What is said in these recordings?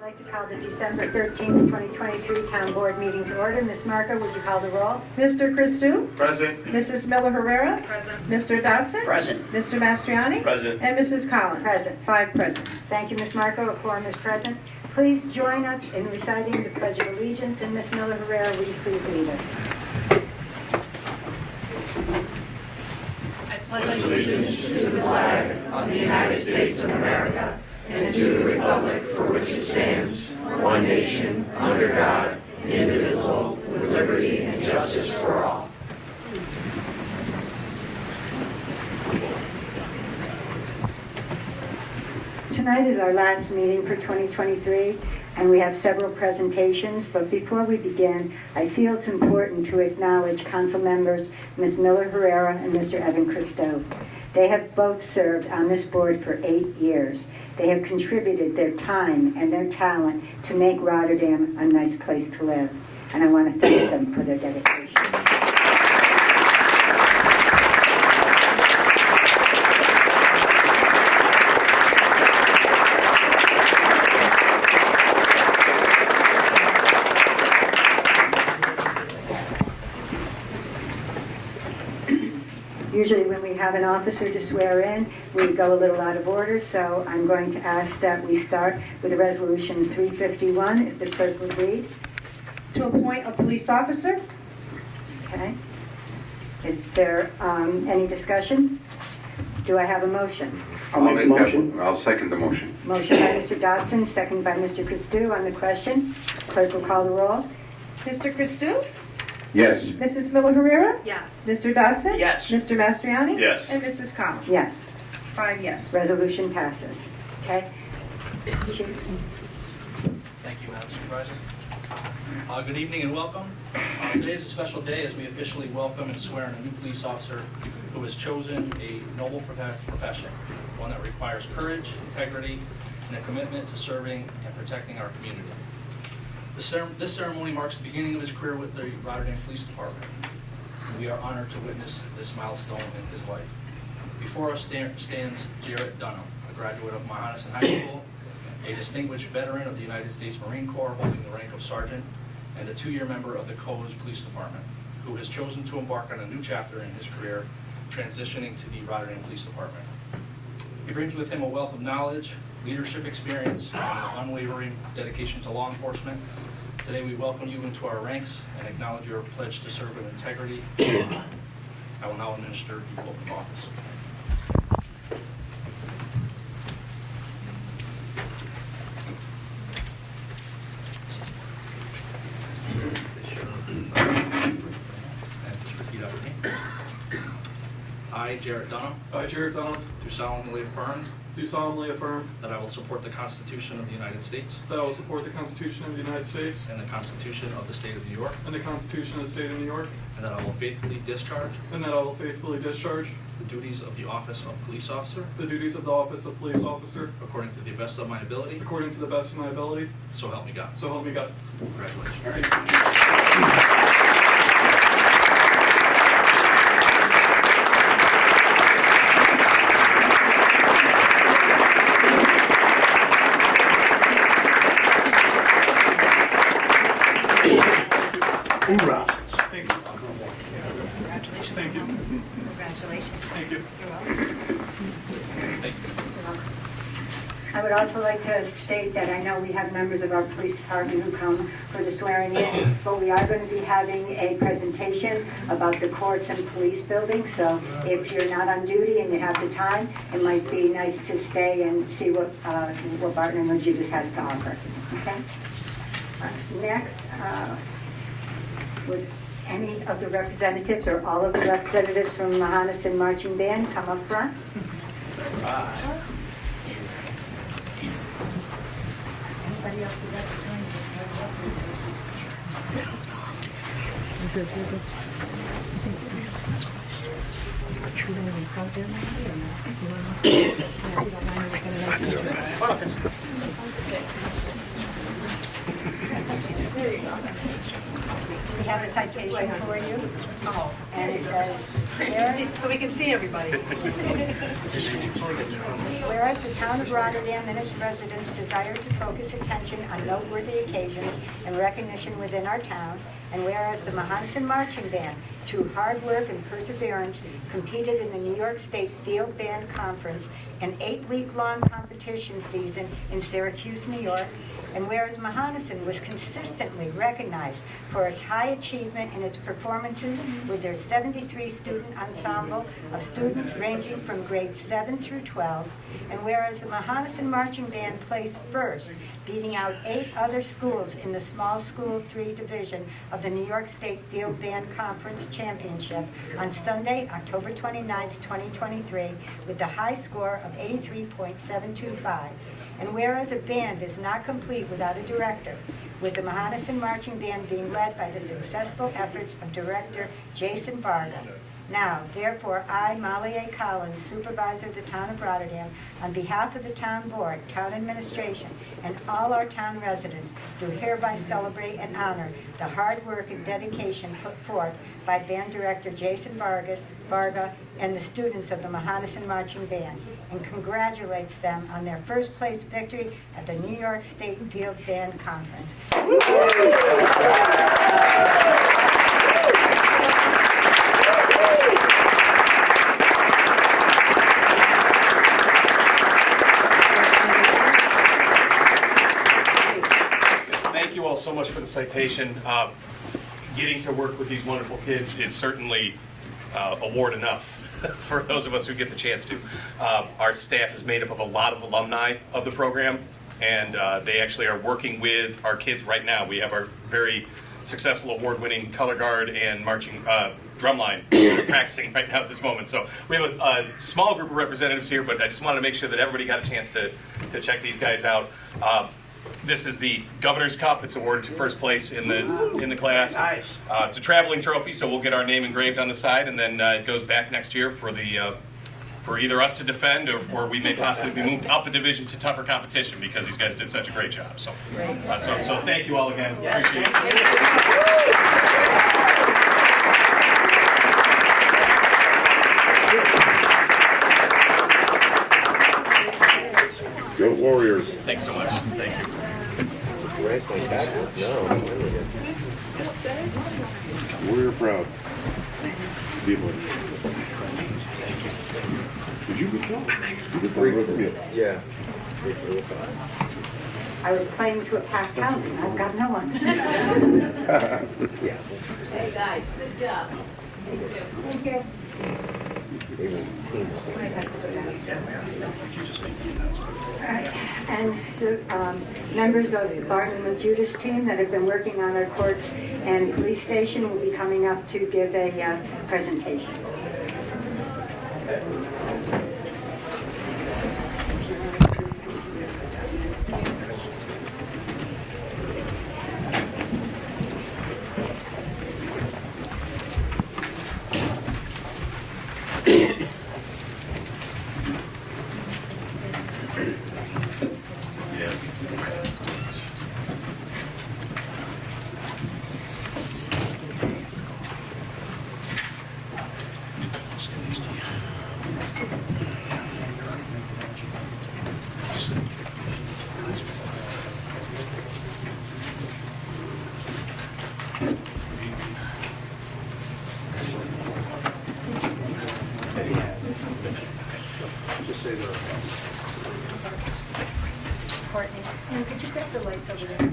I'd like to call the December 13th, 2023 Town Board meeting to order. Ms. Marco, would you call the roll? Mr. Christou? Present. Mrs. Miller-Herrera? Present. Mr. Dodson? Present. Mr. Mastriani? Present. And Mrs. Collins? Present. 5 present. Thank you, Ms. Marco. A quorum is present. Please join us in reciting the Pledge of Allegiance. And Ms. Miller-Herrera, will you please lead us? I pledge allegiance to the flag of the United States of America and to the republic for which it stands, one nation, under God, indivisible, with liberty and justice for all. Tonight is our last meeting for 2023, and we have several presentations. But before we begin, I feel it's important to acknowledge council members Ms. Miller-Herrera and Mr. Evan Christou. They have both served on this board for 8 years. They have contributed their time and their talent to make Rotterdam a nice place to live, and I want to thank them for their dedication. Usually when we have an officer to swear in, we go a little out of order, so I'm going to ask that we start with Resolution 351, if the clerk would read. To appoint a police officer? Okay. Is there any discussion? Do I have a motion? I'll make the motion. I'll second the motion. Motion by Mr. Dodson, second by Mr. Christou on the question. Clerk will call the roll. Mr. Christou? Yes. Mrs. Miller-Herrera? Yes. Mr. Dodson? Yes. Mr. Mastriani? Yes. And Mrs. Collins? Yes. 5 yes. Resolution passes. Okay? Chief? Thank you, Madam Supervisor. Good evening and welcome. Today is a special day as we officially welcome and swear in a new police officer who has chosen a noble profession, one that requires courage, integrity, and a commitment to serving and protecting our community. This ceremony marks the beginning of his career with the Rotterdam Police Department. We are honored to witness this milestone in his life. Before us stands Jared Dunham, a graduate of Mahonison High School, a distinguished veteran of the United States Marine Corps holding the rank of sergeant, and a 2-year member of the Coast Police Department, who has chosen to embark on a new chapter in his career, transitioning to the Rotterdam Police Department. He brings with him a wealth of knowledge, leadership experience, and an unwavering dedication to law enforcement. Today we welcome you into our ranks and acknowledge your pledge to serve with integrity. I will now administer the oath of office. And just repeat after me. I, Jared Dunham, I, Jared Dunham, do solemnly affirm do solemnly affirm that I will support the Constitution of the United States that I will support the Constitution of the United States and the Constitution of the State of New York, and the Constitution of the State of New York, and that I will faithfully discharge and that I will faithfully discharge the duties of the office of police officer the duties of the office of police officer according to the best of my ability, according to the best of my ability, so help me God. so help me God. Congratulations. Hoorah. Thank you. Congratulations. Thank you. Congratulations. Thank you. You're welcome. Thank you. I would also like to state that I know we have members of our police department who come for the swearing in, but we are going to be having a presentation about the courts and police buildings. So if you're not on duty and you have the time, it might be nice to stay and see what Barton and Legibus has to offer. Okay? Next, would any of the representatives or all of the representatives from Mahonison Marching Band come up front? Anybody else would like to join? We have a citation for you, Oh, and it says, "Whereas so we can see everybody. Whereas the town of Rotterdam and its residents desire to focus attention on noteworthy occasions and recognition within our town, and whereas the Mohanson Marching Band, through hard work and perseverance, competed in the New York State Field Band Conference, an 8-week-long competition season in Syracuse, New York, and whereas Mohanson was consistently recognized for its high achievement in its performances with their 73-student ensemble of students ranging from grades 7 through 12, and whereas the Mohanson Marching Band placed first, beating out 8 other schools in the Small School 3 division of the New York State Field Band Conference Championship on Sunday, October 29, 2023, with the high score of 83.725. And whereas a band is not complete without a director, with the Mohanson Marching Band being led by the successful efforts of director Jason Varga. Now, therefore, I, Molly A. Collins, Supervisor of the Town of Rotterdam, on behalf of the Town Board, Town Administration, and all our town residents, do hereby celebrate and honor the hard work and dedication put forth by Band Director Jason Varga and the students of the Mohanson Marching Band, and congratulates them on their first place victory at the New York State Field Band Conference. Thank you all so much for the citation. Getting to work with these wonderful kids is certainly award enough for those of us who get the chance to. Our staff is made up of a lot of alumni of the program, and they actually are working with our kids right now. We have our very successful award-winning color guard and marching drumline practicing right now at this moment. So we have a small group of representatives here, but I just wanted to make sure that everybody got a chance to check these guys out. This is the Governor's Cup. It's awarded to first place in the class. Nice. It's a traveling trophy, so we'll get our name engraved on the side, and then it goes back next year for either us to defend or we may possibly be moved up a division to tougher competition because these guys did such a great job. So, so thank you all again. Appreciate it. Go Warriors. Thanks so much. Thank you. Warrior proud. See you later. Did you get that? Yeah. I was playing to a packed house, and I've got no one. Hey guys, good job. Thank you. And the members of Barton and Judas team that have been working on our courts and police station will be coming up to give a presentation. Courtney, and could you grab the lights over there?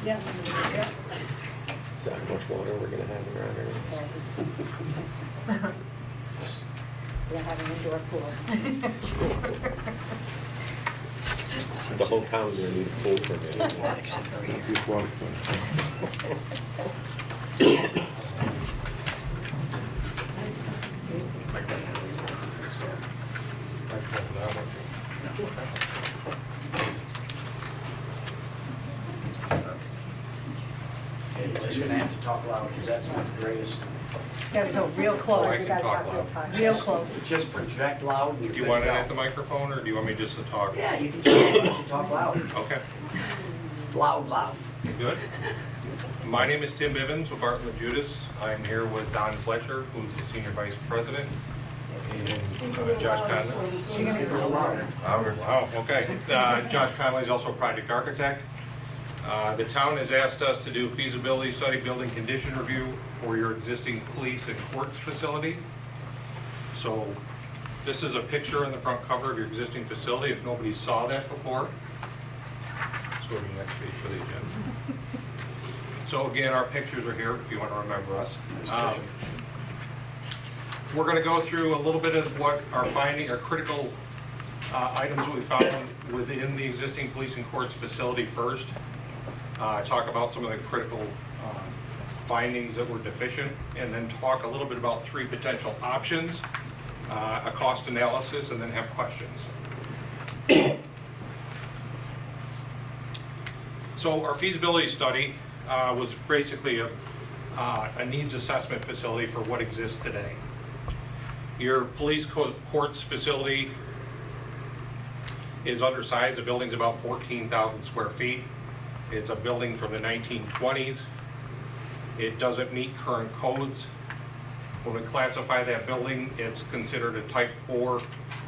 Yeah. Is that how much water we're gonna have around here? We're having an indoor pool. The whole town's gonna need a pool permit. Just walk some. You're just gonna have to talk loud, because that's not the greatest. Gotta go real Oh, I close, can gotta talk talk loud. real time. real close. Just project loud. and Do you're you good want to it go. at the microphone, or do you want me just to talk? Yeah, you can talk, why don't you talk loud? Okay, Loud. good. My name is Tim Bivens with Bartlett Judas. I'm here with Don Fletcher, who's the Senior Vice President, and Josh Conley. You're gonna go louder. Wow, okay. Josh Conley is also a project architect. The town has asked us to do feasibility study, building condition review for your existing police and courts facility. So this is a picture on the front cover of your existing facility, if nobody saw that before. Let's go to the next page for the agenda. So again, our pictures are here if you want to remember us. We're going to go through a little bit of what our critical items that we found within the existing police and courts facility first. Talk about some of the critical findings that were deficient, and then talk a little bit about 3 potential options, a cost analysis, and then have questions. So our feasibility study was basically a needs assessment facility for what exists today. Your police courts facility is undersized. The building's about 14,000 square feet. It's a building from the 1920s. It doesn't meet current codes. When we classify that building, it's considered a type 4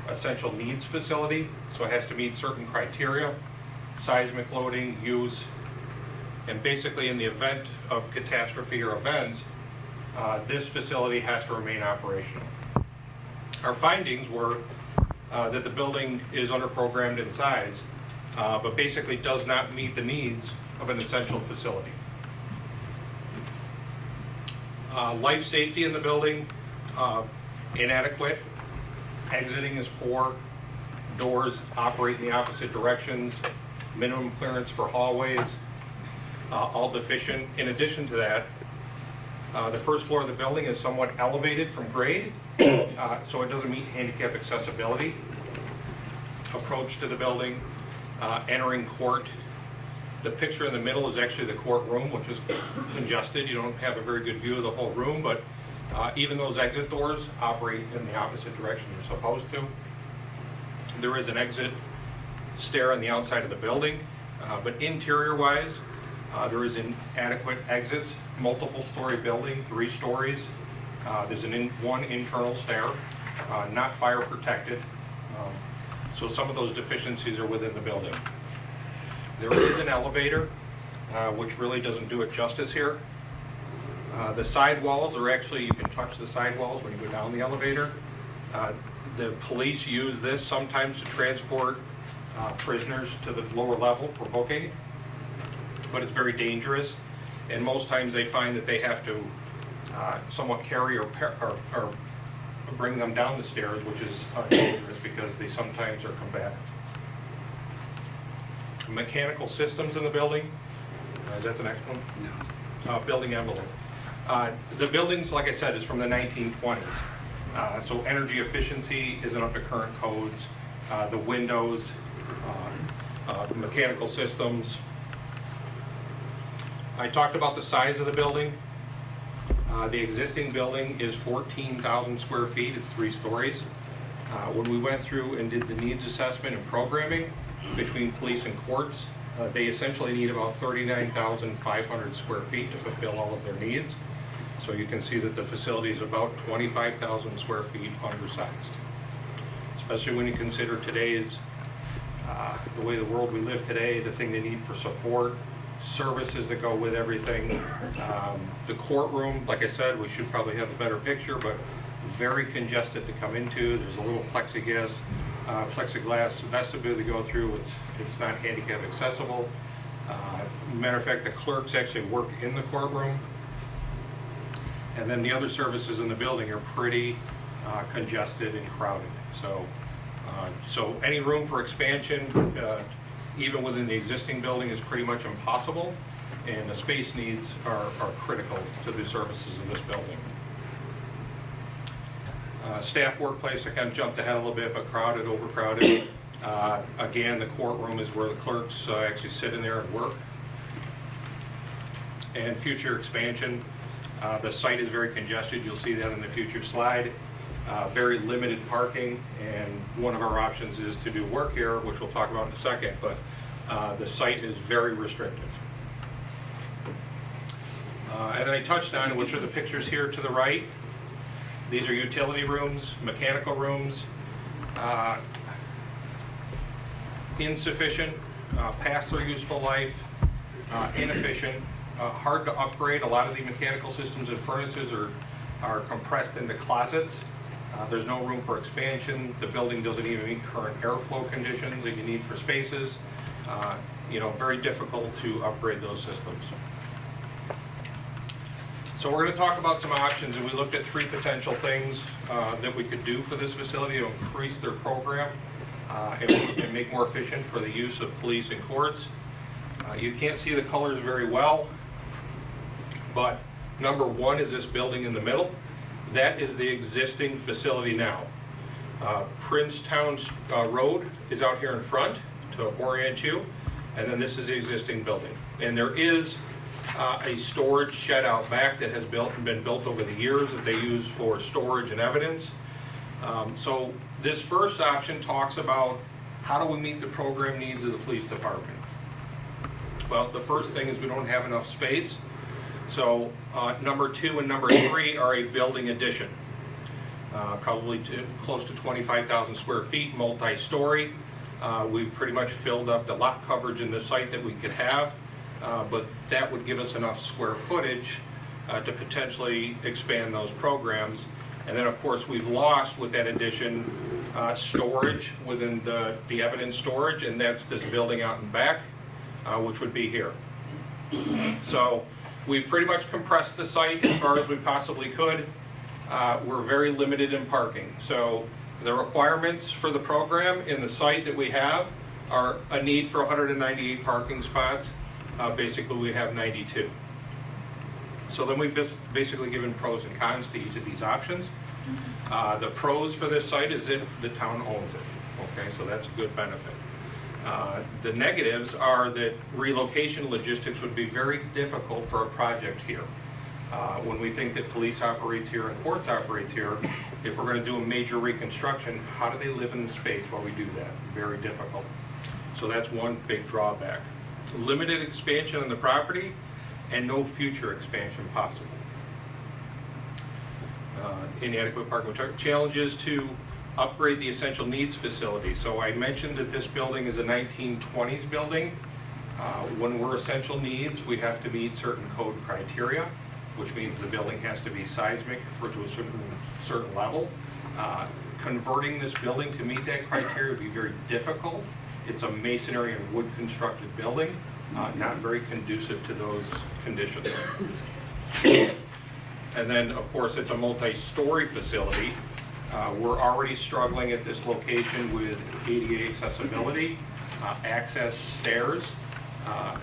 essential needs facility, so it has to meet certain criteria, seismic loading, use, and basically in the event of catastrophe or events, this facility has to remain operational. Our findings were that the building is underprogrammed in size, but basically does not meet the needs of an essential facility. Life safety in the building, inadequate. Exiting is poor. Doors operate in the opposite directions. Minimum clearance for hallways, all deficient. In addition to that, the first floor of the building is somewhat elevated from grade, so it doesn't meet handicap accessibility. Approach to the building, entering court. The picture in the middle is actually the courtroom, which is congested. You don't have a very good view of the whole room, but even those exit doors operate in the opposite direction you're supposed to. There is an exit stair on the outside of the building, but interior-wise, there is inadequate exits. Multiple story building, 3 stories. There's one internal stair, not fire protected. So some of those deficiencies are within the building. There is an elevator, which really doesn't do it justice here. The sidewalls are actually, you can touch the sidewalls when you go down the elevator. The police use this sometimes to transport prisoners to the lower level for booking, but it's very dangerous. And most times they find that they have to somewhat carry or bring them down the stairs, which is dangerous because they sometimes are combative. Mechanical systems in the building. Is that the next one? No. Building envelope. The buildings, like I said, is from the 1920s. So energy efficiency isn't up to current codes. The windows, the mechanical systems. I talked about the size of the building. The existing building is 14,000 square feet. It's 3 stories. When we went through and did the needs assessment and programming between police and courts, they essentially need about 39,500 square feet to fulfill all of their needs. So you can see that the facility is about 25,000 square feet undersized. Especially when you consider today's, the way the world we live today, the thing they need for support, services that go with everything. The courtroom, like I said, we should probably have a better picture, but very congested to come into. There's a little plexiglass vestibule to go through. It's not handicap accessible. Matter of fact, the clerks actually work in the courtroom. And then the other services in the building are pretty congested and crowded. So any room for expansion, even within the existing building, is pretty much impossible. And the space needs are critical to the services of this building. Staff workplace, I kind of jumped ahead a little bit, but crowded, overcrowded. Again, the courtroom is where the clerks actually sit in there and work. And future expansion, the site is very congested. You'll see that in the future slide. Very limited parking, and one of our options is to do work here, which we'll talk about in a second, but the site is very restrictive. And then I touched on, which are the pictures here to the right. These are utility rooms, mechanical rooms, insufficient, past their useful life, inefficient, hard to upgrade. A lot of the mechanical systems and furnaces are compressed into closets. There's no room for expansion. The building doesn't even meet current airflow conditions that you need for spaces. Very difficult to upgrade those systems. So we're going to talk about some options, and we looked at 3 potential things that we could do for this facility to increase their program and make more efficient for the use of police and courts. You can't see the colors very well, but number 1 is this building in the middle. That is the existing facility now. Princetown Road is out here in front to orient you, and then this is the existing building. And there is a storage shed out back that has been built over the years that they use for storage and evidence. So this first option talks about how do we meet the program needs of the police department. Well, the first thing is we don't have enough space. So number 2 and number 3 are a building addition. Probably close to 25,000 square feet, multi-story. We've pretty much filled up the lot coverage in the site that we could have, but that would give us enough square footage to potentially expand those programs. And then, of course, we've lost with that addition storage within the evidence storage, and that's this building out in back, which would be here. So we've pretty much compressed the site as far as we possibly could. We're very limited in parking. So the requirements for the program in the site that we have are a need for 198 parking spots. Basically, we have 92. So then we've basically given pros and cons to each of these options. The pros for this site is that the town owns it. Okay, so that's a good benefit. The negatives are that relocation logistics would be very difficult for a project here. When we think that police operates here and courts operates here, if we're going to do a major reconstruction, how do they live in the space while we do that? Very difficult. So that's one big drawback. Limited expansion on the property and no future expansion possible. Inadequate parking. Challenges to upgrade the essential needs facility. So I mentioned that this building is a 1920s building. When we're essential needs, we have to meet certain code criteria, which means the building has to be seismic to a certain level. Converting this building to meet that criteria would be very difficult. It's a masonry and wood constructed building, not very conducive to those conditions. And then, of course, it's a multi-story facility. We're already struggling at this location with ADA accessibility, access stairs,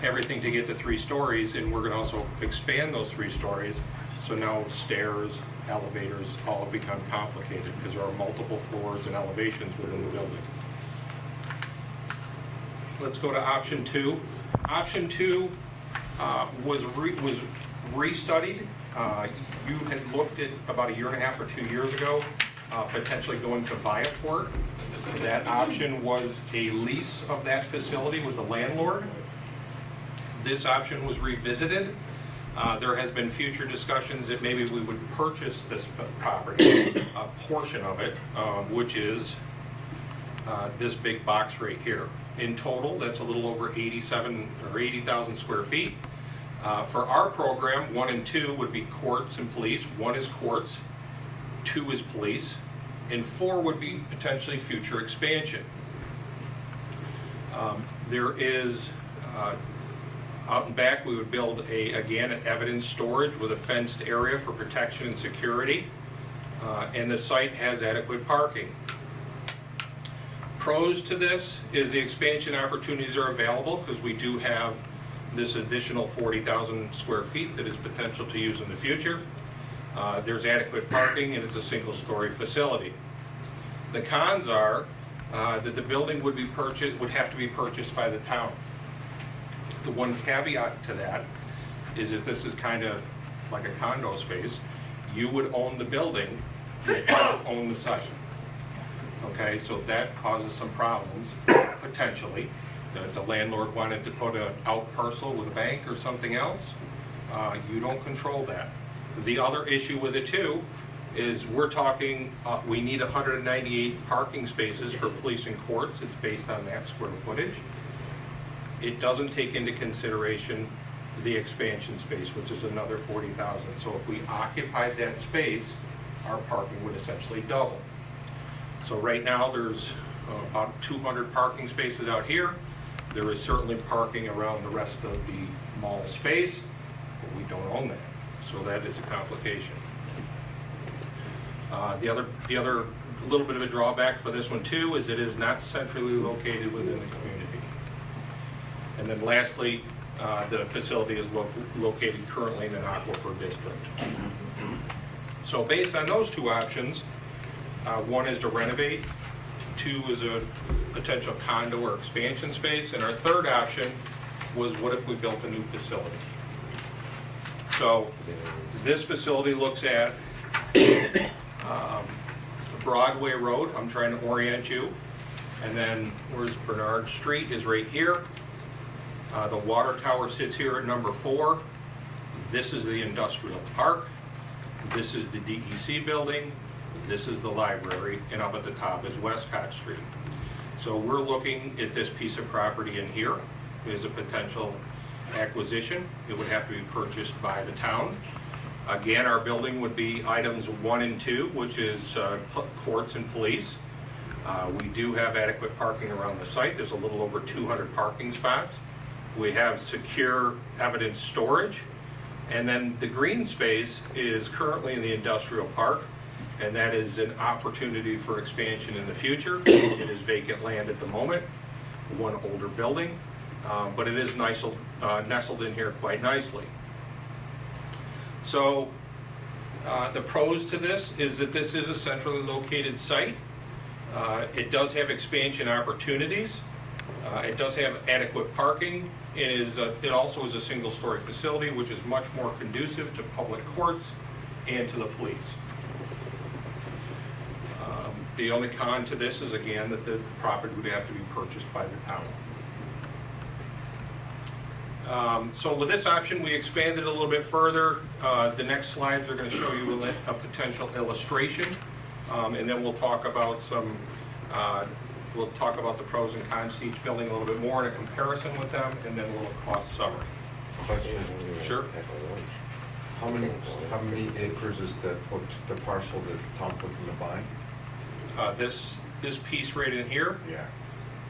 everything to get to 3 stories, and we're going to also expand those 3 stories. So now stairs, elevators, all have become complicated because there are multiple floors and elevations within the building. Let's go to option 2. Option 2 was restudied. You had looked at about a year and a half or 2 years ago, potentially going to Viaport. That option was a lease of that facility with the landlord. This option was revisited There has been future discussions that maybe we would purchase this property, a portion of it, which is this big box right here. In total, that's a little over 80,000 square feet. For our program, 1 and 2 would be courts and police. 1 is courts, 2 is police, and 4 would be potentially future expansion. There is, out and back, we would build again, an evidence storage with a fenced area for protection and security, and the site has adequate parking. Pros to this is the expansion opportunities are available because we do have this additional 40,000 square feet that is potential to use in the future. There's adequate parking and it's a single-story facility. The cons are that the building would have to be purchased by the town. The one caveat to that is that this is kind of like a condo space. You would own the building, you don't own the site. Okay, so that causes some problems, potentially. That if the landlord wanted to put an out parcel with a bank or something else, you don't control that. The other issue with it too is we're talking, we need 198 parking spaces for police and courts. It's based on that square footage. It doesn't take into consideration the expansion space, which is another 40,000. So if we occupied that space, our parking would essentially double. So right now there's about 200 parking spaces out here. There is certainly parking around the rest of the mall space, but we don't own that. So that is a complication. The other little bit of a drawback for this one too is it is not centrally located within the community. And then lastly, the facility is located currently in an aquifer district. So based on those two options, 1 is to renovate, 2 is a potential condo or expansion space, and our third option was what if we built a new facility. So this facility looks at Broadway Road. I'm trying to orient you. And then where's Bernard Street is right here. The water tower sits here at number 4. This is the industrial park. This is the DEC building. This is the library, and up at the top is Westcott Street. So we're looking at this piece of property in here as a potential acquisition. It would have to be purchased by the town. Again, our building would be items 1 and 2, which is courts and police. We do have adequate parking around the site. There's a little over 200 parking spots. We have secure evidence storage. And then the green space is currently in the industrial park, and that is an opportunity for expansion in the future. It is vacant land at the moment, one older building, but it is nestled in here quite nicely. So the pros to this is that this is a centrally located site. It does have expansion opportunities. It does have adequate parking. It also is a single-story facility, which is much more conducive to public courts and to the police. The only con to this is, again, that the property would have to be purchased by the town. So with this option, we expanded a little bit further. The next slides are going to show you a potential illustration, and then we'll talk about the pros and cons to each building a little bit more in a comparison with them, and then a little cost summary. Question. Sure. How many acres is the parcel that Tom put in the buy? This piece right in here, Yeah.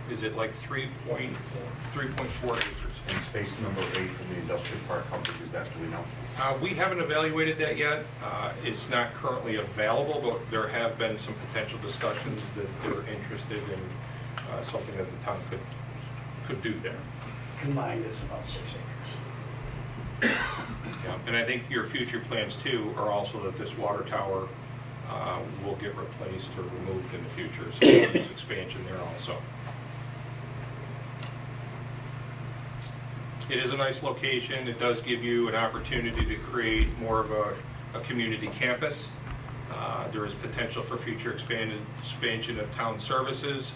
is it like 3.4 acres? And space number 8 from the industrial park, how big is that, do we know? We haven't evaluated that yet. It's not currently available, but there have been some potential discussions that they're interested in something that the town could do there. Combined, it's about 6 acres. Yeah. And I think your future plans too are also that this water tower will get replaced or removed in the future, so there's expansion there also. It is a nice location. It does give you an opportunity to create more of a community campus. There is potential for future expansion of town services.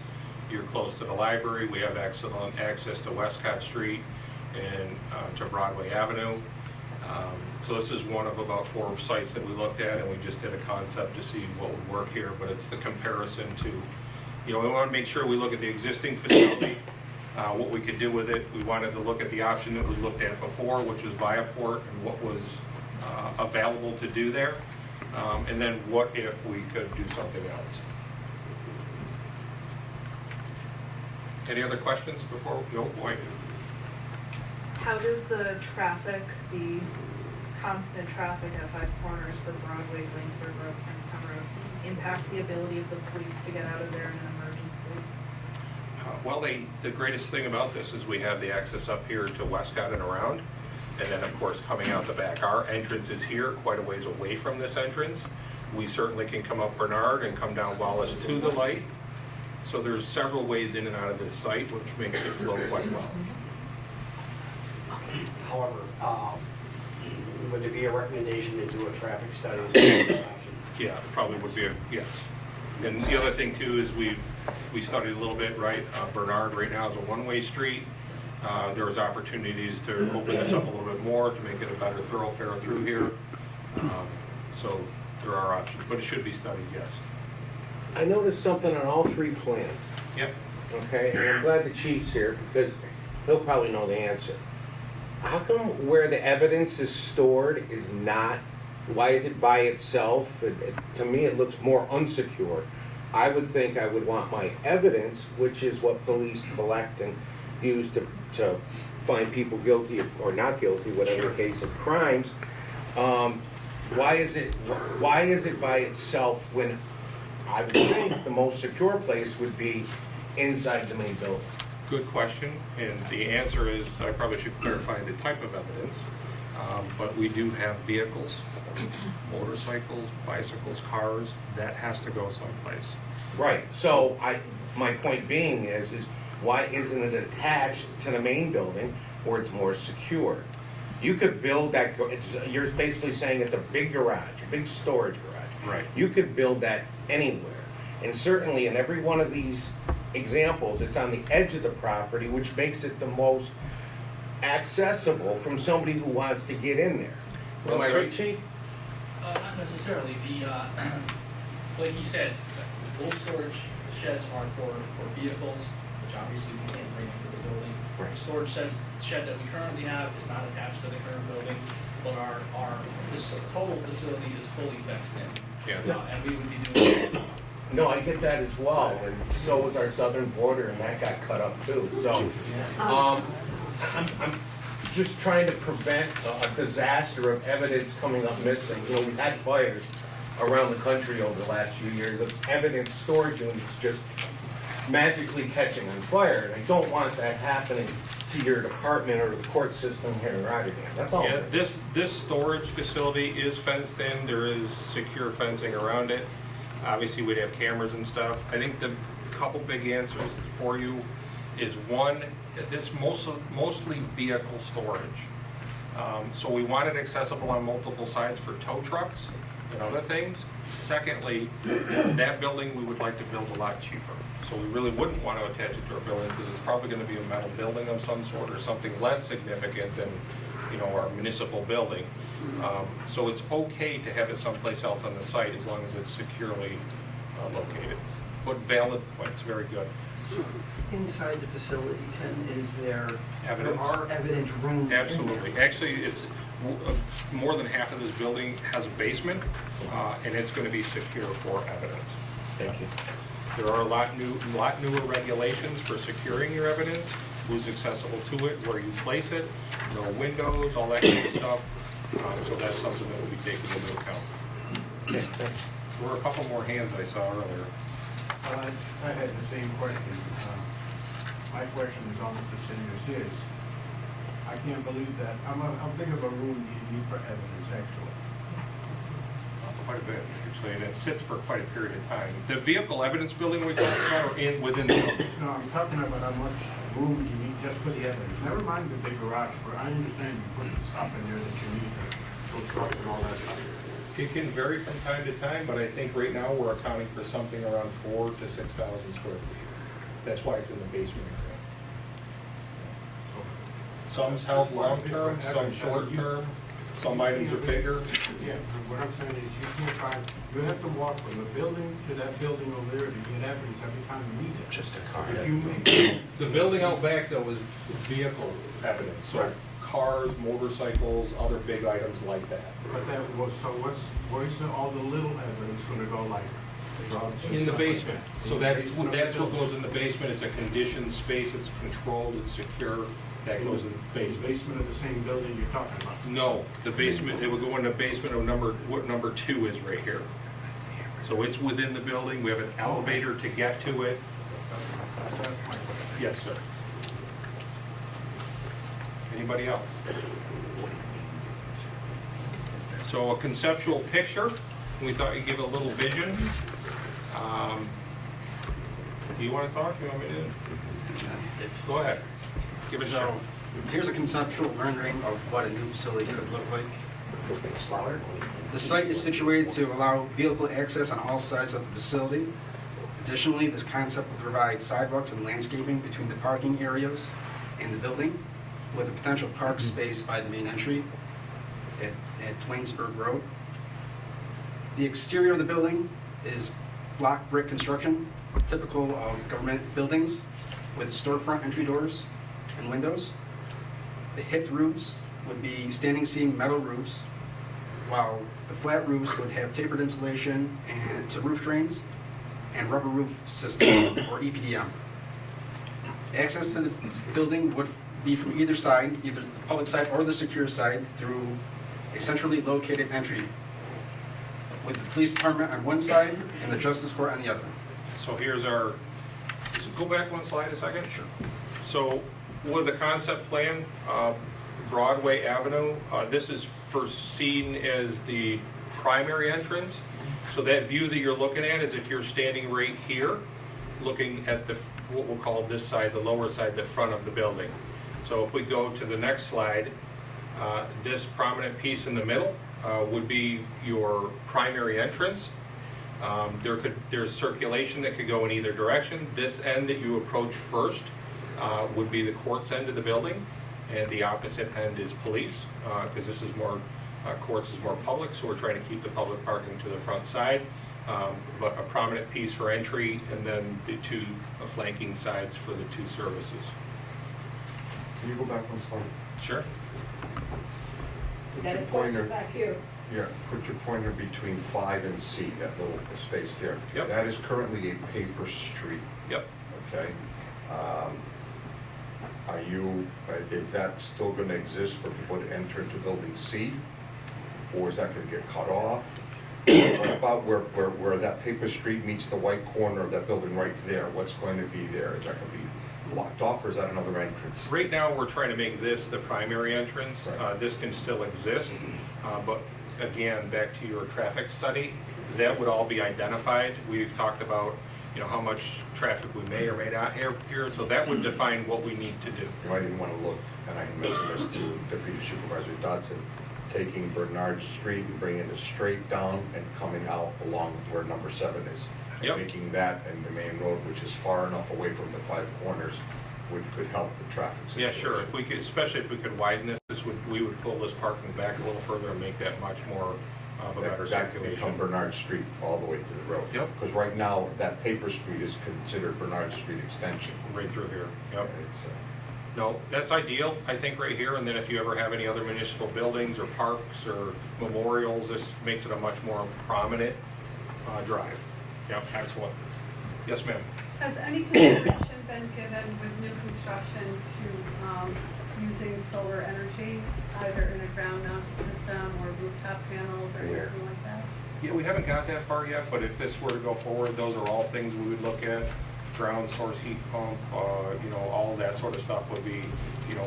You're close to the library. We have excellent access to Westcott Street and to Broadway Avenue. So this is one of about 4 sites that we looked at, and we just did a concept to see what would work here, but it's the comparison to, we want to make sure we look at the existing facility, what we could do with it. We wanted to look at the option that we looked at before, which was Viaport, and what was available to do there, and then what if we could do something else. Any other questions before? No, boy. How does the traffic, the constant traffic at Five Corners for Broadway, Lanesburg Road, Princeton Road, impact the ability of the police to get out of there in an emergency? Well, the greatest thing about this is we have the access up here to Westcott and around, and then, of course, coming out the back. Our entrance is here, quite a ways away from this entrance. We certainly can come up Bernard and come down Wallace to the light. So there's several ways in and out of this site, which makes it flow quite well. However, would it be a recommendation to do a traffic study as this option? Yeah, it probably would be yes. And the other thing too is we studied a little bit, right? Bernard right now is a one-way street. There was opportunities to open this up a little bit more to make it a better thoroughfare through here. So there are options, but it should be studied, yes. I noticed something on all 3 plans, Yep. okay? And I'm glad the chief's here because he'll probably know the answer. How come where the evidence is stored is not, why is it by itself? To me, it looks more unsecured. I would think I would want my evidence, which is what police collect and use to find people guilty or not guilty, whatever the case of crimes. Why is it by itself when I would think the most secure place would be inside the main building? Good question, and the answer is I probably should clarify the type of evidence, but we do have vehicles, motorcycles, bicycles, cars, that has to go someplace. Right, so my point being is why isn't it attached to the main building where it's more secure? You could build that, you're basically saying it's a big garage, a big storage garage. Right. You could build that anywhere. And certainly in every one of these examples, it's on the edge of the property, which makes it the most accessible from somebody who wants to get in there. Well, Am I right, Chief? Not necessarily. Like you said, those storage sheds are for vehicles, which obviously we can't bring into the building. Right. The storage shed that we currently have is not attached to the current building, but this total facility is fully fenced in. Yeah. And we would be doing No, I get that as well, and so was our southern border, and that got cut up too. So, I'm just trying to prevent a disaster of evidence coming up missing. We've had fires around the country over the last few years of evidence storage units just magically catching on fire, and I don't want that happening to your department or the court system here in Rotterdam. That's all. Yeah, this storage facility is fenced in. There is secure fencing around it. Obviously, we'd have cameras and stuff. I think the couple big answers for you is one, it's mostly vehicle storage. So we want it accessible on multiple sides for tow trucks and other things. Secondly, that building we would like to build a lot cheaper. So we really wouldn't want to attach it to our building because it's probably going to be a metal building of some sort or something less significant than, our municipal building. So it's okay to have it someplace else on the site as long as it's securely located. But valid points, very good. Inside the facility, Ken, is there Evidence? There are evidence rooms in there. Absolutely. Actually, it's more than half of this building has a basement, and it's going to be secure for evidence. Thank you. There are a lot newer regulations for securing your evidence, who's accessible to it, where you place it, no windows, all that kind of stuff. So that's something that will be taken into account. Okay, thanks. There were a couple more hands I saw earlier. I had the same question. My question is almost the same as his. I can't believe that. How big of a room do you need for evidence, actually? Quite a bit, actually, and it sits for quite a period of time. The vehicle evidence building we talked about are within the building. No, I'm talking about how much room you need just for the evidence. Never mind the big garage, but I understand you put the stuff in there that you need for truck and all that stuff. It can vary from time to time, but I think right now we're accounting for something around 4,000 to 6,000 square feet. That's why it's in the basement area. Some's held long-term, some short-term. Some items are bigger. Yeah, but what I'm saying is you can't find, you have to walk from the building to that building over there to get evidence every time you need it. Just a car. If you make, The building out back though is vehicle evidence, so cars, motorcycles, other big items like that. but that was, so where's all the little evidence gonna go like? drugs and In the stuff like basement. that? So In the that's basement of the what building? goes in the basement. It's a conditioned space, it's controlled, it's secure. That goes in the In the basement. basement of the same building you're talking about? No, the basement, it would go in the basement of what number 2 is right here. So it's within the building. We have an elevator to get to it. That's my question. Yes, sir. Anybody else? So a conceptual picture, we thought you'd give a little vision. Do you want to talk? You want me to? Go ahead. Give it a shot. So, here's a conceptual rendering of what a new facility could look like. The site is situated to allow vehicle access on all sides of the facility. Additionally, this concept will provide sidewalks and landscaping between the parking areas and the building, with a potential park space by the main entry at Twinsburg Road. The exterior of the building is block brick construction, typical of government buildings, with storefront entry doors and windows. The hip roofs would be standing seam metal roofs, while the flat roofs would have tapered insulation and to roof drains and rubber roof system, or EPDM. Access to the building would be from either side, either the public side or the secure side, through a centrally located entry, with the police department on one side and the justice court on the other. So here's our, go back one slide a second. Sure. So with the concept plan, Broadway Avenue, this is foreseen as the primary entrance. So that view that you're looking at is if you're standing right here, looking at the, what we'll call this side, the lower side, the front of the building. So if we go to the next slide, this prominent piece in the middle would be your primary entrance. There's circulation that could go in either direction. This end that you approach first would be the courts end of the building, and the opposite end is police, because this is more, courts is more public, so we're trying to keep the public parking to the front side. But a prominent piece for entry, and then the two flanking sides for the two services. Can you go back one slide? Sure. You Put got your a pointer, pointer back here. yeah, put your pointer between 5 and C, that little space there. Yep. That is currently a paper street, Yep. okay? Are you, is that still gonna exist for people to enter into building C? Or is that gonna get cut off? What about where that paper street meets the white corner of that building right there? What's going to be there? Is that gonna be blocked off, or is that another entrance? Right now, we're trying to make this the primary entrance. Right. This can still exist, but again, back to your traffic study, that would all be identified. We've talked about, you know, how much traffic we may or may not have here, so that would define what we need to do. You might even want to look, and I mentioned this to Deputy Supervisor Dodson, taking Bernard Street and bringing it straight down and coming out along where number 7 is. Yep. Making that and the main road, which is far enough away from the 5 corners, which could help the traffic Yeah, situation. sure, if we could, especially if we could widen this, we would pull this parking back a little further and make that much more of a better That could become circulation. Bernard Street all the way to the road. Yep. Because right now, that paper street is considered Bernard Street extension. Right through here, yep. It's, No, that's ideal, I think, right here, and then if you ever have any other municipal buildings or parks or memorials, this makes it a much more prominent drive. Yep, excellent. Yes, ma'am? Has any consideration been given with new construction to using solar energy, either in a ground mounted system or rooftop panels or anything like that? Yeah, we haven't got that far yet, but if this were to go forward, those are all things we would look at. Ground source heat pump, you know, all that sort of stuff would be, you know,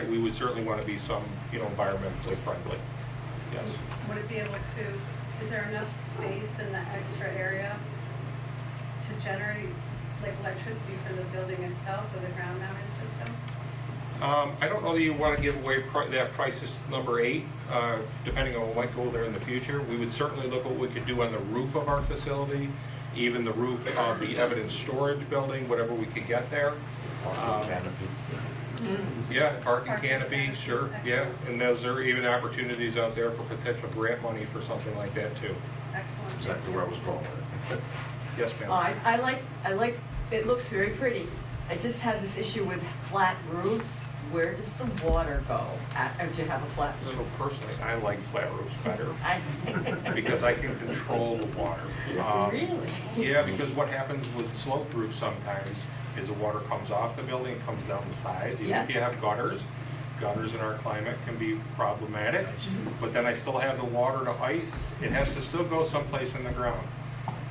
we would certainly want to be some, you know, environmentally friendly. Yes. Would it be able to, is there enough space in the extra area to generate like electricity for the building itself with a ground mounted system? I don't know that you want to give away that price is number 8, depending on what might go there in the future. We would certainly look at what we could do on the roof of our facility, even the roof of the evidence storage building, whatever we could get there. canopy. Yeah, parking canopy, sure, yeah. And those are even opportunities out there for potential grant money for something like that too. Excellent. Exactly where I was going with it. Yes, ma'am. I like, it looks very pretty. I just have this issue with flat roofs. Where does the water go if you have a flat So roof? personally, I like flat roofs better I- because I can control the water. Really? Yeah, because what happens with sloped roofs sometimes is the water comes off the building, it comes down the sides. Even if Yeah. you have gutters in our climate can be problematic, but then I still have the water to ice. It has to still go someplace in the ground.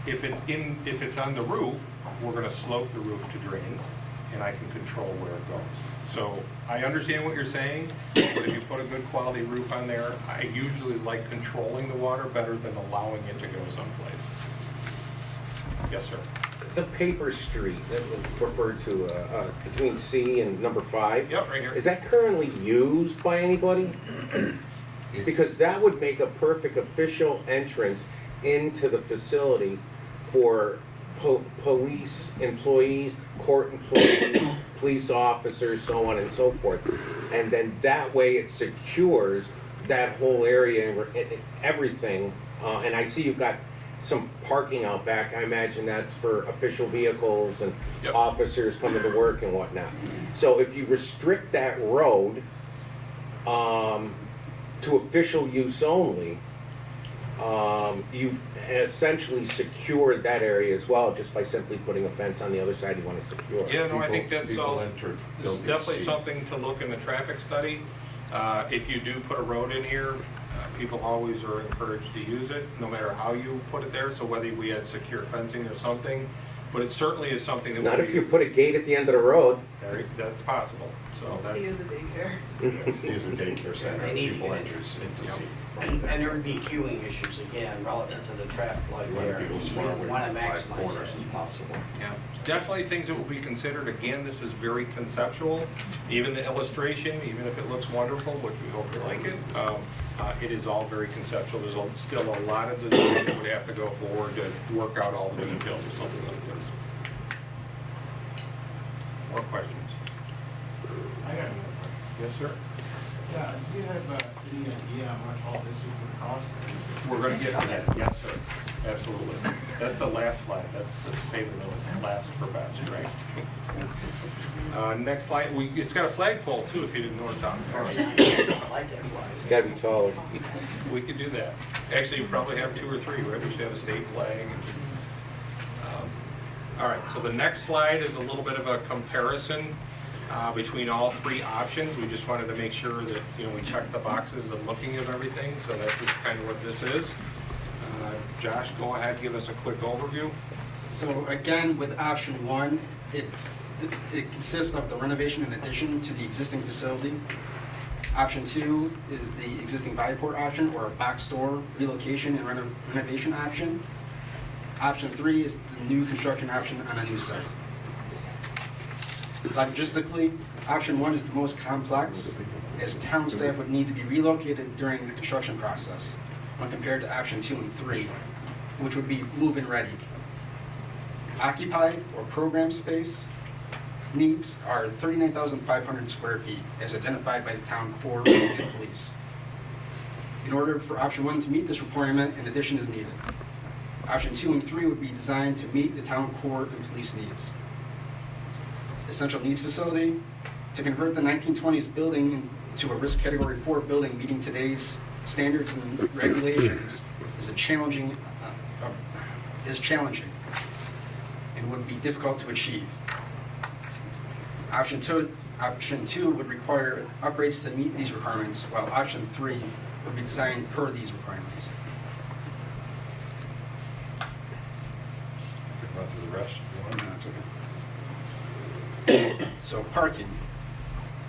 If it's on the roof, we're gonna slope the roof to drains, and I can control where it goes. So I understand what you're saying, but if you put a good quality roof on there, I usually like controlling the water better than allowing it to go someplace. Yes, sir. The paper street that was referred to between C and number 5. Yep, right here. Is that currently used by anybody? Because that would make a perfect official entrance into the facility for police employees, court employees, police officers, so on and so forth. And then that way it secures that whole area and everything. And I see you've got some parking out back. I imagine that's for official vehicles and Yep. officers coming to work and whatnot. So if you restrict that road to official use only, you've essentially secured that area as well, just by simply putting a fence on the other side you want to secure. Yeah, no, I think that's People all, enter this is building definitely C. something to look in the traffic study. If you do put a road in here, people always are encouraged to use it, no matter how you put it there, so whether we had secure fencing or something, but it certainly is something that Not would if you be, put a gate at the end of the road. that's possible, so that. C is a daycare. C is a daycare center, They need to people get enter into C. And there would be queuing issues again relative to the traffic light You want there. to be as far away You want from to 5 maximize corners it. as possible. Yeah, definitely things that will be considered. Again, this is very conceptual. Even the illustration, even if it looks wonderful, which we hope you like it, it is all very conceptual. There's still a lot of design that would have to go forward to work out all the details of something like this. More questions? I got another question. Yes, sir. Yeah, do you have any idea how much all this would cost? We're going to get to that. Yes, sir. Absolutely. That's the last slide. That's the saving the last for best, right? Next slide. It's got a flagpole too, if you didn't notice on the car. I like that flag. It's gotta be taller. We could do that. Actually, you probably have 2 or 3, right? We should have a state flag. All right, so the next slide is a little bit of a comparison between all 3 options. We just wanted to make sure that, we checked the boxes of looking at everything, so that's just kind of what this is. Josh, go ahead, give us a quick overview. So again, with option 1, it consists of the renovation and addition to the existing facility. Option 2 is the existing Viaport option, or a box store relocation and renovation option. Option 3 is the new construction option on a new site. Logistically, option 1 is the most complex, as town staff would need to be relocated during the construction process, when compared to option 2 and 3, which would be move-in ready. Occupied or program space needs are 39,500 square feet, as identified by the town core and police. In order for option 1 to meet this requirement, an addition is needed. Option 2 and 3 would be designed to meet the town core and police needs. Essential needs facility, to convert the 1920s building into a risk category 4 building meeting today's standards and regulations is challenging and would be difficult to achieve. Option two would require upgrades to meet these requirements, while option 3 would be designed per these requirements. Run through the rest if you want. That's okay. So parking.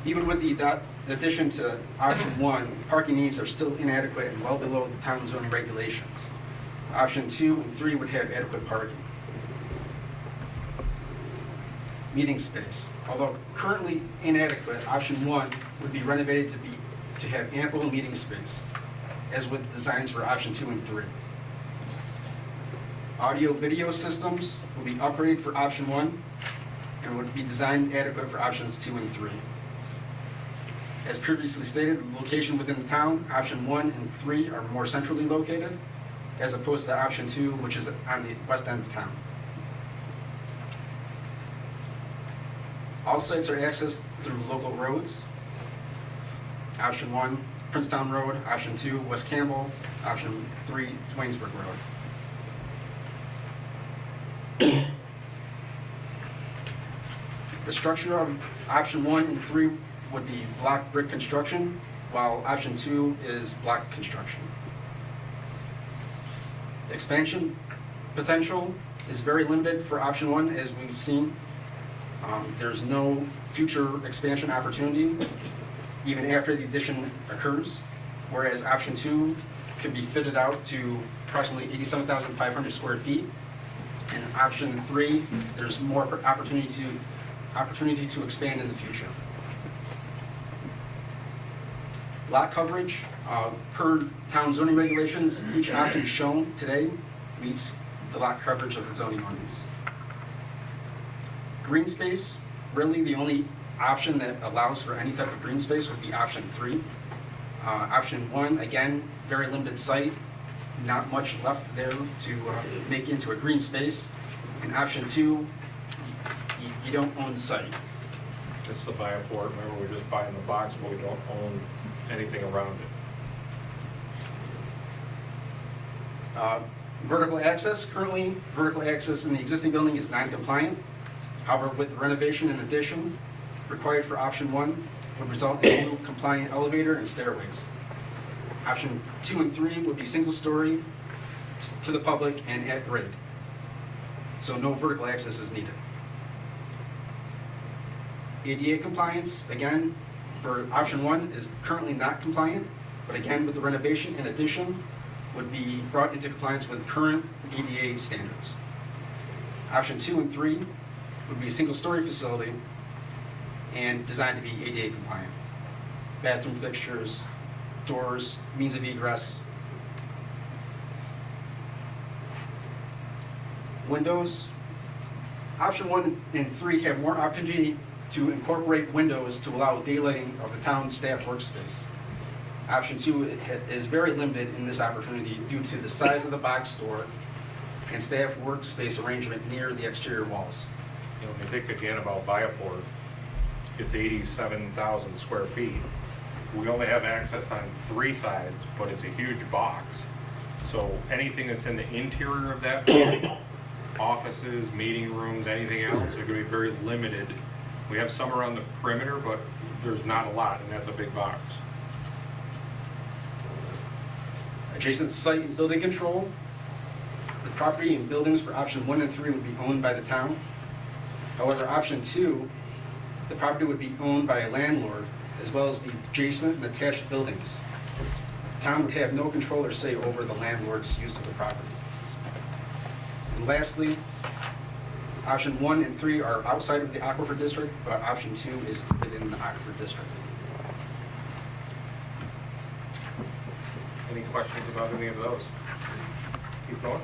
Even with the addition to option 1, parking needs are still inadequate and well below the town zoning regulations. Option 2 and 3 would have adequate parking. Meeting space. Although currently inadequate, option 1 would be renovated to have ample meeting space, as with designs for option 2 and 3. Audio-video systems will be upgraded for option 1 and would be designed adequate for options 2 and 3. As previously stated, the location within the town, option 1 and 3 are more centrally located, as opposed to option 2, which is on the west end of town. All sites are accessed through local roads. Option 1, Princetown Road. Option 2, West Campbell. Option 3, Twinsburg Road. The structure of option 1 and 3 would be block brick construction, while option 2 is block construction. Expansion potential is very limited for option 1, as we've seen. There's no future expansion opportunity even after the addition occurs, whereas option 2 could be fitted out to approximately 87,500 square feet. And option 3, there's more opportunity to expand in the future. Lot coverage, per town zoning regulations, each option shown today meets the lot coverage of the zoning ordinance. Green space, really the only option that allows for any type of green space would be option 3. Option 1, again, very limited site, not much left there to make into a green space. And option 2, you don't own the site. It's the buy it for it. Remember, we're just buying the box, but we don't own anything around it. Vertical access, currently vertical access in the existing building is non-compliant. However, with the renovation and addition required for option 1 would result in a new compliant elevator and stairways. Option 2 and 3 would be single story to the public and at grade. So no vertical access is needed. ADA compliance, again, for option 1 is currently not compliant, but again, with the renovation and addition would be brought into compliance with current ADA standards. Option 2 and 3 would be a single-story facility and designed to be ADA compliant. Bathroom fixtures, doors, means of egress. Windows. Option 1 and 3 have more opportunity to incorporate windows to allow daylighting of the town staff workspace. Option 2 is very limited in this opportunity due to the size of the box store and staff workspace arrangement near the exterior walls. You know, when you think again about Viaport, it's 87,000 square feet. We only have access on 3 sides, but it's a huge box. So anything that's in the interior of that building, offices, meeting rooms, anything else, are going to be very limited. We have some around the perimeter, but there's not a lot, and that's a big box. Adjacent site and building control. The property and buildings for option 1 and 3 would be owned by the town. However, option 2, the property would be owned by a landlord, as well as the adjacent and attached buildings. The town would have no control or say over the landlord's use of the property. And lastly, option 1 and 3 are outside of the Aquifer District, but option 2 is within the Aquifer District. Any questions about any of those? Keep going.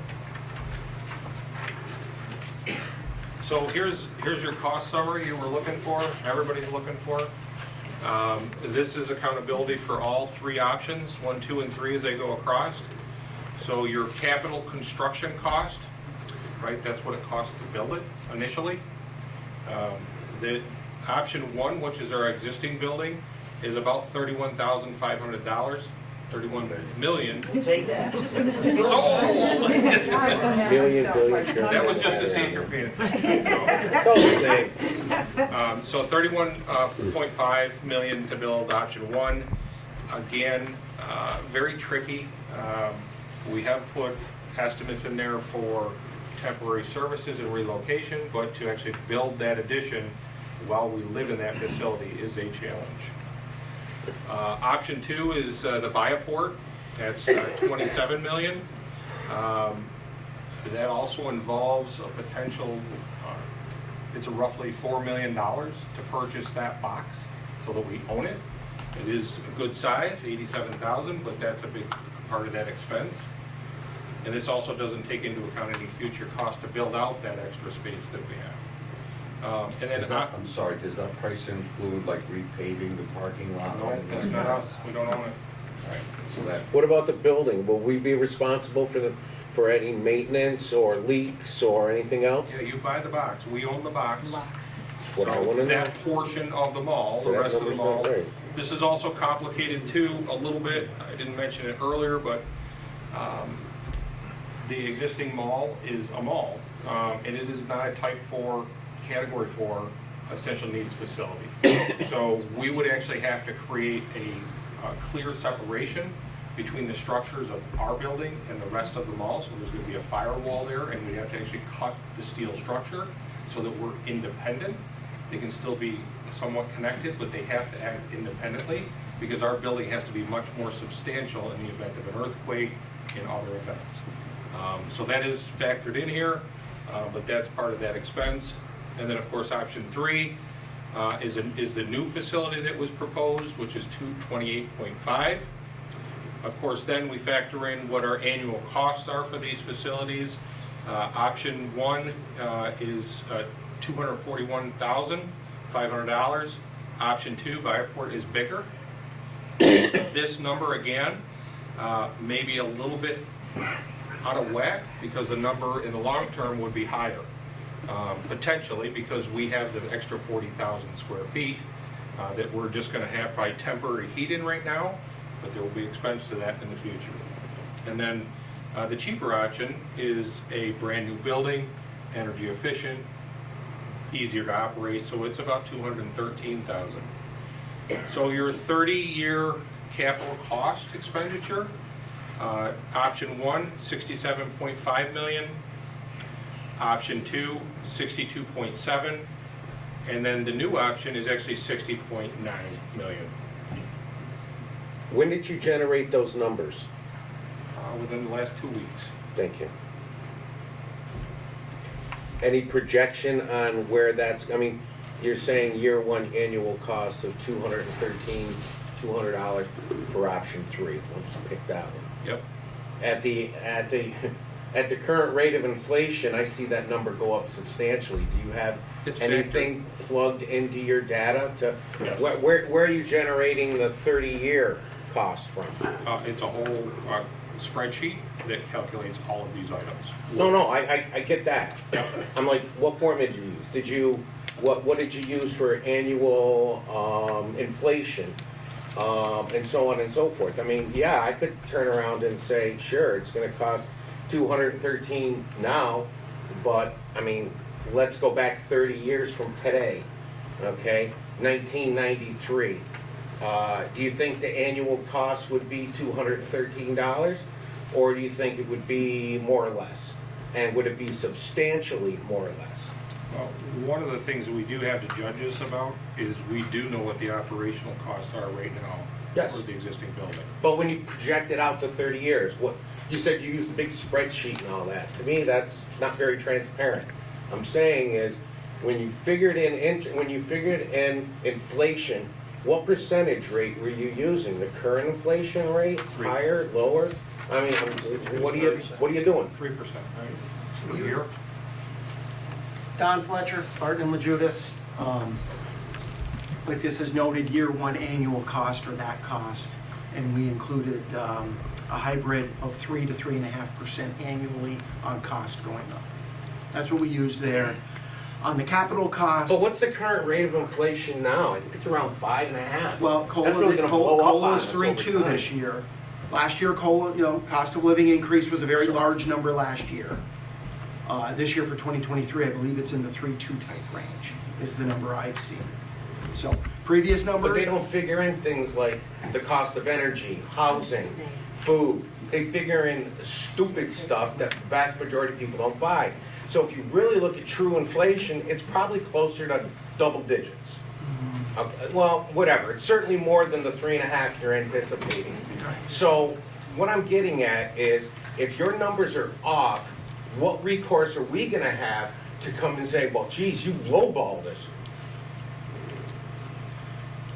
So here's your cost summary you were looking for, everybody's looking for. This is accountability for all 3 options, 1, 2, and 3 as they go across. So your capital construction cost, right, that's what it costs to build it initially. The option 1, which is our existing building, is about $31,500. 31 million. Take that. Just gonna say. Sold! Billion, sure. That was just to see if you're paying attention. It's all the same. So 31.5 million to build option 1. Again, very tricky. We have put estimates in there for temporary services and relocation, but to actually build that addition while we live in that facility is a challenge. Option 2 is the Viaport. That's 27 million. That also involves a potential, it's a roughly $4 million to purchase that box so that we own it. It is a good size, 87,000, but that's a big part of that expense. And this also doesn't take into account any future cost to build out that extra space that we And then, Does that, I'm sorry, does that price include like repaving the parking lot? no, that's not us, we don't own it. So that, What about the building? Will we be responsible for any maintenance or leaks or anything else? Yeah, you buy the box, we own the box. What I wanna know. That portion of the mall, So the that rest of the number's not mall. right. This is also complicated too, a little bit, I didn't mention it earlier, but the existing mall is a mall, and it is not a type 4, category 4 essential needs facility. So we would actually have to create a clear separation between the structures of our building and the rest of the mall. So there's going to be a firewall there, and we have to actually cut the steel structure so that we're independent. They can still be somewhat connected, but they have to act independently because our building has to be much more substantial in the event of an earthquake and other events. So that is factored in here, but that's part of that expense. And then, of course, option 3 is the new facility that was proposed, which is 228.5. Of course, then we factor in what our annual costs are for these facilities. Option 1 is $241,500. Option 2, Viaport, is bigger. This number, again, may be a little bit out of whack because the number in the long term would be higher. Potentially, because we have the extra 40,000 square feet that we're just going to have probably temporary heat in right now, but there will be expense to that in the future. And then the cheaper option is a brand new building, energy efficient, easier to operate, so it's about $213,000. So your 30-year capital cost expenditure, option 1, $67.5 million. Option 2, $62.7, and then the new option is actually $60.9 million. When did you generate those numbers? Within the last 2 weeks. Thank you. Any projection on where that's, I mean, you're saying year 1 annual cost of $200 for option 3. We'll just pick that one. Yep. At the current rate of inflation, I see that number go up substantially. Do you have It's anything plugged into your data to, Yes. where are you generating the 30-year cost from? It's a whole spreadsheet that calculates all of these items. No, I get that. I'm like, what form did you use? What did you use for annual inflation? And so on and so forth. I mean, yeah, I could turn around and say, sure, it's gonna cost $213 now, but, I mean, let's go back 30 years from today, okay? 1993. Do you think the annual cost would be $213? Or do you think it would be more or less? And would it be substantially more or less? Well, one of the things that we do have to judge us about is we do know what the operational costs are right now Yes. for the existing building. But when you project it out to 30 years, what, you said you used a big spreadsheet and all that. To me, that's not very transparent. I'm saying is, when you figured in inflation, what percentage rate were you using? The current inflation rate, higher, lower? I mean, what are you doing? 3%, right? Per year? Don Fletcher, Barton and LaJudas. Like this is noted, year 1 annual cost or that cost, and we included a hybrid of 3 to 3.5% annually on cost going up. That's what we used there. On the capital cost. But what's the current rate of inflation now? I think it's around 5.5. Well, That's really gonna blow up COLA on was us over 3.2 time. this year. Last year, COLA, cost of living increase was a very large number last year. This year for 2023, I believe it's in the 3.2 type range, is the number I've seen. So, previous numbers. But they don't figure in things like the cost of energy, housing, food. They figure in stupid stuff that the vast majority of people don't buy. So if you really look at true inflation, it's probably closer to double digits. Well, whatever, it's certainly more than the 3.5 you're anticipating. So what I'm getting at is, if your numbers are off, what recourse are we gonna have to come and say, well, geez, you lowballed us?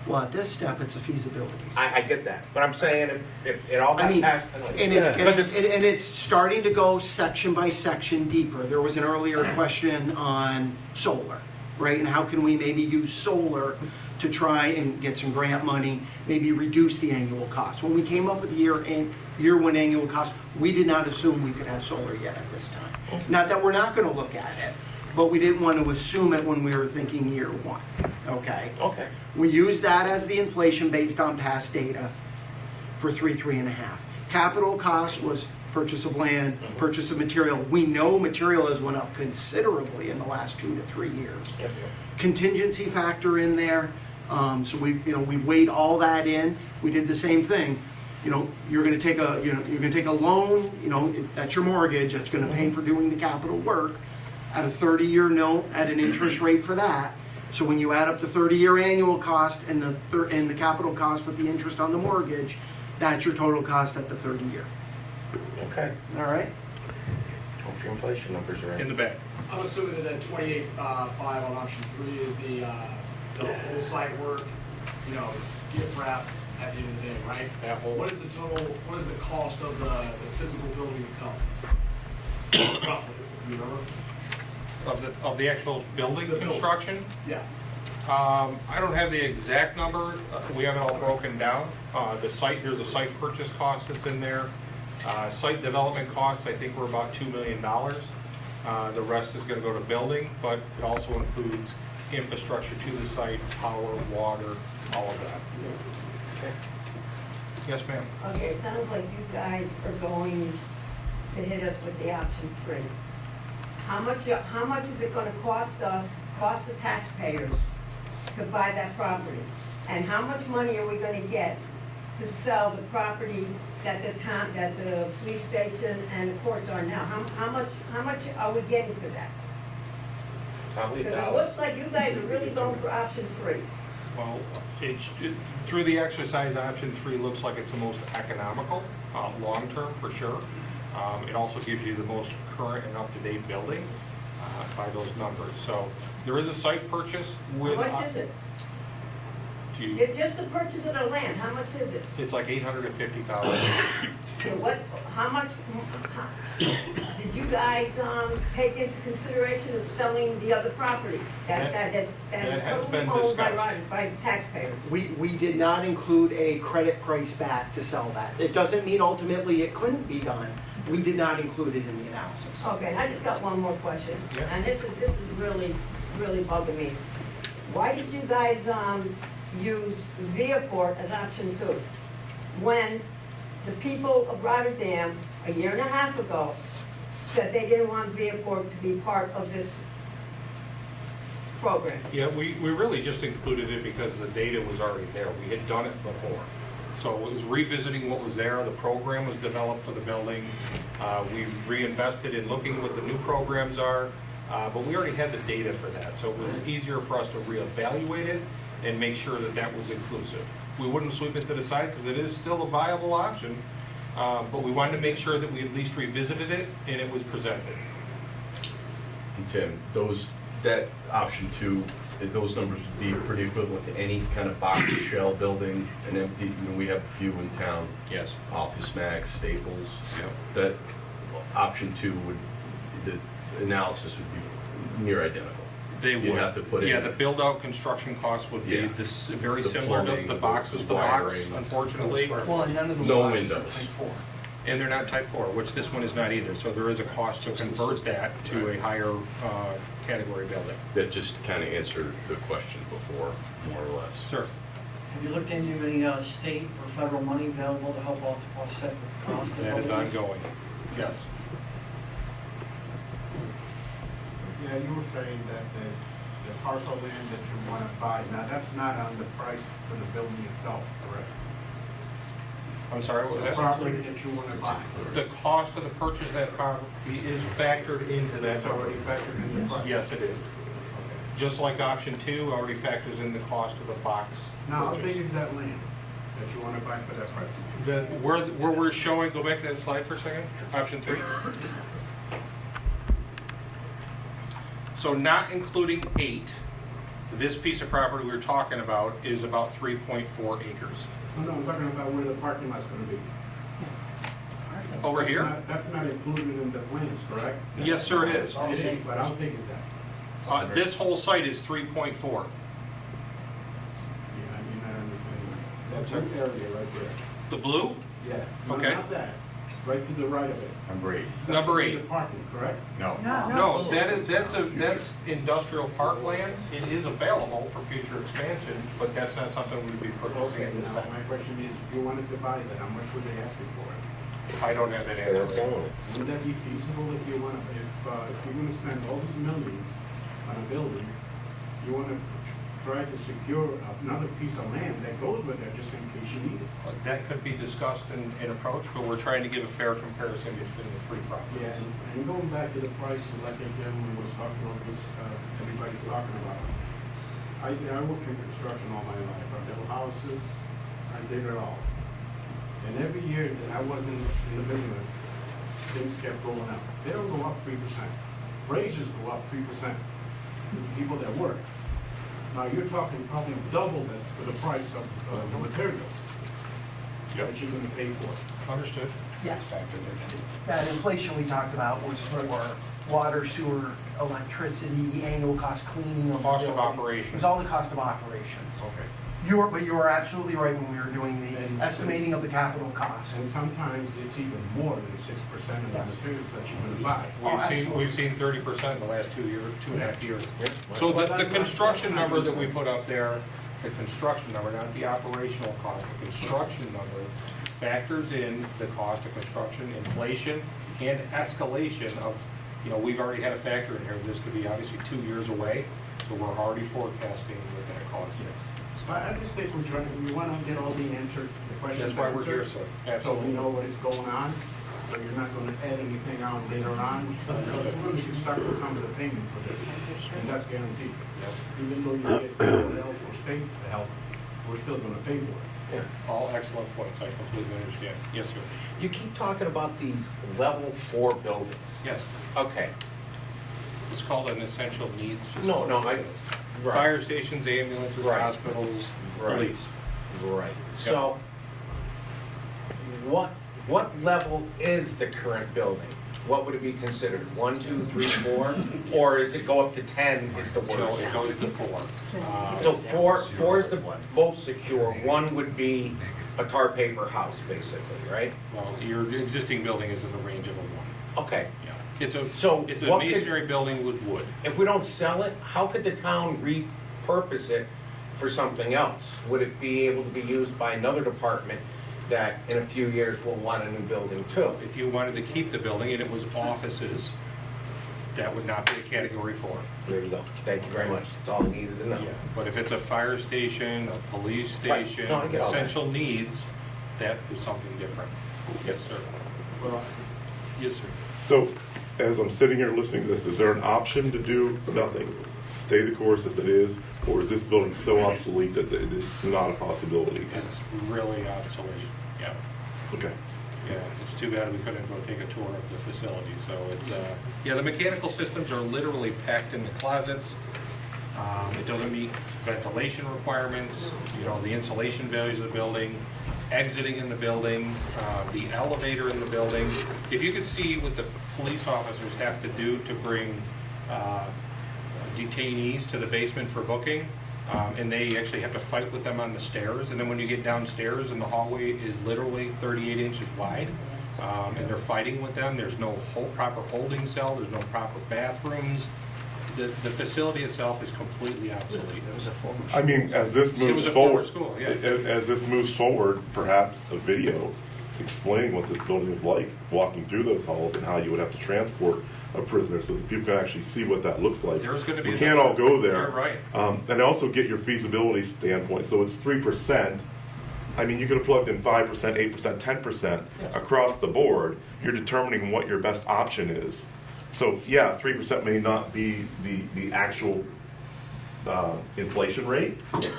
Well, at this step, it's a feasibility. I get that, but I'm saying if it all got passed tonight. And it's starting to go section by section deeper. There was an earlier question on solar. right? And how can we maybe use solar to try and get some grant money, maybe reduce the annual cost? When we came up with the year one annual cost, we did not assume we could have solar yet at this time. Not that we're not gonna look at it, but we didn't want to assume it when we were thinking year one, okay? Okay. We used that as the inflation based on past data for 3.5. Capital cost was purchase of land, purchase of material. We know material has went up considerably in the last 2 to 3 years. Contingency factor in there, so we weighed all that in. We did the same thing. You're going to take a loan, that's your mortgage, that's going to pay for doing the capital work at a 30-year note at an interest rate for that. So when you add up the 30-year annual cost and the capital cost with the interest on the mortgage, that's your total cost at the 30-year. Okay. All right? Hope your inflation numbers are In the back. I'm assuming that 28.5 on option 3 is the whole site work, gift wrap at the end of the day, right? That whole. What is the cost of the physical building itself? Roughly, do you remember? Of the actual building The building. construction? Yeah. I don't have the exact number. We have it all broken down. There's a site purchase cost that's in there. Site development costs, I think, were about $2 million. The rest is going to go to building, but it also includes infrastructure to the site, power, water, all of that. Okay. Yes, ma'am. Okay, it sounds like you guys are going to hit us with the option 3. How much is it gonna cost the taxpayers to buy that property? And how much money are we gonna get to sell the property that the police station and the courts are now? How much are we getting for that? Probably Because it looks like you guys are really going for option 3. Well, through the exercise, option 3 looks like it's the most economical, long-term for sure. It also gives you the most current and up-to-date building by those numbers. So there is a site purchase with. How much is it? Just the purchase of the land, how much is it? It's like $850,000. So how much, did you guys take into consideration of selling the other property? That has been totally owned discussed. by taxpayers? We did not include a credit price back to sell that. It doesn't mean ultimately it couldn't be done. We did not include it in the analysis. Okay, I just got one more question. Yeah. And this is really bugging me. Why did you guys use Viaport as option 2? When the people of Rotterdam, a year and a half ago, said they didn't want Viaport to be part of this program. Yeah, we really just included it because the data was already there. We had done it before. So it was revisiting what was there. The program was developed for the building. We reinvested in looking at what the new programs are, but we already had the data for that. So it was easier for us to reevaluate it and make sure that that was inclusive. We wouldn't sweep it to the side because it is still a viable option, but we wanted to make sure that we at least revisited it and it was presented. And Tim, that option 2, those numbers would be pretty equivalent to any kind of box shell building, an empty, we have a few in town. Yes. Office Max, Staples. Yep. That option 2 the analysis would be near identical. They would. You'd have to put in. Yeah, the build-out construction cost would be very The similar to plumbing, the boxes, the box, wiring, unfortunately. Well, and none of those No boxes are windows. Type 4. And they're not type 4, which this one is not either. So there is a cost to convert that to a higher category building. That just kind of answered the question before, more or less. Sir? Have you looked into any state or federal money available to help offset the cost of That is buildings? ongoing, yes. Yeah, you were saying that the parcel land that you want to buy, now that's not on the price for the building itself, correct? I'm sorry, what was The that? property that you want to buy. The cost of the purchase of that property is factored into that It's number. already factored in the price? Yes, it is. Just like option 2 already factors in the cost of the box. Now, how purchase. big is that land that you want to buy for that price? Where we're showing, go back to that slide for a second, option 3. So not including 8, this piece of property we're talking about is about 3.4 acres. No, I'm talking about where the parking lot's going to be. Over here? That's not included in the plans, correct? Yes, sir, it is. It is, but how big is that? This whole site is 3.4. Yeah, I mean, I understand. That's That blue area right there. The blue? Yeah. No, Okay. not that, right to the right of it. Number 8. That's Number gonna be 8. the parking, correct? No. No, that's industrial parkland. It is available for future expansion, but that's not something we'd be purchasing Okay, at this now, time. my question is, if you wanted to buy that, how much would they ask you for it? I don't have that They're answer. selling it. Would that be feasible if you want to, if you're going to spend all these millions on a building, you want to try to secure another piece of land that goes with it just in case you need it? That could be discussed and approached, but we're trying to give a fair comparison between the three properties. Yeah, and going back to the prices, like the gentleman was talking about, this, everybody's talking about. I worked in construction all my life. I built houses, I did it all. And every year that I wasn't in the business, things kept going up. They don't go up 3%. Raises go up 3% to the people that work. Now, you're talking probably double that for the price of the materials that you're gonna pay for. Understood. Yes. That inflation we talked about was for water, sewer, electricity, annual cost cleaning of the Cost of building. operations. It was all the cost of operations. Okay. But you were absolutely right when we were doing the estimating of the capital cost. And sometimes it's even more than 6% of the materials that you're gonna buy. We've seen 30% in the last 2.5 years. So the construction number that we put up there, the construction number, not the operational cost, the construction number factors in the cost of construction, inflation, and escalation of, we've already had a factor in here. This could be obviously 2 years away, so we're already forecasting what that cost is. I just think we want to get all the answers, the questions That's why we're here, answered, sir. Absolutely. so we know what is going on, so you're not going to add anything on later on. Because we're going to get stuck with some of the payment for this, and that's guaranteed. Even though you get federal help or state help, we're still going to pay for it. All excellent points. I completely understand. Yes, sir. You keep talking about these level 4 buildings. Yes. Okay. It's called an essential needs No, facility. right. Fire stations, ambulances, Right. hospitals, Right. police. Right. So, what level is the current building? What would it be considered? 1, 2, 3, 4? Or is it go up to 10 is the So worst? it goes to 4. So four is the most secure. 1 would be a tar paper house, basically, right? Well, your existing building is in the range of a 1. Okay. Yeah. It's a what could- masonry building with wood. If we don't sell it, how could the town repurpose it for something else? Would it be able to be used by another department that in a few years will want a new building too? If you wanted to keep the building and it was offices, that would not be a category 4. There you go. Thank you very much. That's all I needed to know. Yeah. But if it's a fire station, a police Right. station, No, I get all that. essential needs, that is something different. Yes, sir. Well, Yes, sir. So, as I'm sitting here listening to this, is there an option to do nothing? Stay the course as it is, or is this building so obsolete that it's not a possibility? It's really obsolete, yeah. Okay. Yeah, it's too bad we couldn't go take a tour of the facility. So it's, yeah, the mechanical systems are literally packed in the closets. It doesn't meet ventilation requirements, the insulation values of the building, exiting in the building, the elevator in the building. If you could see what the police officers have to do to bring detainees to the basement for booking, and they actually have to fight with them on the stairs. And then when you get downstairs and the hallway is literally 38 inches wide, and they're fighting with them, there's no proper holding cell, there's no proper bathrooms. The facility itself is completely obsolete. It was a former I mean, as this It was moves a former forward, school, yeah. as this moves forward, perhaps a video explaining what this building is like, walking through those halls and how you would have to transport a prisoner so that people can actually see what that looks like. There's gonna be We a- can't all go there. You're right. And also get your feasibility standpoint. So it's 3%. I mean, you could have plugged in 5%, 8%, 10% across the board. You're determining what your best option is. So yeah, 3% may not be the actual inflation rate,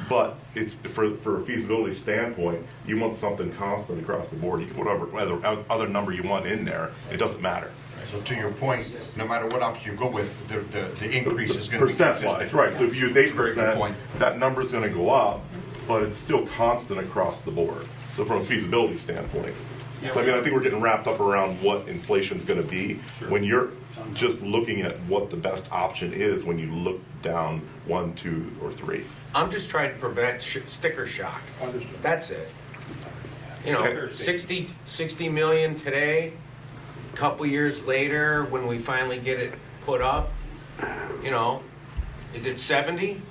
but it's for a feasibility standpoint, you want something constant across the board. You can put whatever other number you want in there. It doesn't matter. So to your point, no matter what option you go with, the increase is going to be Percent-wise, consistent. right. So if you use Very good 8%, point. that number's going to go up, but it's still constant across the board. So from a feasibility standpoint, So I mean, I think we're getting wrapped up around what inflation's gonna be. When you're just looking at what the best option is when you look down 1, 2, or 3. I'm just trying to prevent sticker shock. That's it. You know, 60 million today, a couple years later, when we finally get it put up, you know, is it 70?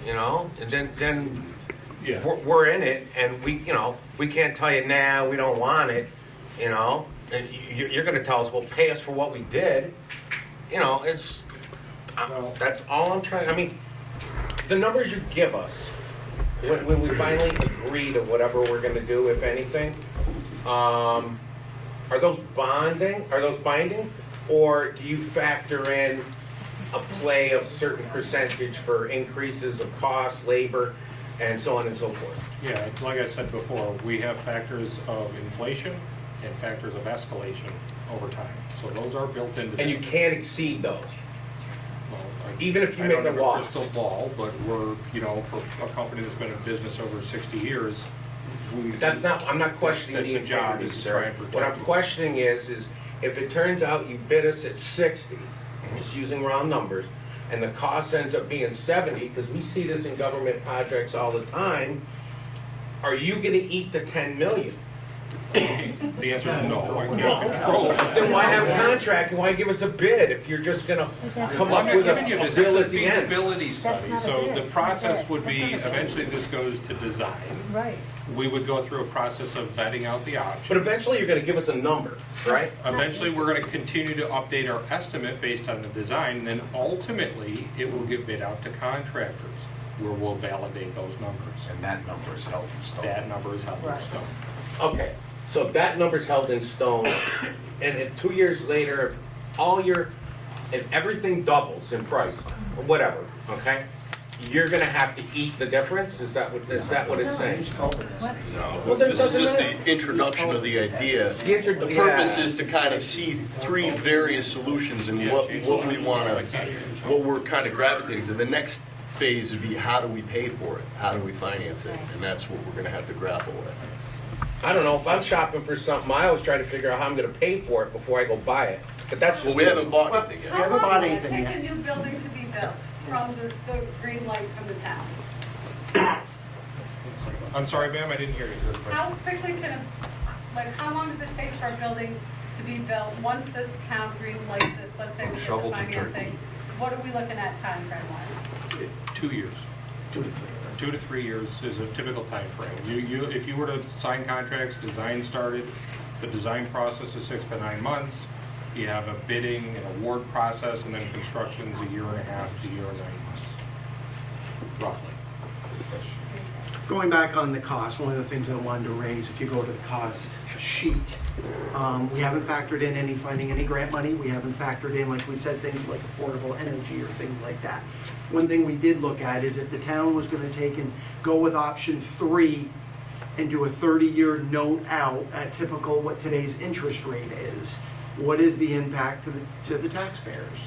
You know, and then we're in it, and we can't tell you, nah, we don't want it, you know, and you're gonna tell us, well, pay us for what we did. You know, that's all I'm trying, I mean, the numbers you give us, when we finally agree to whatever we're gonna do, if anything, are those binding? Or do you factor in a play of certain percentage for increases of cost, labor, and so on and so forth? Yeah, like I said before, we have factors of inflation and factors of escalation over time. So those are built into. And you can't exceed those? Well, even if you make a loss? I don't have a crystal ball, but we're, you know, for a company that's been in business over 60 years, I'm not questioning the integrity, sir. What I'm questioning is if it turns out you bid us at 60, just using round numbers, and the cost ends up being 70, because we see this in government projects all the time, are you gonna eat the 10 million? The answer is no, I can't control. Then why have a contract and why give us a bid if you're just gonna come up with a bill at the end? Feasibility study, so the process would be, eventually this goes to design. Right. We would go through a process of vetting out the options. But eventually you're gonna give us a number, right? Eventually, we're gonna continue to update our estimate based on the design, and then ultimately, it will get bid out to contractors, where we'll validate those numbers. And that number is held in stone. That number is held in stone. Okay, so if that number's held in stone, and if 2 years later, if everything doubles in price, or whatever, okay? You're gonna have to eat the difference? Is that what it's saying? No, this is just the introduction of the idea. The purpose is to kind of see 3 various solutions and what we want to, what we're kind of gravitating to. The next phase would be, how do we pay for it? How do we finance it? And that's what we're going to have to grapple with. I don't know, if I'm shopping for something, I always try to figure out how I'm gonna pay for it before I go buy it. But that's just. Well, we haven't bought anything yet. How long will it take a new building to be built from the green light from the town? I'm sorry, ma'am, I didn't hear you. How quickly how long does it take for a building to be built, once this town green lights this, let's say we get the Shovel to financing? turkey. What are we looking at time frame wise? 2 years. 2 to 3 years is a typical time frame. If you were to sign contracts, design started, the design process is 6 to 9 months. You have a bidding and award process, and then construction's 1.5 years to 1 year and 9 months, roughly. Going back on the cost, one of the things I wanted to raise, if you go to the cost sheet, we haven't factored in finding any grant money. We haven't factored in, like we said, things like affordable energy or things like that. One thing we did look at is if the town was going to take and go with option 3 and do a 30-year note out at typical what today's interest rate is, what is the impact to the taxpayers?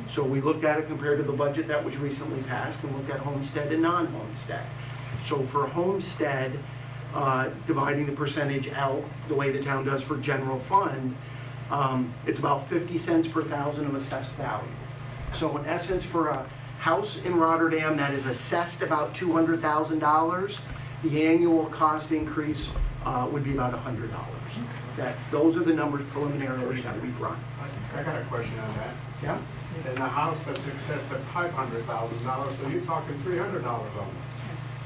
So we looked at it compared to the budget that was recently passed and looked at homestead and non-homestead. So for homestead, dividing the percentage out the way the town does for general fund, it's about 50 cents per thousand of assessed value. So in essence, for a house in Rotterdam that is assessed about $200,000, the annual cost increase would be about $100. Those are the numbers preliminarily that we've run. I got a question on that. Yeah? In a house that's assessed at $500,000, so you're talking $300 on it.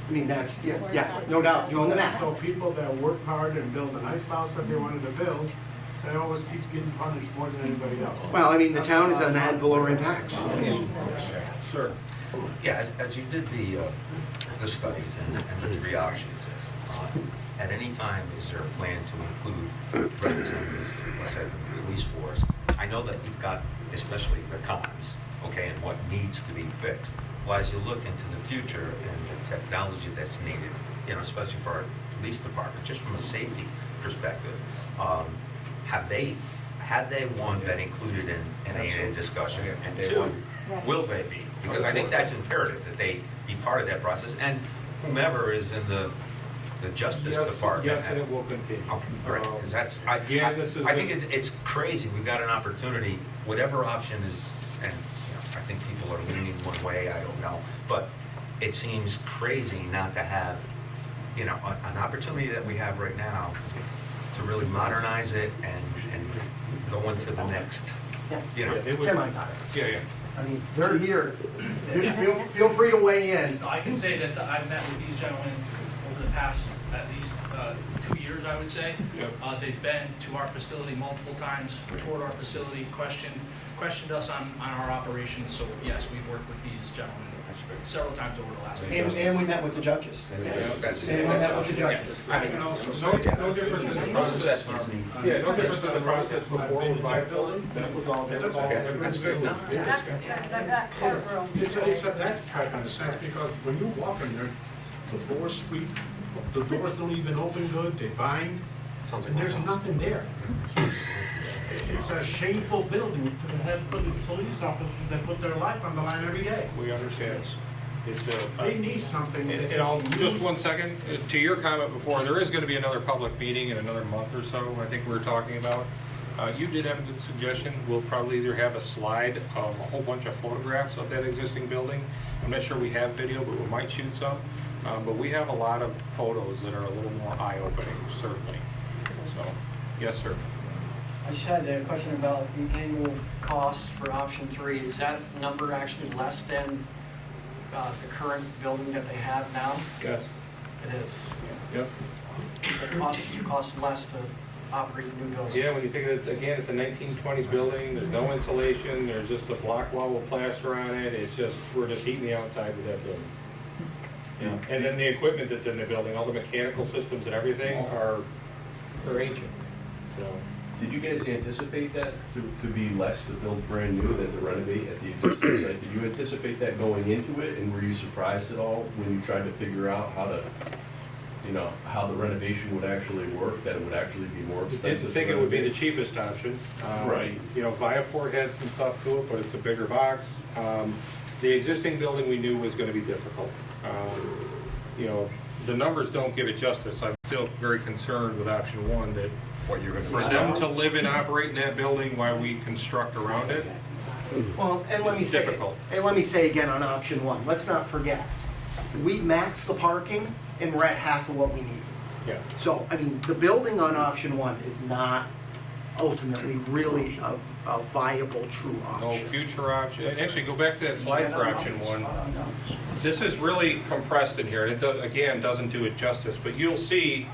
I mean, that's, yeah, no doubt, doing the math. So people that work hard and build a nice house that they wanted to build, they always keep getting punished more than anybody else. Well, I mean, the town is an ad valorem tax. Sir. Yeah, as you did the studies and the 3 options, at any time, is there a plan to include representatives, let's say, from the police force? I know that you've got, especially the cons, okay, and what needs to be fixed. Well, as you look into the future and the technology that's needed, you know, especially for our police department, just from a safety perspective, had they one been included in a discussion? And 2, will they be? Because I think that's imperative that they be part of that process, and whomever is in the the Justice Yes, Department. yes, and it will continue. Okay, all right, because that's, I this is think it's crazy, we've got an opportunity, whatever option is, and, I think people are leaning one way, I don't know, but it seems crazy not to have, an opportunity that we have right now to really modernize it and go into the next, Tim, I got it. Yeah. I mean, they're here. Feel free to weigh in. I can say that I've met with these gentlemen over the past at least 2 years, I would say. Yep. They've been to our facility multiple times, toured our facility, questioned us on our operations. So yes, we've worked with these gentlemen several times over the last week. And we met with the judges. And we met with the judges. I think no different than the process. Yeah, no different than the process before we buy a building. That was all. That's good. That courtroom. It's that type of sense, because when you walk in there, the doors squeak, the doors don't even open good, they bind, Sounds like and there's my house. nothing there. It's a shameful building to have put the police officers that put their life on the line every day. We understand. They need something. And I'll, just one second, to your comment before, there is going to be another public meeting in another month or so, I think we were talking about. You did have a good suggestion. We'll probably either have a slide of a whole bunch of photographs of that existing building. I'm not sure we have video, but we might shoot some. But we have a lot of photos that are a little more eye-opening, certainly. So, yes, sir. I just had a question about the annual costs for option 3. Is that number actually less than the current building that they have now? Yes. It is. Yep. It costs less to operate a new building. Yeah, when you think of it, again, it's a 1920s building, there's no insulation, there's just a block wall with plaster on it, we're just heating the outside of that building. Yeah. And then the equipment that's in the building, all the mechanical systems and everything they're ancient, so. Did you guys anticipate that to be less to build brand new than to renovate at the existing site? Did you anticipate that going into it, and were you surprised at all when you tried to figure out how to, how the renovation would actually work, that it would actually be more expensive? Didn't think it would be the cheapest option. Right. Viaport had some stuff to it, but it's a bigger box. The existing building we knew was going to be difficult. The numbers don't give it justice. I'm still very concerned with option 1 that for them to live and operate in that building while we construct around it. Well, and let me say, difficult. and let me say again on option 1, let's not forget, we've maxed the parking and we're at half of what we need. Yeah. So, I mean, the building on option 1 is not ultimately really a viable, true No option. future option. And actually, go back to that slide for option 1. This is really compressed in here. It again doesn't do it justice, but you'll see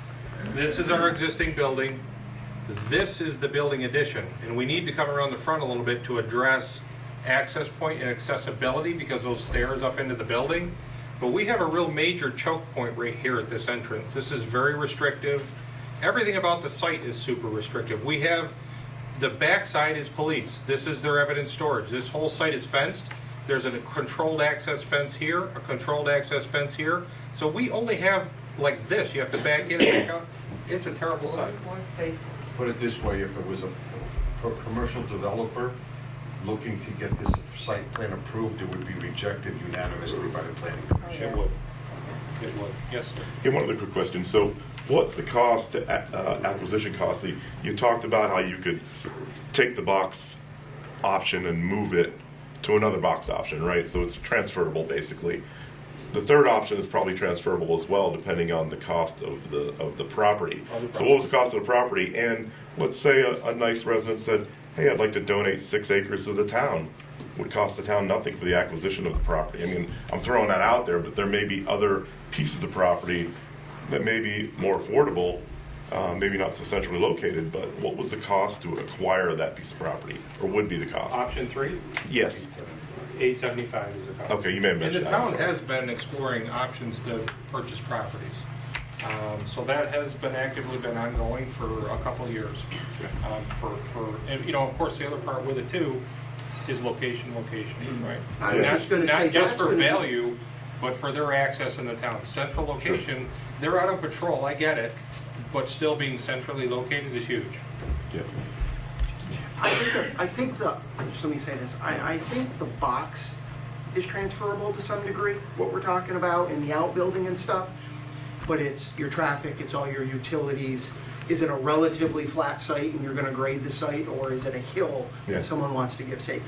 this is our existing building. This is the building addition, and we need to come around the front a little bit to address access point and accessibility because those stairs up into the building. But we have a real major choke point right here at this entrance. This is very restrictive. Everything about the site is super restrictive. We have, the backside is police. This is their evidence storage. This whole site is fenced. There's a controlled access fence here, a controlled access fence here. So we only have like this. You have to back in and back out. It's a terrible site. More spaces. Put it this way, if it was a commercial developer looking to get this site plan approved, it would be rejected unanimously by the planning commission. It would. It would. Yes, sir. Hey, one other quick question. So what's the cost, acquisition cost? You talked about how you could take the box option and move it to another box option, right? So it's transferable, basically. The third option is probably transferable as well, depending on the cost of the property. So what was the cost of the property? And let's say a nice resident said, hey, I'd like to donate 6 acres to the town. Would cost the town nothing for the acquisition of the property. I mean, I'm throwing that out there, but there may be other pieces of property that may be more affordable, maybe not so centrally located, but what was the cost to acquire that piece of property, or would be the cost? Option 3? Yes. $875 is the cost. Okay, you may have mentioned that. that. And the town has been exploring options to purchase properties. So that has been actively been ongoing for a couple of years. And of course, the other part with it too is location, right? I was just gonna say, not just that's for gonna be- value, but for their access in the town. Central location, they're out of patrol, I get it, but still being centrally located is huge. Yeah. I think just let me say this, I think the box is transferable to some degree, what we're talking about in the outbuilding and stuff. but it's your traffic, it's all your utilities. Is it a relatively flat site and you're gonna grade the site, or is it a hill Yeah. that someone wants to give, say,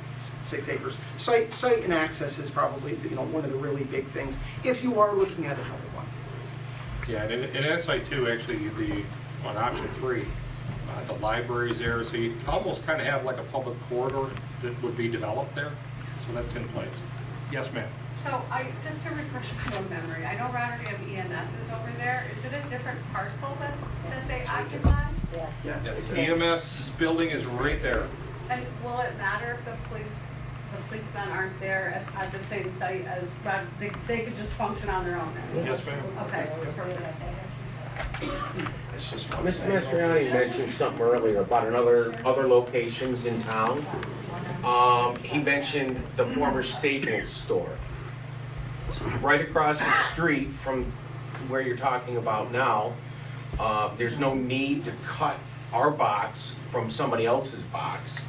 6 acres? Site and access is probably, one of the really big things, if you are looking at another one. Yeah, and in that site too, actually, on option 3, the library's there, so you almost kind of have like a public corridor that would be developed there, so that's in place. Yes, ma'am? So just to refresh my own memory, I know Rotterdam EMS is over there. Is it a different parcel that they occupy? EMS building is right there. And will it matter if the policemen aren't there at the same site as, they could just function on their own? Yes, ma'am. Okay. Mr. Mastriani mentioned something earlier about other locations in town. He mentioned the former Staples store. Right across the street from where you're talking about now, there's no need to cut our box from somebody else's box.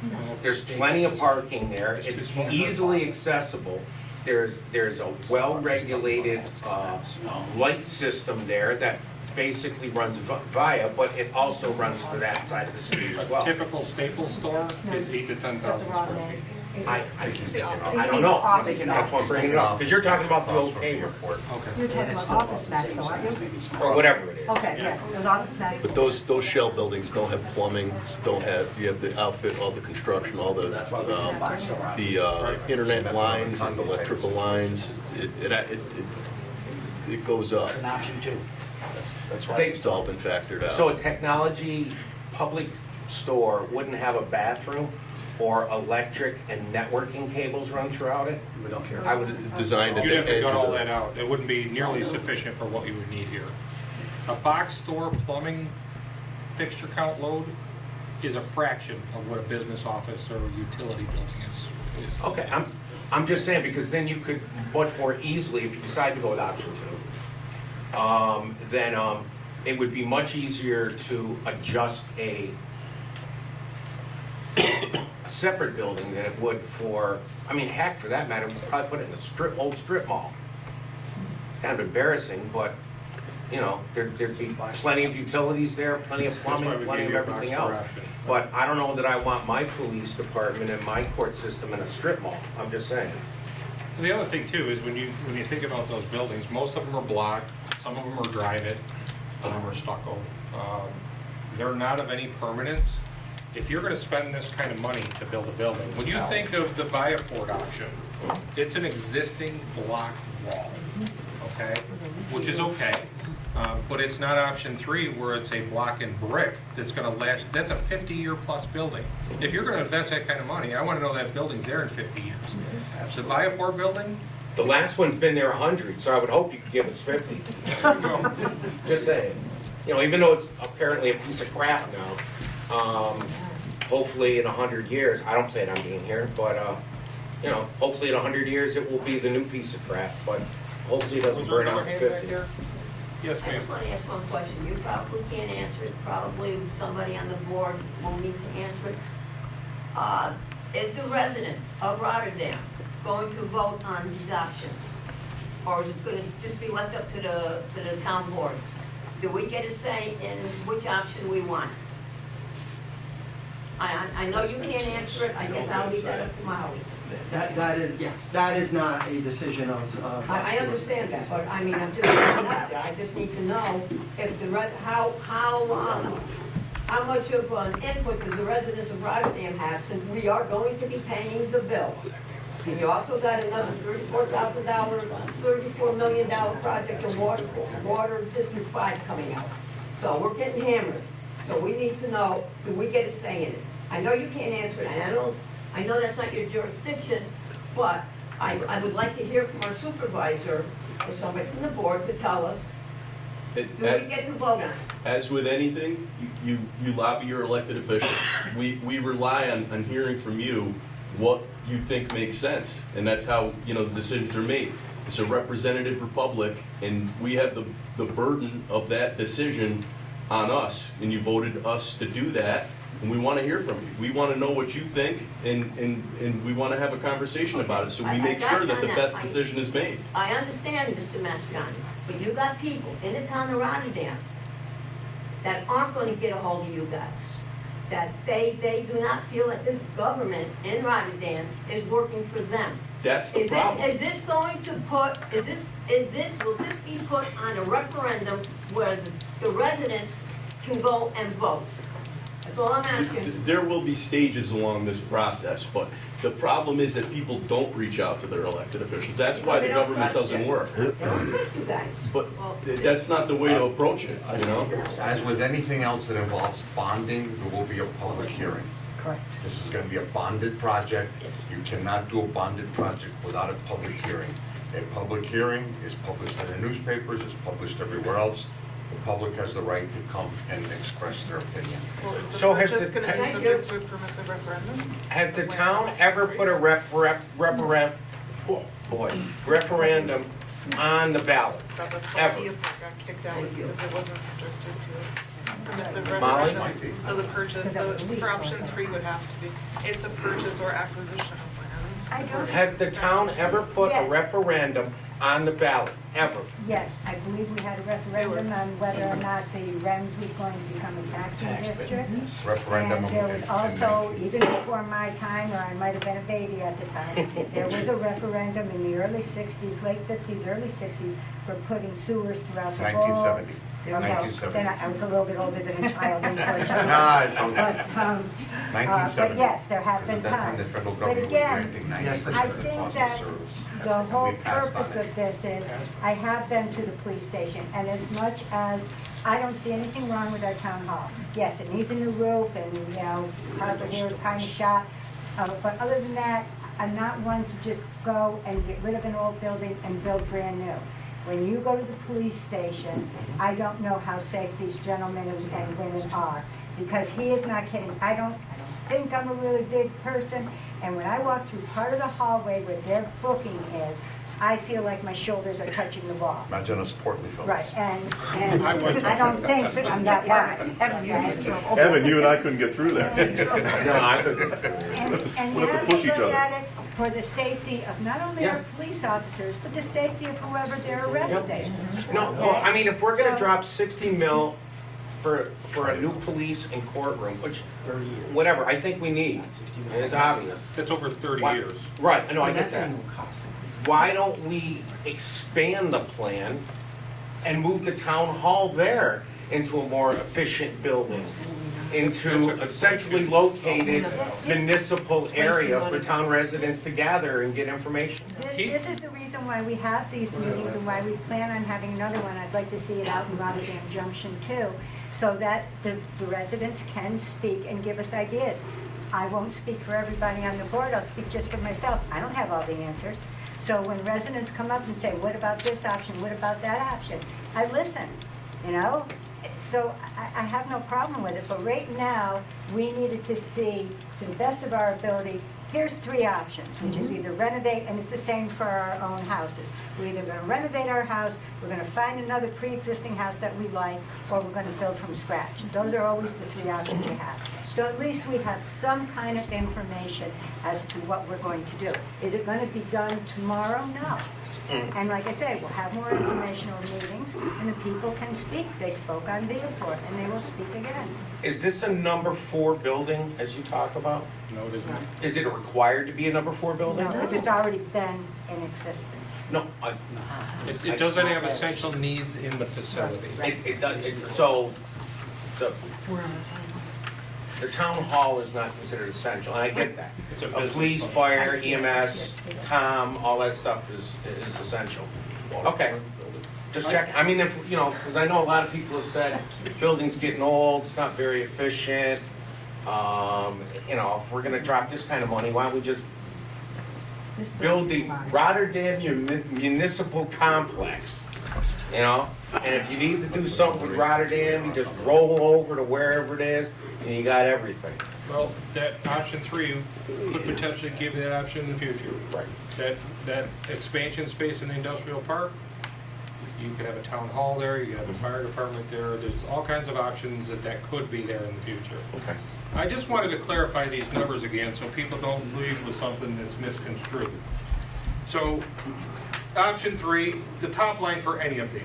There's plenty of parking there. It's easily accessible. There's a well-regulated light system there that basically runs via, but it also runs for that side of the street as well. Typical Staples store is 8,000 to 10,000 square feet. I don't know. That's why I'm bringing it up, because you're talking about the old pay report. Okay. You're talking about Office Max though, aren't you? Or whatever it is. Okay, yeah, those Office Max. But those shell buildings don't have plumbing, you have to outfit all the construction, all the internet lines and electrical lines. It goes up. It's an option 2. That's why it's all been factored out. So a technology public store wouldn't have a bathroom or electric and networking cables run throughout it? We don't care. I was designed at You'd the have to edge gut all of that out. It wouldn't be nearly sufficient for what you would need here. A box store plumbing fixture count load is a fraction of what a business office or a utility building is. Okay, I'm just saying, because then you could much more easily, if you decide to go with option 2, then it would be much easier to adjust a separate building than it would for, I mean, heck, for that matter, we'd probably put it in a old strip mall. It's kind of embarrassing, but, there'd be plenty of utilities there, plenty of plumbing, plenty of everything else. But I don't know that I want my police department and my court system in a strip mall, I'm just saying. The other thing too is when you think about those buildings, most of them are block, some of them are drive-it, some of them are stucco. They're not of any permanence. If you're going to spend this kind of money to build a building, when you think of the Viaport option, it's an existing block wall, okay? Which is okay, but it's not option 3 where it's a block and brick that's going to last. That's a 50-year plus building. If you're going to invest that kind of money, I want to know that building's there in 50 years. The Viaport building, The last one's been there 100, so I would hope you could give us 50. Just saying. Even though it's apparently a piece of crap now, hopefully in 100 years, I don't plan on being here, but, hopefully in 100 years it will be the new piece of crap, but hopefully it doesn't burn out in 50. yes, I ma'am. just want to ask one question. You probably can't answer it. Probably somebody on the board will need to answer it. Is the residents of Rotterdam going to vote on these options? Or is it going to just be left up to the town board? Do we get a say in which option we want? I know you can't answer it. I guess I'll leave that up to Maui. That is not a decision of. I understand that, but I mean, I'm just putting it out there. I just need to know if how much of an input does the residents of Rotterdam have, since we are going to be paying the bill? And you also got another $34 million project of Water District 5 coming out. So we're getting hammered. So we need to know, do we get a say in it? I know you can't answer it, and I know that's not your jurisdiction, but I would like to hear from our supervisor or somebody from the board to tell us, do we get to vote on it? As with anything, you lobby your elected officials. We rely on hearing from you what you think makes sense, and that's how, the decisions are made. It's a representative republic, and we have the burden of that decision on us, and you voted us to do that, And we want to hear from you. We want to know what you think, and we want to have a conversation about it, so we I make got sure you that on the that. best decision is made. I understand, Mr. Mastriani, but you got people in the town of Rotterdam that aren't gonna get a hold of you guys. That they do not feel that this government in Rotterdam is working for them. That's the problem. Is this going to put, will this be put on a referendum where the residents can go and vote? That's all I'm asking. There will be stages along this process, but the problem is that people don't reach out to their elected officials. That's why the government doesn't work. They don't trust you guys. But that's not the way to approach it, you know? As with anything else that involves bonding, there will be a public hearing. Correct. This is going to be a bonded project. You cannot do a bonded project without a public hearing. A public hearing is published in the newspapers, it's published everywhere else. The public has the right to come and express their opinion. Well, is the So has purchase the- going to be subject to a permissive referendum? Has the town ever put a referendum on the ballot? That's why Ever? the part got kicked out, was because it wasn't subjected to a permissive Molly? referendum. So the purchase, so for option 3 would have to be, it's a purchase or acquisition of lands. Has the town ever put a Yes. referendum on the ballot, ever? Yes, I believe we had a referendum on whether or not the REMS was going to become a taxing district. Referendum. And there was also, even before my time, or I might have been a baby at the time, there was a referendum in the early 60s, late 50s, early 60s, for putting sewers throughout the whole. 1970. No, 1970. then I was a little bit older than a child, unfortunately. No, But 1970. yes, there have been Because at that time, the times. federal But government was again, granting I 90% of the think cost of that service. the whole We passed on purpose it. of this is, I have been to the police station, and as much as I don't see anything wrong with our town hall. Yes, it needs a new roof, and, you know, carpet here is kind of shot, but other than that, I'm not one to just go and get rid of an old building and build brand new. When you go to the police station, I don't know how safe these gentlemen and women are, because he is not kidding. I don't think I'm a really big person, and when I walk through part of the hallway where their booking is, I feel like my shoulders are touching the wall. Imagine us portly fellas. Right, and I don't think I'm that wide. Evan, you and I couldn't get through there. No, I couldn't. And We'll you have to have push to each look other. at it for the safety of not only our Yes. police officers, but the safety of whoever they're arresting. No, well, I mean, if we're gonna So- drop 60 mil for a new police and courtroom, which, whatever, I think we need, and it's obvious. That's over 30 Why- years. Right, I know, I get that. Why don't we expand the plan and move the town hall there into a more efficient building? Into a centrally located municipal area for town residents to gather and get information. This is the reason why we have these meetings and why we plan on having another one. I'd like to see it out in Rotterdam Junction too, so that the residents can speak and give us ideas. I won't speak for everybody on the board, I'll speak just for myself. I don't have all the answers. So when residents come up and say, what about this option, what about that option? I listen, you know? So I have no problem with it, but right now, we needed to see, to the best of our ability, here's 3 options, which is either renovate, and it's the same for our own houses. We're either gonna renovate our house, we're gonna find another pre-existing house that we like, or we're gonna build from scratch. Those are always the 3 options you have. So at least we have some kind of information as to what we're going to do. Is it gonna be done tomorrow? No. And like I said, we'll have more informational meetings, and the people can speak. They spoke on Viaport, and they will speak again. Is this a number 4 building, as you talk about? No, it isn't. Is it required to be a number 4 building? No, because it's already been in existence. No, It doesn't have essential needs in the facility. it does, so, the town hall is not considered essential, and I get that. It's a A business police, function. fire, EMS, comm, all that stuff is essential. Okay, just check, I mean, if, you know, because I know a lot of people have said, building's getting old, it's not very efficient. You know, if we're gonna drop this kind of money, why don't we just build the Rotterdam Municipal Complex, you know? And if you need to do something with Rotterdam, you just roll over to wherever it is, and you got everything. Well, that option 3 could potentially give you that option in the future. Right. That expansion space in the industrial park, you could have a town hall there, you could have a fire department there, there's all kinds of options that could be there in the future. Okay. I just wanted to clarify these numbers again so people don't leave with something that's misconstrued. So, option 3, the top line for any of these.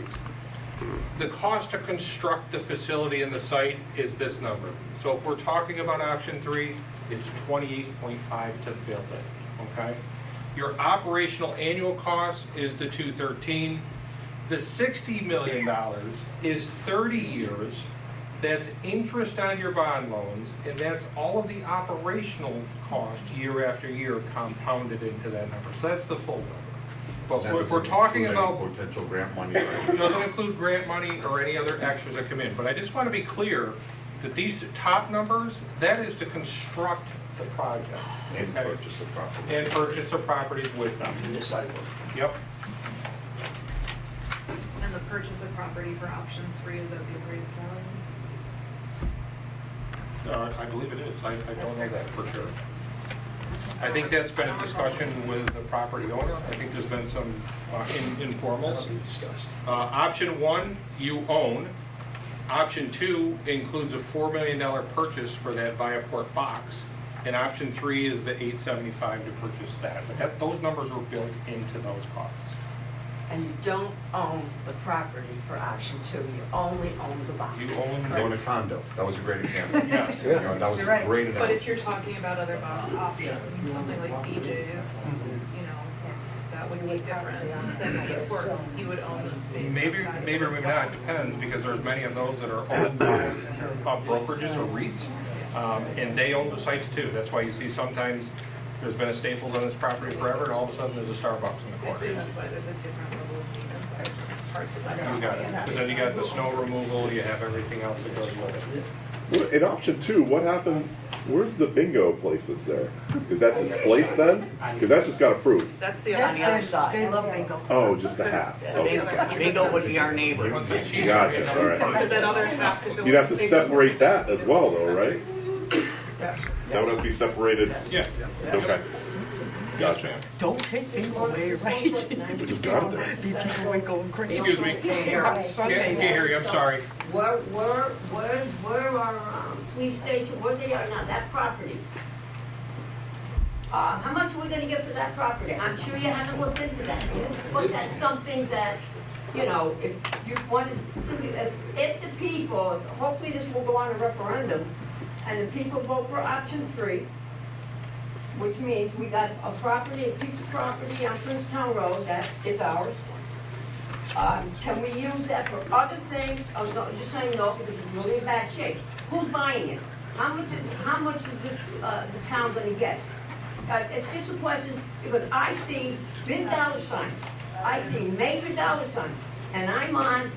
The cost to construct the facility and the site is this number. So if we're talking about option 3, it's $28.5 to build it, okay? Your operational annual cost is the $213. The $60 million is 30 years. That's interest on your bond loans, and that's all of the operational cost year after year compounded into that number. So that's the full number. But That if we're doesn't talking include any about, potential grant money. it doesn't include grant money or any other extras that come in. But I just want to be clear that these top numbers, that is to construct the project. And okay? purchase the property. And purchase the properties with them. In this site. Yep. And the purchase of property for option 3 is at the appraised value? I believe it is. I don't know that for sure. I think that's been a discussion with the property owner. I think there's been some informals. Option 1, you own. Option 2 includes a $4 million purchase for that Viaport box. And option 3 is the $875 to purchase that. But those numbers are built into those costs. And you don't own the property for option 2, you only own the box. You own a condo. That was a great example. Yes. You know, that was You're right. a great But analogy. if you're talking about other box options, something like BJ's, you know, that would be different than before. You would own the space. Maybe, outside of maybe it or as maybe well. not, depends, because there's many of those that are owned by brokerages or REITs, and they own the sites too. That's why you see sometimes there's been a Staples on this property forever, and all of a sudden there's a Starbucks in the I see corner. that's why there's a different level of maintenance on different parts of that. You got it, because then you got the snow removal, you have everything else that goes with it. Well, in option 2, what happened, where's the bingo places there? Is that displaced then? Because that just got approved. That's the That's other. the other side. I love bingo. Oh, just the half. Okay, gotcha. Bingo would be our neighbor. Gotcha, all right. Because that other half could go. You'd have to big- separate that as well though, right? Yes. That would have to be separated? Yeah. Okay. Gotcha. Don't take bingo away, right? We just got it there. These people ain't going crazy. Excuse me. On Can't Sunday. hear you, I'm sorry. Where our police station, where they are now, that property? How much are we gonna get for that property? I'm sure you haven't looked into that, but that's something that, you know, if you wanted, if the people, hopefully this will go on a referendum, and the people vote for option 3, which means we got a property, a piece of property on Princetown Road that is ours. Can we use that for other things? Oh, no, just saying no, because it's really in bad shape. Who's buying it? How much is this, the town gonna get? It's just a question, because I see big dollar signs. I see major dollar signs, and I'm on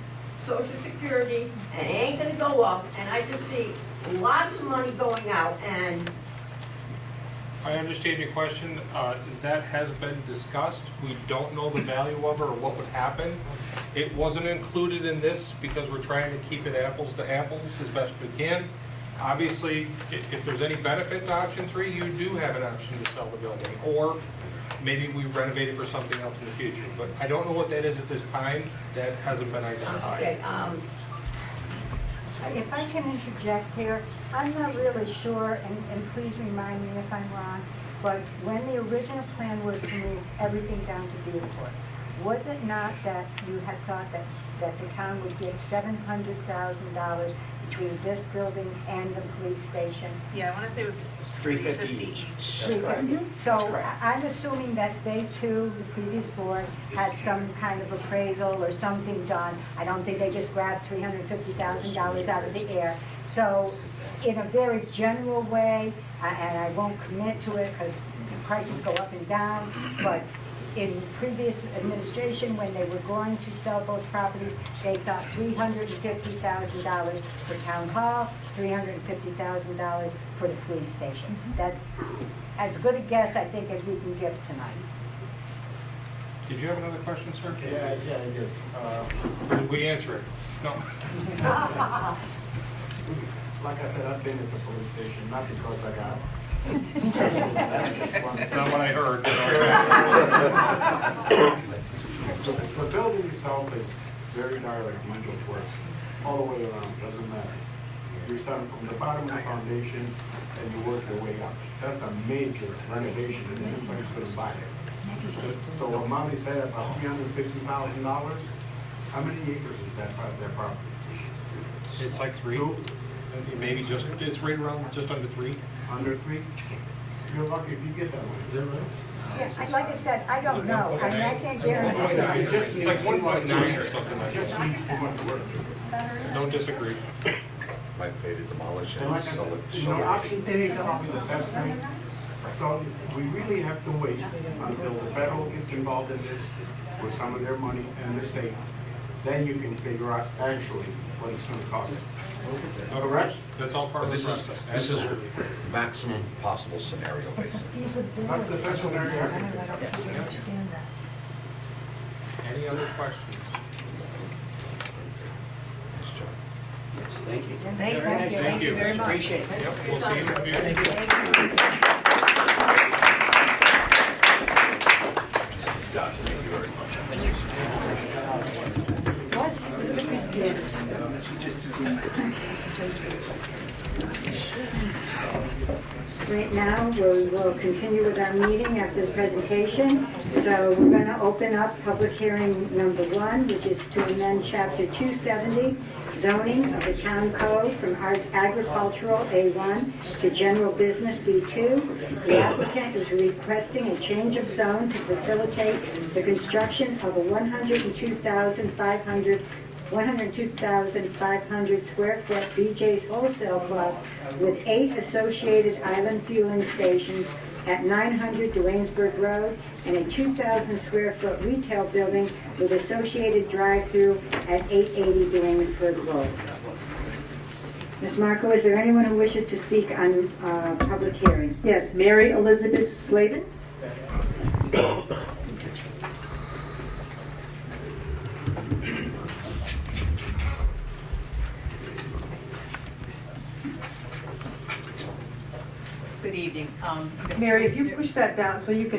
Social Security, and it ain't gonna go up, and I just see lots of money going out, and I understand your question. That has been discussed. We don't know the value of it or what would happen. It wasn't included in this because we're trying to keep it apples to apples as best we can. Obviously, if there's any benefit to option 3, you do have an option to sell the building, or maybe we renovate it for something else in the future. But I don't know what that is at this time. That hasn't been identified. okay, If I can interject here, I'm not really sure, and please remind me if I'm wrong, but when the original plan was to move everything down to Viaport, was it not that you had thought that the town would give $700,000 between this building and the police station? Yeah, I want to say it was 350 each. So I'm assuming that they too, the previous board, had some kind of appraisal or something done. I don't think they just grabbed $350,000 out of the air. So in a very general way, and I won't commit to it because prices go up and down, but in previous administration, when they were going to sell both properties, they thought $350,000 for town hall, $350,000 for the police station. That's as good a guess, I think, as we can give tonight. Did you have another question, sir? Yeah, I did. Did we answer it? No. Like I said, I've been at the police station, not because I got That's not what I heard. The building itself is very direct, Michael works all the way around, doesn't matter. You start from the bottom of the foundation and you work your way up. That's a major renovation and everybody's gonna buy it. So what Molly said, about $350,000, how many acres is that property? It's like 3, maybe just, it's right around, just under 3. Under 3? You're lucky if you get that one. Is that right? Yeah, like I said, I don't know. I mean, I can't guarantee. It's like 1.9 or something like It just that. needs too much work. Don't disagree. Might pay to demolish it And like and I sell said, it. you know, option 3 is probably the best thing. So we really have to wait until the federal gets involved in this with some of their money and the state. Then you can figure out actually what it's gonna cost us. Correct? That's all part of the This is, process. this is maximum possible scenario, basically. That's the best scenario I can think of. Any other questions? Thank you. Thank you very much. Appreciate it. Yep, we'll see you in the future. Josh, thank you very much. Right now, we will continue with our meeting after the presentation. So we're going to open up public hearing number 1, which is to amend Chapter 270, zoning of the town code from agricultural A1 to general business B2. The applicant is requesting a change of zone to facilitate the construction of a 102,500 square foot BJ's Wholesale Club with 8 associated island fueling stations at 900 Duanesburg Road and a 2,000 square foot retail building with associated drive-through at 880 Duanesburg Road. Ms. Marco, is there anyone who wishes to speak on public hearing? Yes, Mary Elizabeth Slavin. Good evening. Mary, if you push that down so you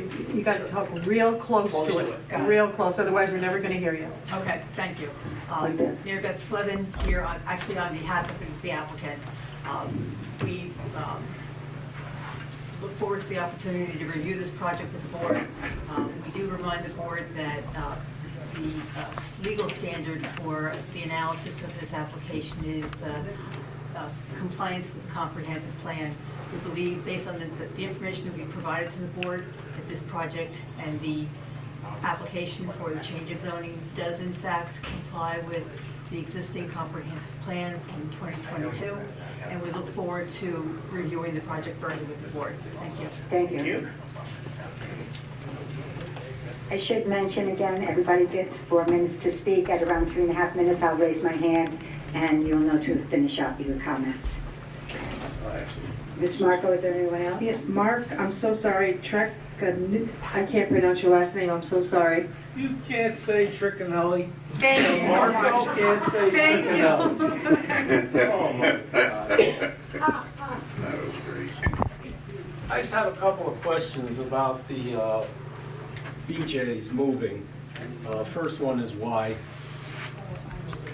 got to talk real close to it, Got it. real close, otherwise we're never going to hear you. Okay, thank you. Like this. Mary Beth Slevin here, actually on behalf of the applicant. We look forward to the opportunity to review this project with the board. We do remind the board that the legal standard for the analysis of this application is compliance with the comprehensive plan. We believe, based on the information that we provided to the board, that this project and the application for the change of zoning does in fact comply with the existing comprehensive plan from 2022, and we look forward to reviewing the project further with the board. Thank you. Thank you. I should mention again, everybody gets 4 minutes to speak. At around 3.5 minutes, I'll raise my hand, and you'll know to finish up your comments. Ms. Marco, is there anyone else? Yeah, Mark, I'm so sorry, Trek, I can't pronounce your last name, I'm so sorry. You can't say Trichinelli. Thank you so much. Marco can't say Thank you. Trichinelli. Oh my God. That was great. I just have a couple of questions about the BJ's moving. First one is why?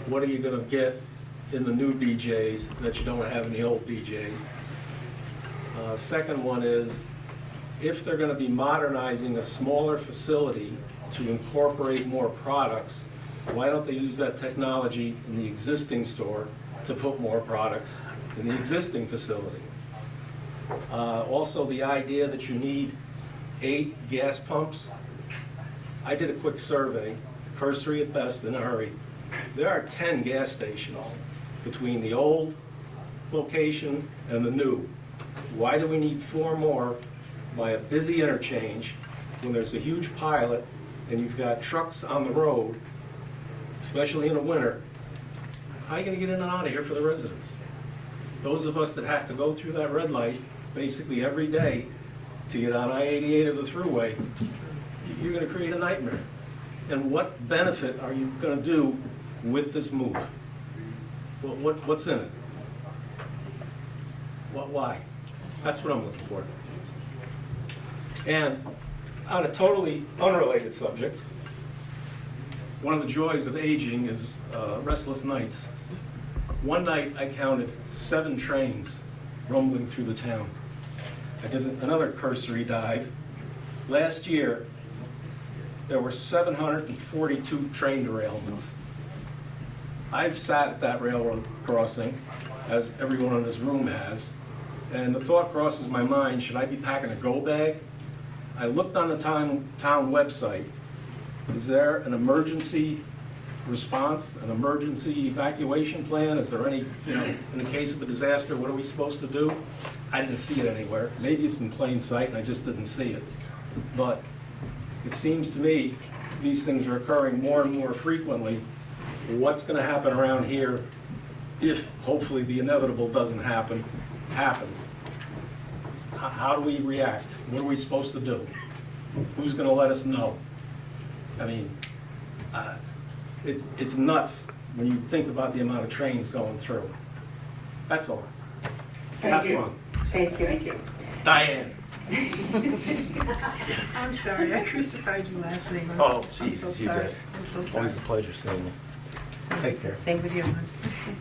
What are you gonna get in the new BJ's that you don't have in the old BJ's? Second one is, if they're gonna be modernizing a smaller facility to incorporate more products, why don't they use that technology in the existing store to put more products in the existing facility? Also, the idea that you need 8 gas pumps. I did a quick survey, cursory at best, in a hurry. There are 10 gas stations between the old location and the new. Why do we need 4 more by a busy interchange when there's a huge pilot and you've got trucks on the road, especially in the winter? How are you going to get in and out of here for the residents? Those of us that have to go through that red light basically every day to get on I-88 or the thruway, you're going to create a nightmare. And what benefit are you going to do with this move? What's in it? Why? That's what I'm looking for. And on a totally unrelated subject, one of the joys of aging is restless nights. One night, I counted 7 trains rumbling through the town. I did another cursory dive. Last year, there were 742 train derailments. I've sat at that railroad crossing, as everyone in this room has, and the thought crosses my mind, should I be packing a go bag? I looked on the town website. Is there an emergency response, an emergency evacuation plan? Is there any, in the case of a disaster, what are we supposed to do? I didn't see it anywhere. Maybe it's in plain sight and I just didn't see it. But it seems to me these things are occurring more and more frequently. What's going to happen around here if hopefully the inevitable doesn't happen, happens? How do we react? What are we supposed to do? Who's going to let us know? I mean, it's nuts when you think about the amount of trains going through. That's all. Have fun. Thank you. Thank you. Diane. I'm sorry, I crucified you last name. Oh, I'm Jesus, so you sorry. did. I'm so sorry. Always a pleasure seeing you. Take care. Same with you.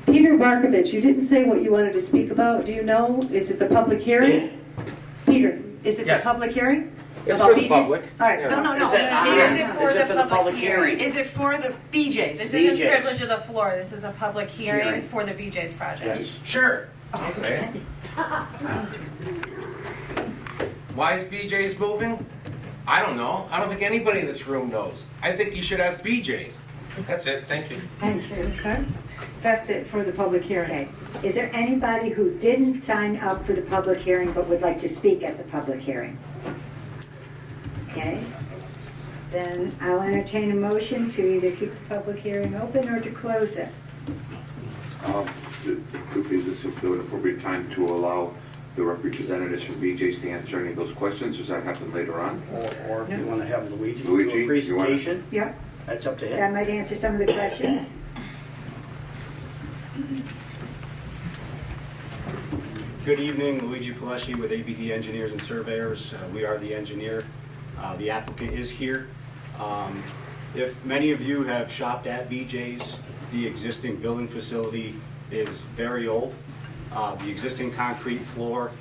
Peter Markovich, you didn't say what you wanted to speak about. Do you know? Is it the public hearing? Peter, is it the Yes. public hearing? It's About for the BJ? public. All right, Yeah. no. Is it on? Peter, Is it for the public hearing? is it for the BJ's? This BJ's. isn't privilege of the floor, this is a public hearing Hearing. for the BJ's project. Yes. Sure. I'll say it. Why is BJ's moving? I don't know. I don't think anybody in this room knows. I think you should ask BJ's. That's it. Thank you. Thank you. Okay, that's it for the public hearing. Okay. Is there anybody who didn't sign up for the public hearing but would like to speak at the public hearing? Okay. Then I'll entertain a motion to either keep the public hearing open or to close it. Is this an appropriate time to allow the representatives from BJ's to answer any of those questions? Does that happen later on? Or if you want to have Luigi do Luigi, a you presentation, Yep. that's up to That him. might answer some of the questions. Good evening, Luigi Palesci with ABD Engineers and Surveyors. We are the engineer. The applicant is here. If many of you have shopped at BJ's, the existing building facility is very old. The existing concrete floor,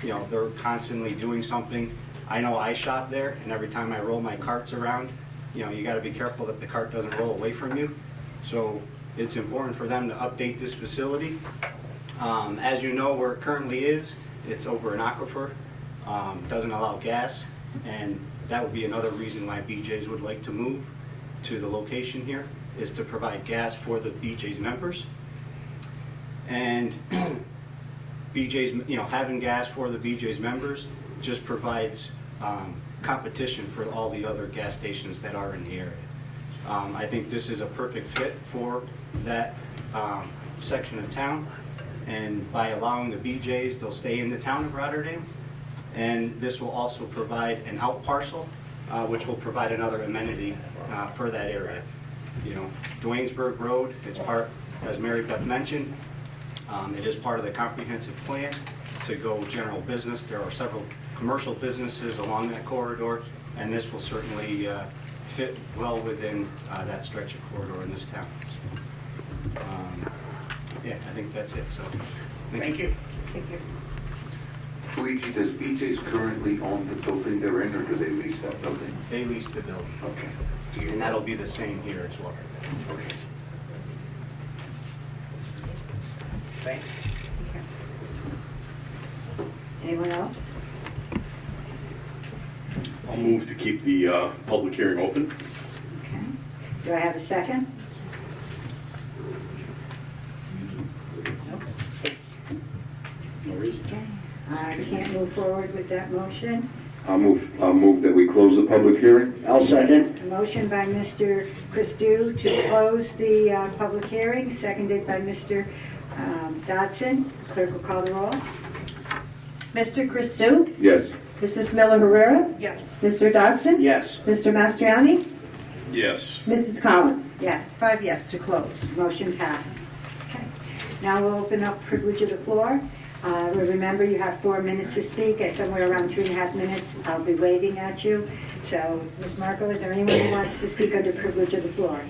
they're constantly doing something. I know I shop there, and every time I roll my carts around, you got to be careful that the cart doesn't roll away from you. So it's important for them to update this facility. As you know, where it currently is, it's over an aquifer, doesn't allow gas, and that would be another reason why BJ's would like to move to the location here, is to provide gas for the BJ's members. And BJ's, having gas for the BJ's members just provides competition for all the other gas stations that are in the area. I think this is a perfect fit for that section of town. And by allowing the BJ's, they'll stay in the town of Rotterdam. And this will also provide an out parcel, which will provide another amenity for that area. Duanesburg Road, it's part, as Mary Beth mentioned, it is part of the comprehensive plan to go general business. There are several commercial businesses along that corridor, and this will certainly fit well within that stretch of corridor in this town. Yeah, I think that's it. So, Thank you. Thank you. Luigi, does BJ's currently own the building they're in, or do they lease that building? They lease the building. Okay. And that'll be the same here as well. Okay. Thanks. Anyone else? I'll move to keep the public hearing open. Okay. Do I have a second? No reason. Okay. I can't move forward with that motion. I'll move that we close the public hearing. I'll second. A motion by Mr. Christou to close the public hearing, seconded by Mr. Dodson. Clerk will call the roll. Mr. Christou? Yes. Mrs. Miller Herrera? Yes. Mr. Dodson? Yes. Mr. Mastriani? Yes. Mrs. Collins? Yes. 5 yes to close. Motion passed. Okay. Now we'll open up privilege of the floor. Remember, you have 4 minutes to speak. At somewhere around 2.5 minutes, I'll be waving at you. So, Ms. Marco, is there anyone who wants to speak under privilege of the floor?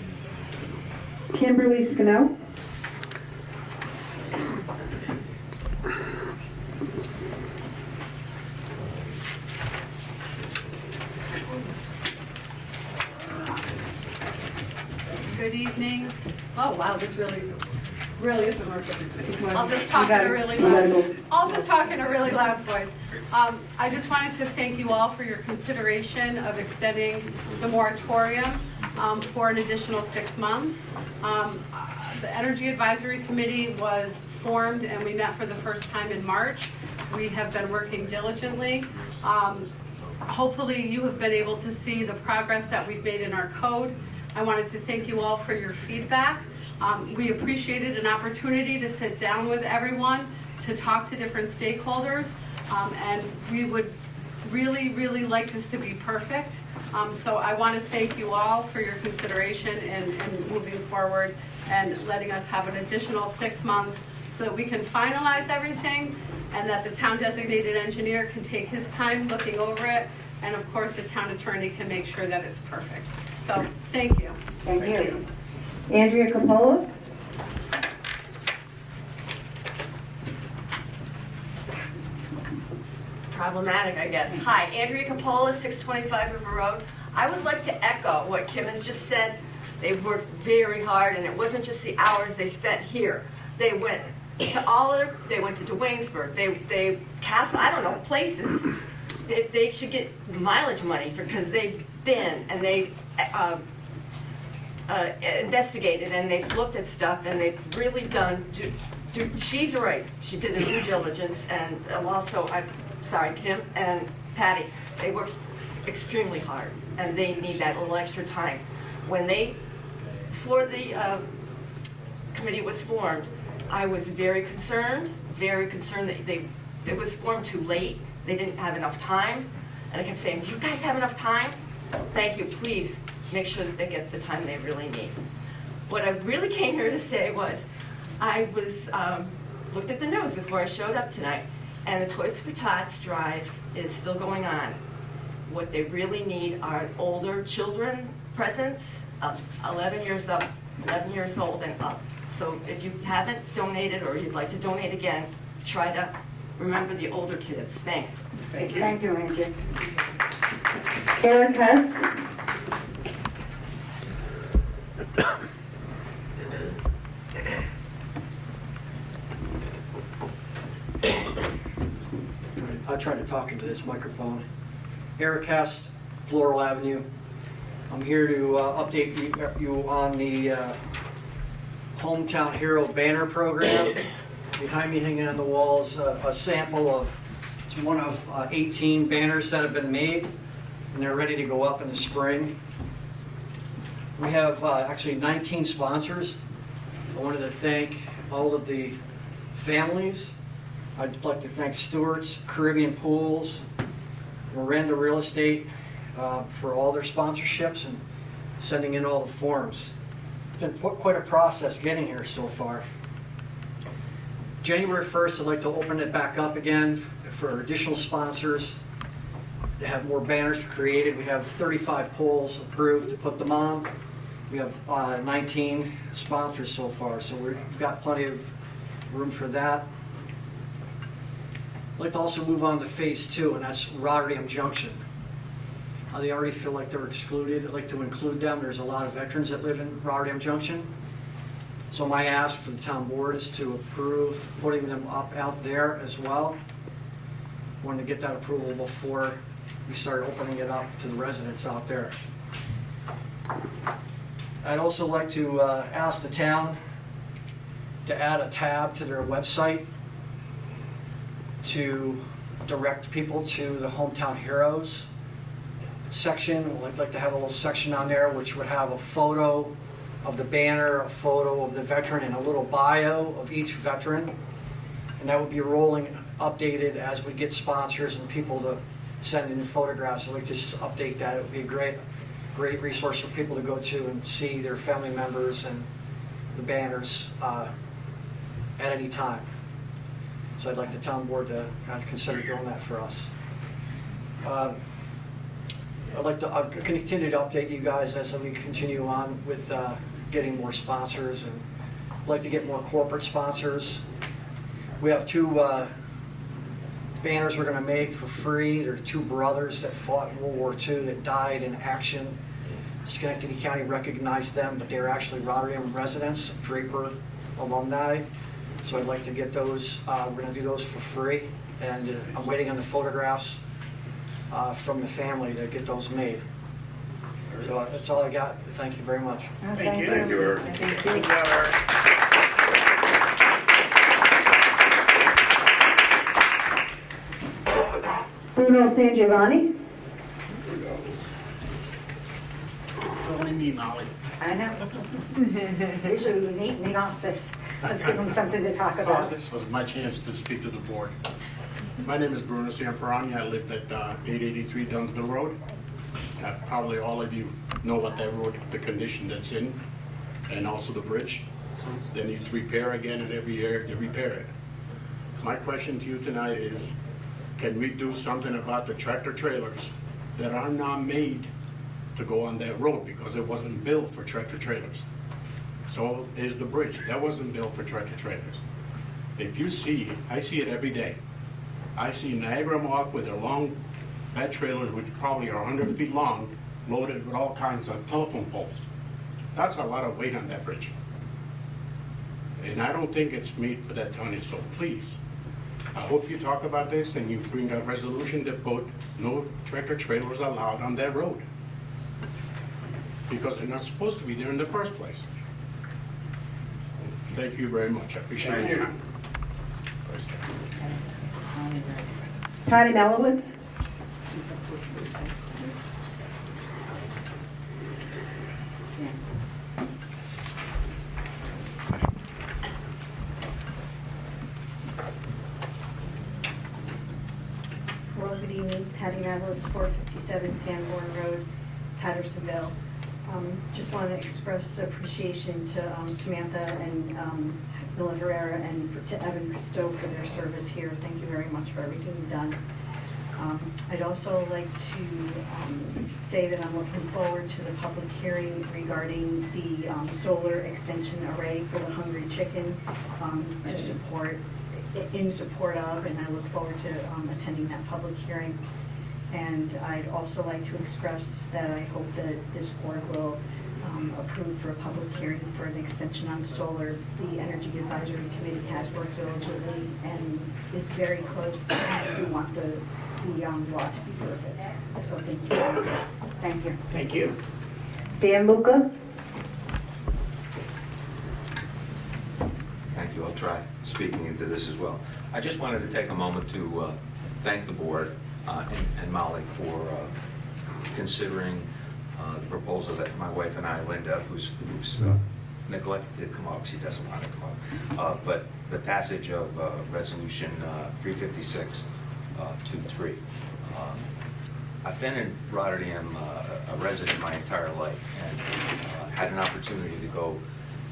Kimberly Scannell? Good evening. Oh, wow, this really isn't working. I'll just You talk in got a it. really You gotta loud, go. I'll just talk in a really loud voice. I just wanted to thank you all for your consideration of extending the moratorium for an additional 6 months. The Energy Advisory Committee was formed and we met for the first time in March. We have been working diligently. Hopefully you have been able to see the progress that we've made in our code. I wanted to thank you all for your feedback. We appreciated an opportunity to sit down with everyone, to talk to different stakeholders, and we would really like this to be perfect. So I want to thank you all for your consideration and moving forward and letting us have an additional 6 months so that we can finalize everything and that the town designated engineer can take his time looking over it, and of course the town attorney can make sure that it's perfect. So, thank you. Thank you. Andrea Capola? Problematic, I guess. Hi, Andrea Capola, 625 River Road. I would like to echo what Kim has just said. They worked very hard, and it wasn't just the hours they spent here. They went to they went to Waynesburg, they cast, I don't know, places. They should get mileage money because they've been and they investigated and they've looked at stuff and they've really done. She's right. She did a due diligence, and also, sorry, Kim and Patty. They worked extremely hard, and they need that little extra time. When before the committee was formed, I was very concerned that it was formed too late. They didn't have enough time, and I kept saying, "Do you guys have enough time? Thank you. Please make sure that they get the time they really need." What I really came here to say was, I was looked at the news before I showed up tonight, and the Toys for Tots drive is still going on. What they really need are older children presents, 11 years old and up. So if you haven't donated or you'd like to donate again, try to remember the older kids. Thanks. Thank you. Thank you, Andrea. Eric Hess? I'll try to talk into this microphone. Eric Hest, Floral Avenue. I'm here to update you on the Hometown Hero banner program. Behind me hanging on the walls, a sample of, it's one of 18 banners that have been made, and they're ready to go up in the spring. We have actually 19 sponsors. I wanted to thank all of the families. I'd like to thank Stewart's Caribbean Pools, Miranda Real Estate for all their sponsorships and sending in all the forms. It's been quite a process getting here so far. January 1st, I'd like to open it back up again for additional sponsors to have more banners created. We have 35 poles approved to put them on. We have 19 sponsors so far, so we've got plenty of room for that. I'd like to also move on to phase 2, and that's Rotterdam Junction. They already feel like they're excluded. I'd like to include them. There's a lot of veterans that live in Rotterdam Junction. So my ask for the town board is to approve putting them up out there as well. Wanted to get that approval before we start opening it up to the residents out there. I'd also like to ask the town to add a tab to their website to direct people to the Hometown Heroes section. I'd like to have a little section on there which would have a photo of the banner, a photo of the veteran, and a little bio of each veteran. And that would be rolling, updated as we get sponsors and people to send in photographs. So we could just update that. It would be a great resource for people to go to and see their family members and the banners at any time. So I'd like the town board to kind of consider doing that for us. I'd like to continue to update you guys as we continue on with getting more sponsors, and I'd like to get more corporate sponsors. We have 2 banners we're going to make for free. They're 2 brothers that fought in World War II that died in action. Schenectady County recognized them, but they're actually Rotterdam residents, Draper alumni. So I'd like to get those, we're gonna do those for free. And I'm waiting on the photographs from the family to get those made. So that's all I got. Thank you very much. Thank you. Thank you, Eric. Thank you. Good job, Eric. Bruno San Giovanni. So what do you mean, Molly? I know. Usually we meet in the office. Let's give them something to talk Oh, about. this was my chance to speak to the board. My name is Bruno Samperani. I live at 883 Dunsville Road. Probably all of you know what that road, the condition that's in, and also the bridge. That needs repair again, and every year they repair it. My question to you tonight is, can we do something about the tractor trailers that are not made to go on that road because it wasn't built for tractor trailers? So is the bridge. That wasn't built for tractor trailers. If you see, I see it every day. I see Niagara Mohawk with their long bed trailers, which probably are 100 feet long, loaded with all kinds of telephone poles. That's a lot of weight on that bridge. And I don't think it's made for that tonnage, so please, I hope you talk about this and you bring a resolution that put no tractor trailers allowed on that road. Because they're not supposed to be there in the first place. Thank you very much. I appreciate your time. Patty Malowitz. Well, good evening, Patty Madlowitz, 457 Sanborn Road, Pattersonville. Just want to express appreciation to Samantha and Mila Herrera and to Evan Christo for their service here. Thank you very much for everything you've done. I'd also like to say that I'm looking forward to the public hearing regarding the solar extension array for the Hungry Chicken to support, in support of, and I look forward to attending that public hearing. And I'd also like to express that I hope that this board will approve for a public hearing for an extension on solar. The Energy Advisory Committee has worked diligently and is very close. I do want the law to be perfect. So thank you very much. Thank you. Thank you. Dan Luca. Thank you. I'll try speaking into this as well. I just wanted to take a moment to thank the board and Molly for considering the proposal that my wife and I, Linda, who's neglected to come up, she doesn't want to come up, but the passage of Resolution 356-23. I've been in Rotterdam, a resident my entire life, and had an opportunity to go,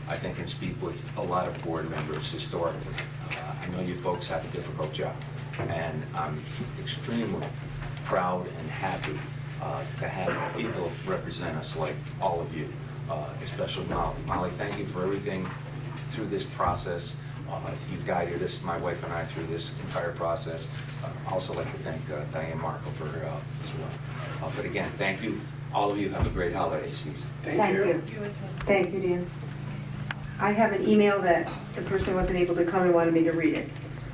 I think, and speak with a lot of board members historically. I know you folks have a difficult job, and I'm extremely proud and happy to have people represent us like all of you, especially Molly. Molly, thank you for everything through this process. You've guided us, my wife and I, through this entire process. I'd also like to thank Diane Markle for her help as well. But again, thank you. All of you have a great holiday season. Thank you. Thank you, Dan. I have an email that the person wasn't able to come and wanted me to read it.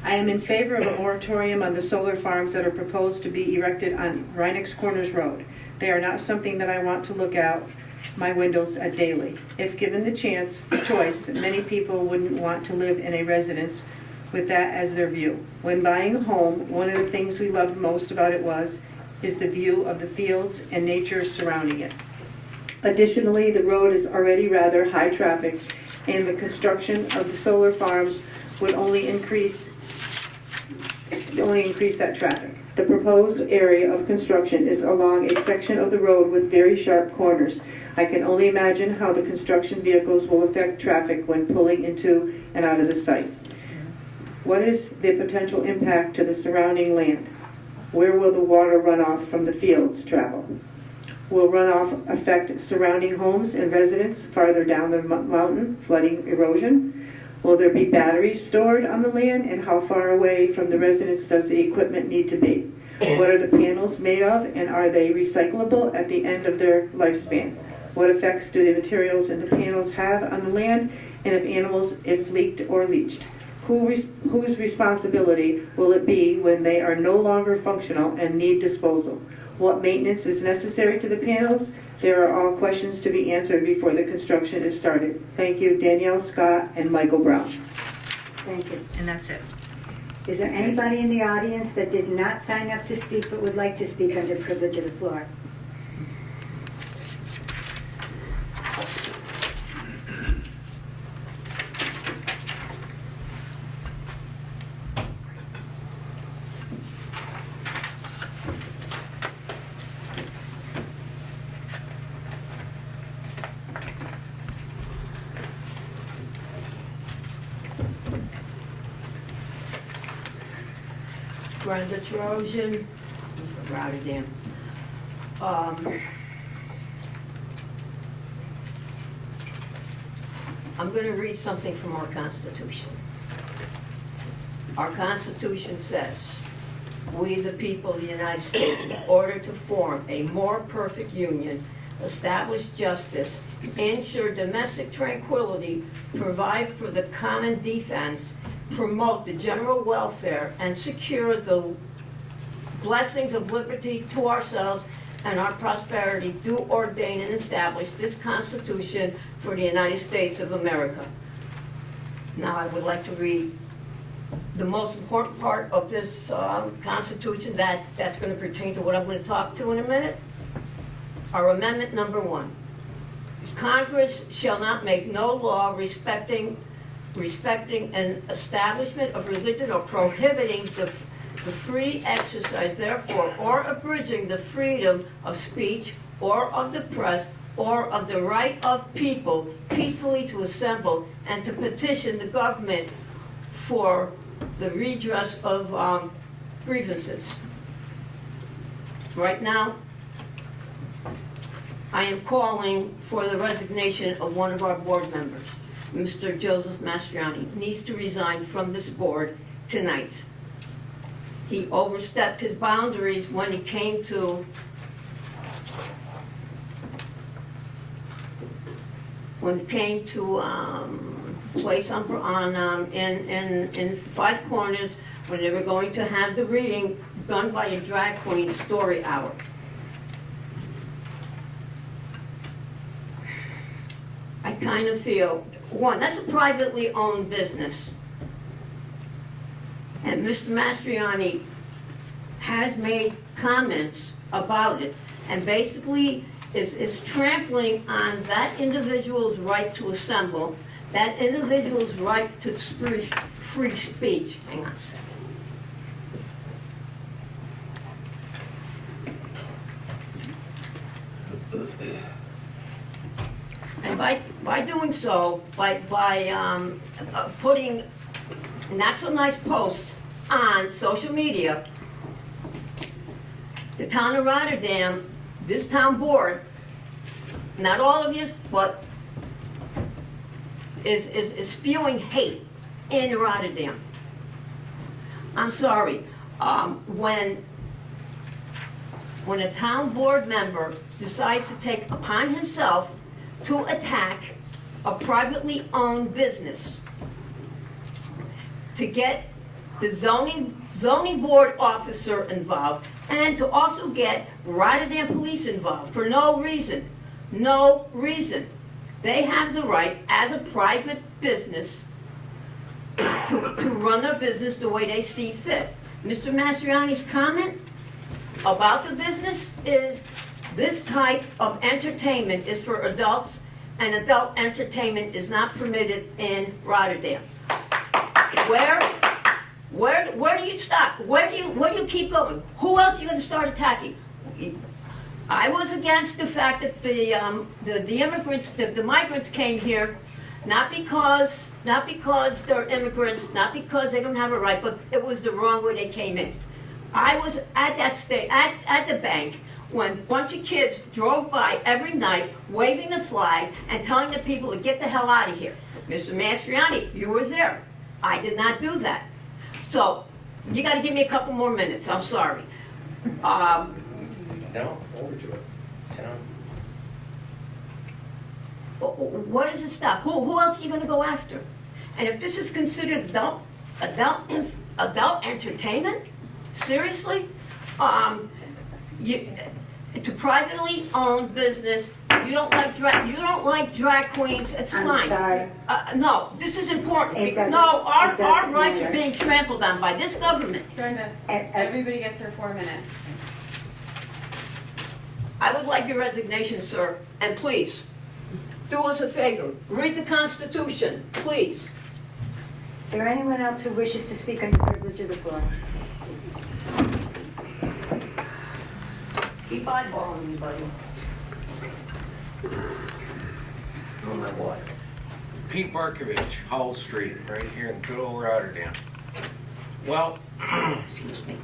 I am in favor of a moratorium on the solar farms that are proposed to be erected on Rhinex Corners Road. They are not something that I want to look out my windows at daily. If given the choice, many people wouldn't want to live in a residence with that as their view. When buying a home, one of the things we loved most about it is the view of the fields and nature surrounding it. Additionally, the road is already rather high traffic, and the construction of the solar farms would only increase that traffic. The proposed area of construction is along a section of the road with very sharp corners. I can only imagine how the construction vehicles will affect traffic when pulling into and out of the site. What is the potential impact to the surrounding land? Where will the water runoff from the fields travel? Will runoff affect surrounding homes and residents farther down the mountain, flooding, erosion? Will there be batteries stored on the land, and how far away from the residents does the equipment need to be? What are the panels made of, and are they recyclable at the end of their lifespan? What effects do the materials in the panels have on the land, and if animals, if leaked or leached? Whose responsibility will it be when they are no longer functional and need disposal? What maintenance is necessary to the panels? There are all questions to be answered before the construction is started. Thank you, Danielle Scott and Michael Brown. Thank you. And that's it. Is there anybody in the audience that did not sign up to speak but would like to speak under privilege of the floor? Brenda Trojan, Rotterdam. I'm going to read something from our Constitution. Our Constitution says, "We, the people of the United States, in order to form a more perfect union, establish justice, ensure domestic tranquility, provide for the common defense, promote the general welfare, and secure the blessings of liberty to ourselves and our prosperity, do ordain and establish this Constitution for the United States of America." Now I would like to read the most important part of this Constitution that's going to pertain to what I'm going to talk to in a minute. Our amendment number 1. Congress shall not make no law respecting an establishment of religion or prohibiting the free exercise therefore, or abridging the freedom of speech or of the press or of the right of people peacefully to assemble and to petition the government for the redress of grievances. Right now, I am calling for the resignation of one of our board members. Mr. Joseph Mastriani needs to resign from this board tonight. He overstepped his boundaries when he came to place in Five Corners when they were going to have the reading done by a drag queen story hour. I kind of feel, one, that's a privately owned business. And Mr. Mastriani has made comments about it and basically is trampling on that individual's right to assemble, that individual's right to free speech. Hang on a second. And by doing so, by putting not so nice posts on social media, the town of Rotterdam, this town board, not all of you, but is spewing hate in Rotterdam. I'm sorry. When a town board member decides to take upon himself to attack a privately owned business, to get the zoning board officer involved, and to also get Rotterdam police involved for no reason. No reason. They have the right, as a private business, to run their business the way they see fit. Mr. Mastriani's comment about the business is this type of entertainment is for adults, and adult entertainment is not permitted in Rotterdam. Where do you stop? Where do you keep going? Who else are you going to start attacking? I was against the fact that the immigrants, the migrants came here, not because they're immigrants, not because they don't have a right, but it was the wrong way they came in. I was at the bank when a bunch of kids drove by every night waving the flag and telling the people to get the hell out of here. Mr. Mastriani, you were there. I did not do that. So, you got to give me a couple more minutes. I'm sorry. No, over to it. Sit down. What does it stop? Who else are you gonna go after? And if this is considered adult entertainment, seriously? It's a privately owned business. You don't like drag queens, it's I'm fine. sorry. No, this is important. It doesn't- No, our it doesn't rights are matter. being trampled on by this government. Brenda, everybody gets their 4 minutes. I would like your resignation, sir, and please, do us a favor, read the Constitution, please. Is there anyone else who wishes to speak on the privilege of the floor? Keep eyeballing me, buddy. Oh, my boy. Pete Barkovich, Hull Street, right here in good old Rotterdam. Well, Excuse me.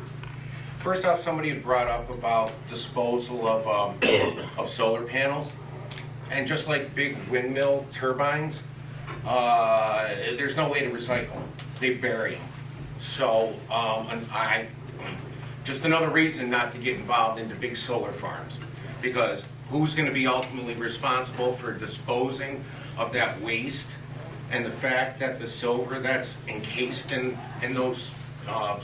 first off, somebody had brought up about disposal of solar panels. And just like big windmill turbines, there's no way to recycle them. They bury them. So, just another reason not to get involved into big solar farms. Because who's going to be ultimately responsible for disposing of that waste and the fact that the silver that's encased in those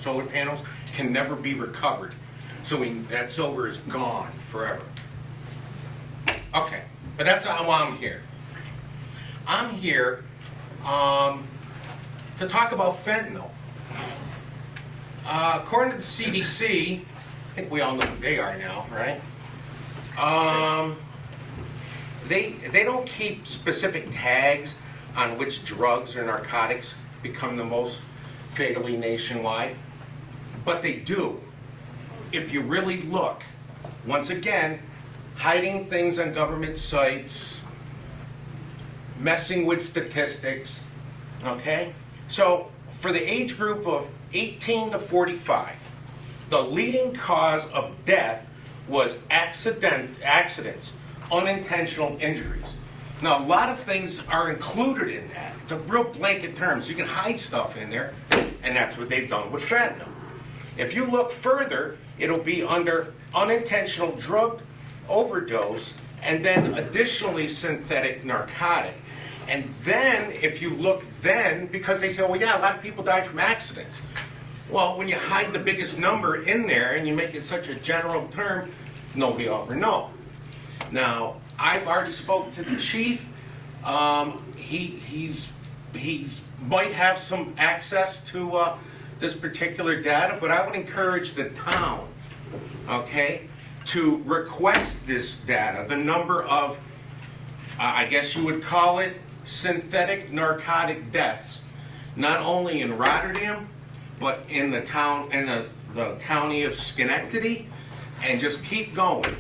solar panels can never be recovered. So that silver is gone forever. Okay, but that's not why I'm here. I'm here to talk about fentanyl. According to the CDC, I think we all know who they are now, right? They don't keep specific tags on which drugs or narcotics become the most fatally nationwide, but they do. If you really look, once again, hiding things on government sites, messing with statistics, okay? So for the age group of 18 to 45, the leading cause of death was accidents, unintentional injuries. Now, a lot of things are included in that. It's a real blanket term, so you can hide stuff in there, and that's what they've done with fentanyl. If you look further, it'll be under unintentional drug overdose, and then additionally synthetic narcotic. And then, if you look then, because they say, well, yeah, a lot of people die from accidents. Well, when you hide the biggest number in there and you make it such a general term, nobody will ever know. Now, I've already spoken to the chief. He's might have some access to this particular data, but I would encourage the town, okay, to request this data, the number of, I guess you would call it, synthetic narcotic deaths, not only in Rotterdam, but in the town, in the county of Schenectady, and just keep going,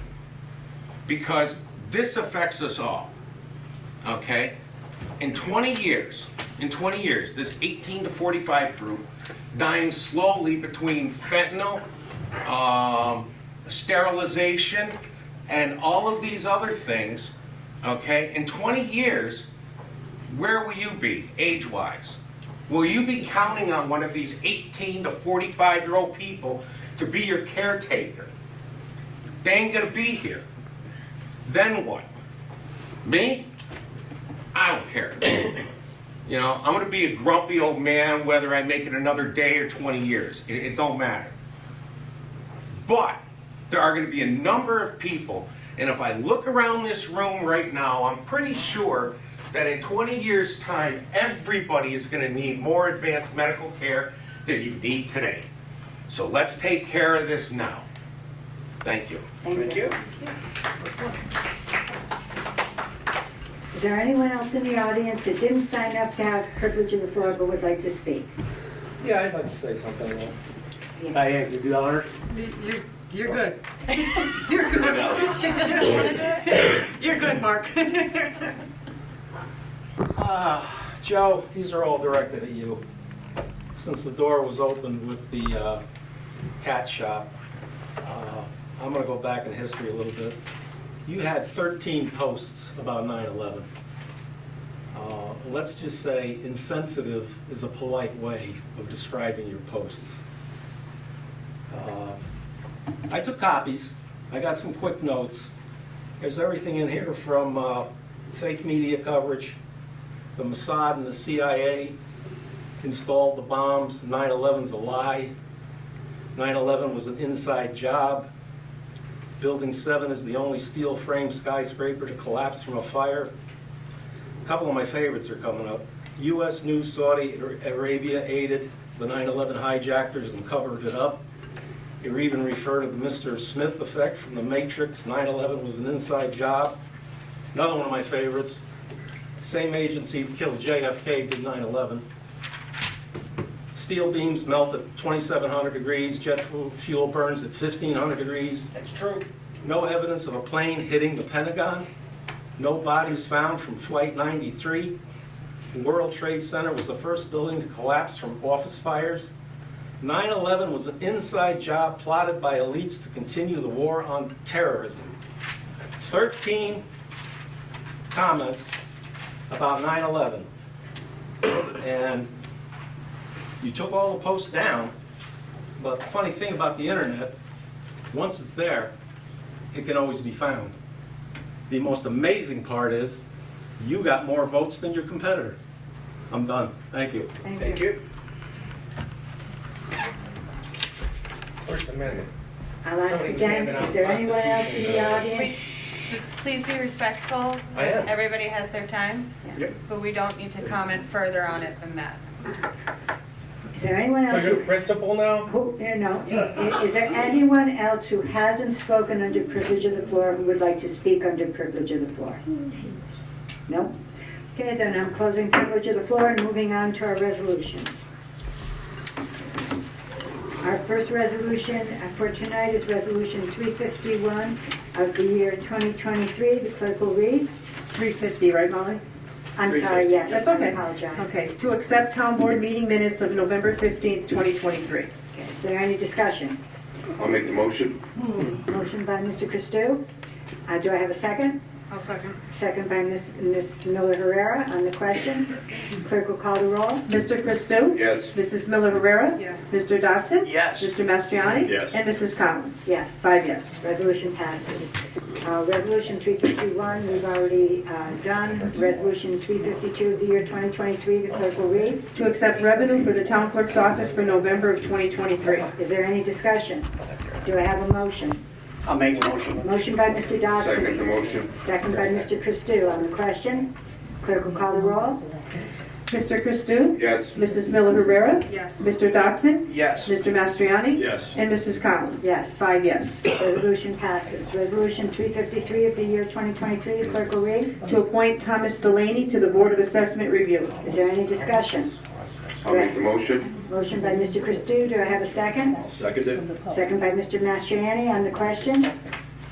because this affects us all, okay? In 20 years, this 18 to 45 group dying slowly between fentanyl, sterilization, and all of these other things, okay? In 20 years, where will you be, age-wise? Will you be counting on one of these 18 to 45-year-old people to be your caretaker? They ain't gonna be here. Then what? Me? I don't care. You know, I'm gonna be a grumpy old man whether I make it another day or 20 years. It don't matter. But there are gonna be a number of people, and if I look around this room right now, I'm pretty sure that in 20 years' time, everybody is going to need more advanced medical care than you need today. So let's take care of this now. Thank you. Thank you. Is there anyone else in the audience that didn't sign up to have privilege of the floor but would like to speak? Yeah, I'd like to say something. I give you the honor. You're good. You're good. She doesn't want to do it. You're good, Mark. Joe, these are all directed at you. Since the door was opened with the cat shop, I'm going to go back in history a little bit. You had 13 posts about 9/11. Let's just say insensitive is a polite way of describing your posts. I took copies. I got some quick notes. There's everything in here from fake media coverage. The Mossad and the CIA installed the bombs. 9/11's a lie. 9/11 was an inside job. Building 7 is the only steel frame skyscraper to collapse from a fire. A couple of my favorites are coming up. U.S. News Saudi Arabia aided the 9/11 hijackers and covered it up. You even refer to the Mr. Smith effect from The Matrix. 9/11 was an inside job. Another one of my favorites, same agency that killed JFK did 9/11. Steel beams melt at 2,700 degrees. Jet fuel burns at 1,500 degrees. That's true. No evidence of a plane hitting the Pentagon. No bodies found from Flight 93. The World Trade Center was the first building to collapse from office fires. 9/11 was an inside job plotted by elites to continue the war on terrorism. 13 comments about 9/11. And you took all the posts down, but the funny thing about the internet, once it's there, it can always be found. The most amazing part is you got more votes than your competitor. I'm done. Thank you. Thank you. First Amendment. I'll ask again, is there anyone else in the audience? Please be respectful. I am. Everybody has their time. Yep. But we don't need to comment further on it than that. Is there anyone else? Are you the principal now? Is there anyone else who hasn't spoken under privilege of the floor who would like to speak under privilege of the floor? No? Okay, then I'm closing privilege of the floor and moving on to our resolution. Our first resolution for tonight is Resolution 351 of the year 2023. The clerk will read. 350, right, Molly? I'm sorry, yes. That's okay. I apologize. Okay, to accept town board meeting minutes of November 15th, 2023. Okay, is there any discussion? I'll make the motion. Motion by Mr. Christou. Do I have a second? I'll second. Second by Ms. Miller Herrera on the question. Clerk will call the roll. Mr. Christou? Yes. Mrs. Miller Herrera? Yes. Mr. Dotson? Yes. Mr. Mastriani? Yes. And Mrs. Collins? Yes. 5 yes. Resolution passes. Resolution 351, we've already done. Resolution 352 of the year 2023, the clerk will read. To accept revenue for the town clerk's office for November of 2023. Is there any discussion? Do I have a motion? I'll make the motion. Motion by Mr. Dodson. Second the motion. Second by Mr. Christou on the question. Clerk will call the roll. Mr. Christou? Yes. Mrs. Miller Herrera? Yes. Mr. Dotson? Yes. Mr. Mastriani? Yes. And Mrs. Collins? Yes. 5 yes. Resolution passes. Resolution 353 of the year 2023, the clerk will read. To appoint Thomas Delaney to the Board of Assessment Review. Is there any discussion? I'll make the motion. Motion by Mr. Christou. Do I have a second? I'll second it. Second by Mr. Mastriani on the question.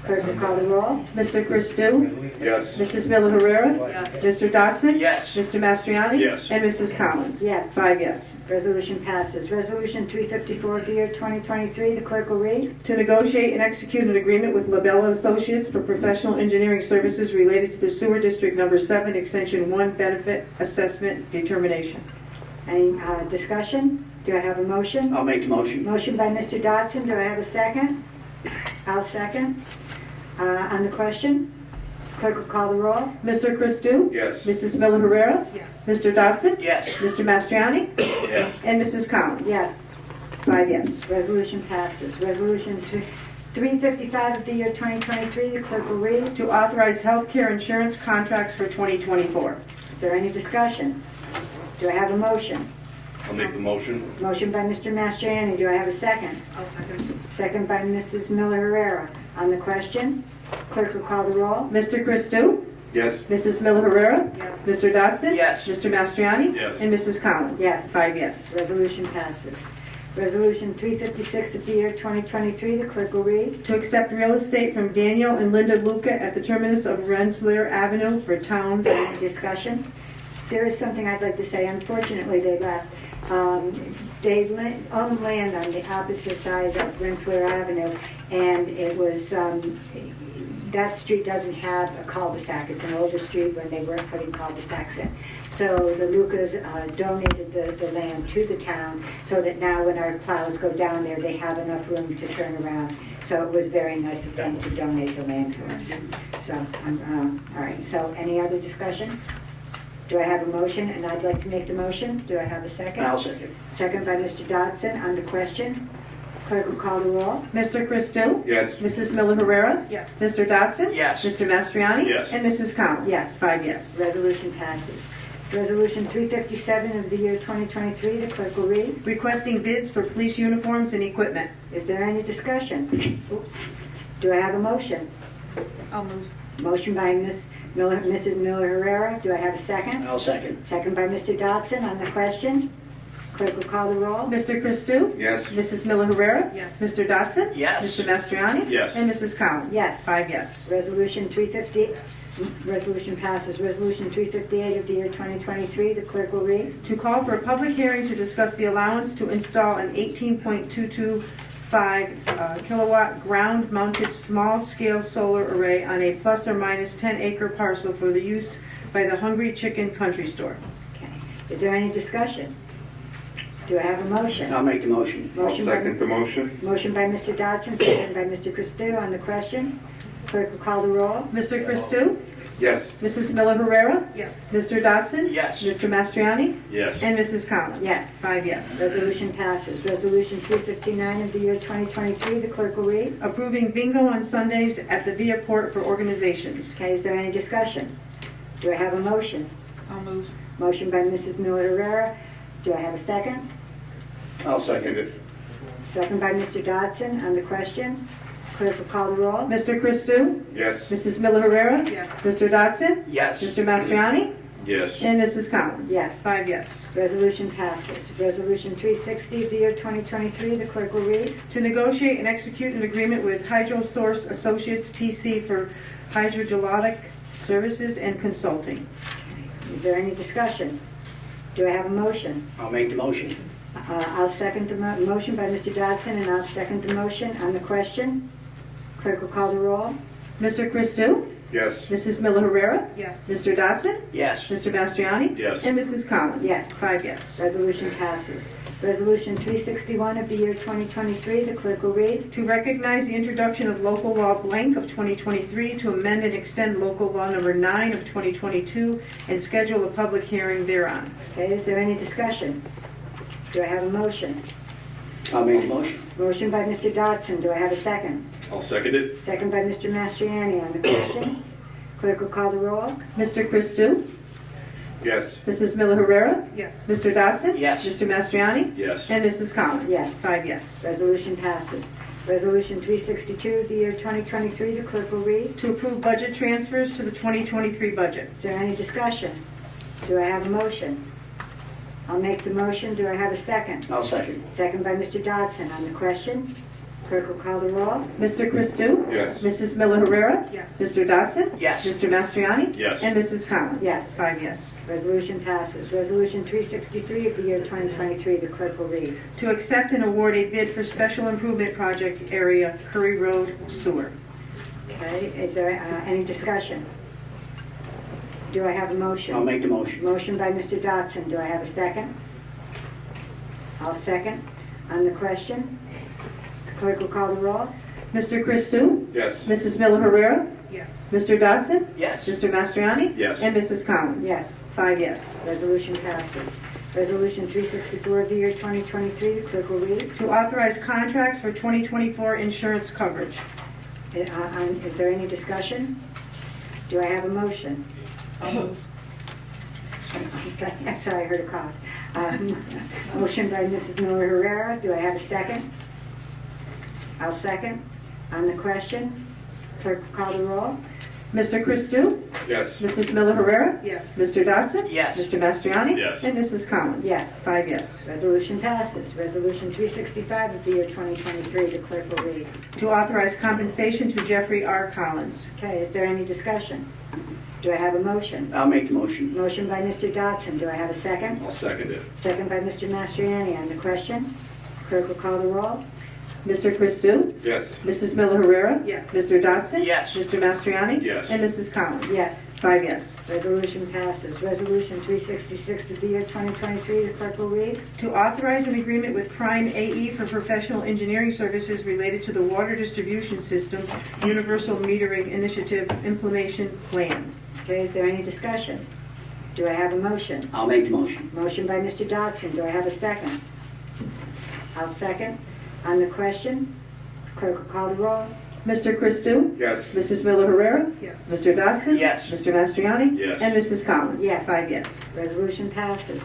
Clerk will call the roll. Mr. Christou? Yes. Mrs. Miller Herrera? Yes. Mr. Dotson? Yes. Mr. Mastriani? Yes. And Mrs. Collins? Yes. 5 yes. Resolution passes. Resolution 354 of the year 2023, the clerk will read. To negotiate and execute an agreement with Labella Associates for professional engineering services related to the Sewer District Number 7, Extension 1 Benefit Assessment Determination. Any discussion? Do I have a motion? I'll make the motion. Motion by Mr. Dotson. Do I have a second? I'll second. On the question, clerk will call the roll. Mr. Christou? Yes. Mrs. Miller Herrera? Yes. Mr. Dotson? Yes. Mr. Mastriani? Yes. And Mrs. Collins? Yes. 5 yes. Resolution passes. Resolution 355 of the year 2023, the clerk will read. To authorize health care insurance contracts for 2024. Is there any discussion? Do I have a motion? I'll make the motion. Motion by Mr. Mastriani. Do I have a second? I'll second. Second by Mrs. Miller Herrera. On the question, clerk will call the roll. Mr. Christou? Yes. Mrs. Miller Herrera? Yes. Mr. Dotson? Yes. Mr. Mastriani? Yes. And Mrs. Collins? Yes. 5 yes. Resolution passes. Resolution 356 of the year 2023, the clerk will read. To accept real estate from Daniel and Linda Luca at the terminus of Rensselaer Avenue for town. Any discussion? There is something I'd like to say. Unfortunately, they left. They own land on the opposite side of Rensselaer Avenue, and it was, that street doesn't have a cul-de-sac. It's an older street when they weren't putting cul-de-sacs in. So the Lucas donated the land to the town so that now when our plows go down there, they have enough room to turn around. So it was very nice of them to donate the land to us. So, all right, so any other discussion? Do I have a motion? And I'd like to make the motion. Do I have a second? I'll second. Second by Mr. Dodson on the question. Clerk will call the roll. Mr. Christou? Yes. Mrs. Miller Herrera? Yes. Mr. Dodson? Yes. Mr. Mastriani? Yes. And Mrs. Collins? Yes. 5 yes. Resolution passes. Resolution 357 of the year 2023, the clerk will read. Requesting bids for police uniforms and equipment. Is there any discussion? Oops. Do I have a motion? I'll move. Motion by Mrs. Miller Herrera. Do I have a second? I'll second. Second by Mr. Dodson on the question. Clerk will call the roll. Mr. Christou? Yes. Mrs. Miller Herrera? Yes. Mr. Dodson? Yes. Mr. Mastriani? Yes. And Mrs. Collins? Yes. 5 yes. Resolution 350, resolution passes. Resolution 358 of the year 2023, the clerk will read. To call for a public hearing to discuss the allowance to install an 18.225 kilowatt ground-mounted small-scale solar array on a plus or minus 10-acre parcel for the use by the Hungry Chicken Country Store. Okay. Is there any discussion? Do I have a motion? I'll make the motion. I'll Motion by- second the motion. Motion by Mr. Dodson, second by Mr. Christou on the question. Clerk will call the roll. Mr. Christou? Yes. Mrs. Miller Herrera? Yes. Mr. Dodson? Yes. Mr. Mastriani? Yes. And Mrs. Collins? Yes. 5 yes. Resolution passes. Resolution 359 of the year 2023, the clerk will read. Approving bingo on Sundays at the Via Port for organizations. Okay, is there any discussion? Do I have a motion? I'll move. Motion by Mrs. Miller Herrera. Do I have a second? I'll second it. Second by Mr. Dodson on the question. Clerk will call the roll. Mr. Christou? Yes. Mrs. Miller Herrera? Yes. Mr. Dodson? Yes. Mr. Mastriani? Yes. And Mrs. Collins? Yes. 5 yes. Resolution passes. Resolution 360 of the year 2023, the clerk will read. To negotiate and execute an agreement with HydroSource Associates PC for hydrogeologic services and consulting. Is there any discussion? Do I have a motion? I'll make the motion. I'll second the motion by Mr. Dodson, and I'll second the motion on the question. Clerk will call the roll. Mr. Christou? Yes. Mrs. Miller Herrera? Yes. Mr. Dodson? Yes. Mr. Mastriani? Yes. And Mrs. Collins? Yes. 5 yes. Resolution passes. Resolution 361 of the year 2023, the clerk will read. To recognize the introduction of local law blank of 2023, to amend and extend local law number 9 of 2022, and schedule a public hearing thereon. Okay, is there any discussion? Do I have a motion? I'll make the motion. Motion by Mr. Dodson. Do I have a second? I'll second it. Second by Mr. Mastriani on the question. Clerk will call the roll. Mr. Christou? Yes. Mrs. Miller Herrera? Yes. Mr. Dodson? Yes. Mr. Mastriani? Yes. And Mrs. Collins? Yes. 5 yes. Resolution passes. Resolution 362 of the year 2023, the clerk will read. To approve budget transfers to the 2023 budget. Is there any discussion? Do I have a motion? I'll make the motion. Do I have a second? I'll second. Second by Mr. Dodson on the question. Clerk will call the roll. Mr. Christou? Yes. Mrs. Miller Herrera? Yes. Mr. Dodson? Yes. Mr. Mastriani? Yes. And Mrs. Collins? Yes. 5 yes. Resolution passes. Resolution 363 of the year 2023, the clerk will read. To accept and award a bid for special improvement project area Curry Road Sewer. Okay, is there any discussion? Do I have a motion? I'll make the motion. Motion by Mr. Dodson. Do I have a second? I'll second. On the question, clerk will call the roll. Mr. Christou? Yes. Mrs. Miller Herrera? Yes. Mr. Dodson? Yes. Mr. Mastriani? Yes. And Mrs. Collins? Yes. 5 yes. Resolution passes. Resolution 364 of the year 2023, the clerk will read. To authorize contracts for 2024 insurance coverage. Is there any discussion? Do I have a motion? I'll move. Sorry, I heard a cough. Motion by Mrs. Miller Herrera. Do I have a second? I'll second. On the question, clerk will call the roll. Mr. Christou? Yes. Mrs. Miller Herrera? Yes. Mr. Dodson? Yes. Mr. Mastriani? Yes. And Mrs. Collins? Yes. 5 yes. Resolution passes. Resolution 365 of the year 2023, the clerk will read. To authorize compensation to Jeffrey R. Collins. Okay, is there any discussion? Do I have a motion? I'll make the motion. Motion by Mr. Dodson. Do I have a second? I'll second it. Second by Mr. Mastriani on the question. Clerk will call the roll. Mr. Christou? Yes. Mrs. Miller Herrera? Yes. Mr. Dodson? Yes. Mr. Mastriani? Yes. And Mrs. Collins? Yes. 5 yes. Resolution passes. Resolution 366 of the year 2023, the clerk will read. To authorize an agreement with Prime AE for professional engineering services related to the Water Distribution System Universal Metering Initiative Implementation Plan. Okay, is there any discussion? Do I have a motion? I'll make the motion. Motion by Mr. Dodson. Do I have a second? I'll second. On the question, clerk will call the roll. Mr. Christou? Yes. Mrs. Miller Herrera? Yes. Mr. Dodson? Yes. Mr. Mastriani? Yes. And Mrs. Collins? Yes. 5 yes. Resolution passes.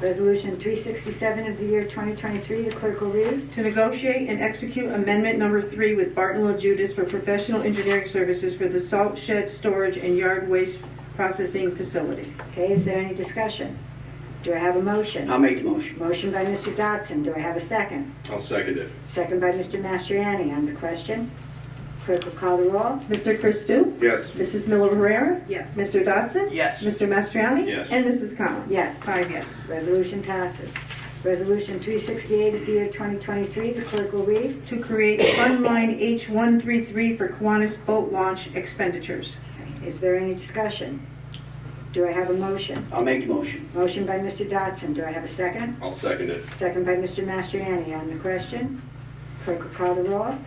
Resolution 367 of the year 2023, the clerk will read. To negotiate and execute Amendment Number 3 with Barton & Judas for professional engineering services for the salt shed storage and yard waste processing facility. Okay, is there any discussion? Do I have a motion? I'll make the motion. Motion by Mr. Dodson. Do I have a second? I'll second it. Second by Mr. Mastriani. On the question, clerk will call the roll. Mr. Christou? Yes. Mrs. Miller Herrera? Yes. Mr. Dodson? Yes. Mr. Mastriani? Yes. And Mrs. Collins? Yes. 5 yes. Resolution passes. Resolution 368 of the year 2023, the clerk will read. To create Fund Line H133 for Kiwanis boat launch expenditures. Is there any discussion? Do I have a motion? I'll make the motion. Motion by Mr. Dodson. Do I have a second? I'll second it. Second by Mr. Mastriani. On the question, clerk will call the roll.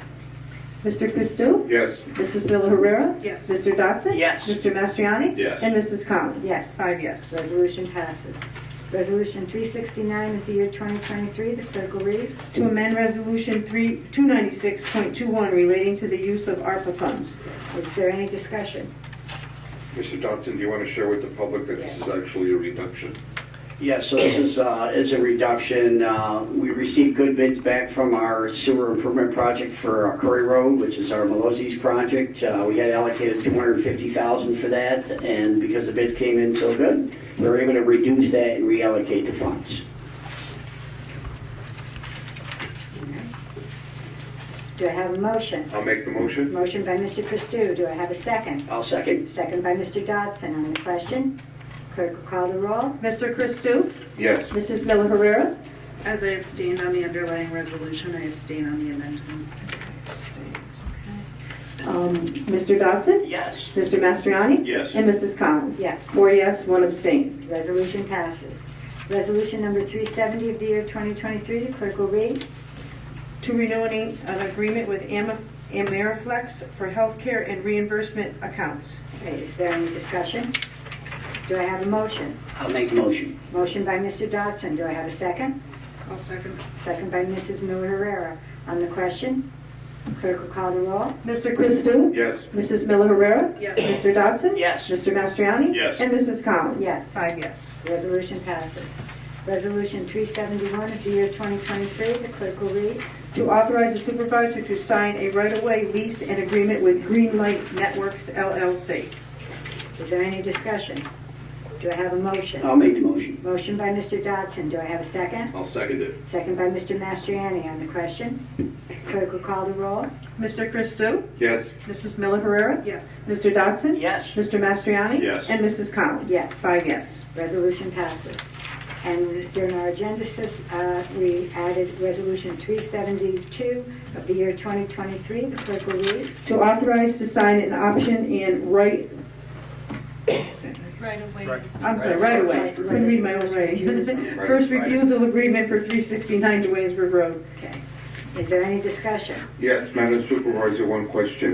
Mr. Christou? Yes. Mrs. Miller Herrera? Yes. Mr. Dodson? Yes. Mr. Mastriani? Yes. And Mrs. Collins? Yes. 5 yes. Resolution passes. Resolution 369 of the year 2023, the clerk will read. To amend Resolution 296.21 relating to the use of ARPA funds. Is there any discussion? Mr. Dodson, do you want to share with the public that this is actually a reduction? Yes, so this is a reduction. We received good bids back from our sewer improvement project for Curry Road, which is our Melosi's project. We had allocated $250,000 for that, and because the bids came in so good, we were able to reduce that and reallocate the funds. Do I have a motion? I'll make the motion. Motion by Mr. Christou. Do I have a second? I'll second. Second by Mr. Dodson. On the question, clerk will call the roll. Mr. Christou? Yes. Mrs. Miller Herrera? As I abstained on the underlying resolution, I abstain on the amendment. Mr. Dodson? Yes. Mr. Mastriani? Yes. And Mrs. Collins? Yes. 4 yes, 1 abstain. Resolution passes. Resolution number 370 of the year 2023, the clerk will read. To renewing an agreement with Ameriflex for healthcare and reimbursement accounts. Okay, is there any discussion? Do I have a motion? I'll make the motion. Motion by Mr. Dodson. Do I have a second? I'll second. Second by Mrs. Miller Herrera. On the question, clerk will call the roll. Mr. Christou? Yes. Mrs. Miller Herrera? Yes. Mr. Dodson? Yes. Mr. Mastriani? Yes. And Mrs. Collins? Yes. 5 yes. Resolution passes. Resolution 371 of the year 2023, the clerk will read. To authorize the supervisor to sign a right-of-way lease and agreement with Green Light Networks LLC. Is there any discussion? Do I have a motion? I'll make the motion. Motion by Mr. Dodson. Do I have a second? I'll second it. Second by Mr. Mastriani. On the question, clerk will call the roll. Mr. Christou? Yes. Mrs. Miller Herrera? Yes. Mr. Dodson? Yes. Mr. Mastriani? Yes. And Mrs. Collins? Yes. 5 yes. Resolution passes. And during our agenda, we added Resolution 372 of the year 2023. The clerk will read. To authorize to sign an option and right Right away. I'm sorry, right away. Couldn't read my own writing. First refusal agreement for 369 Duanesburg Road. Okay. Is there any discussion? Yes, Madam Supervisor, one question.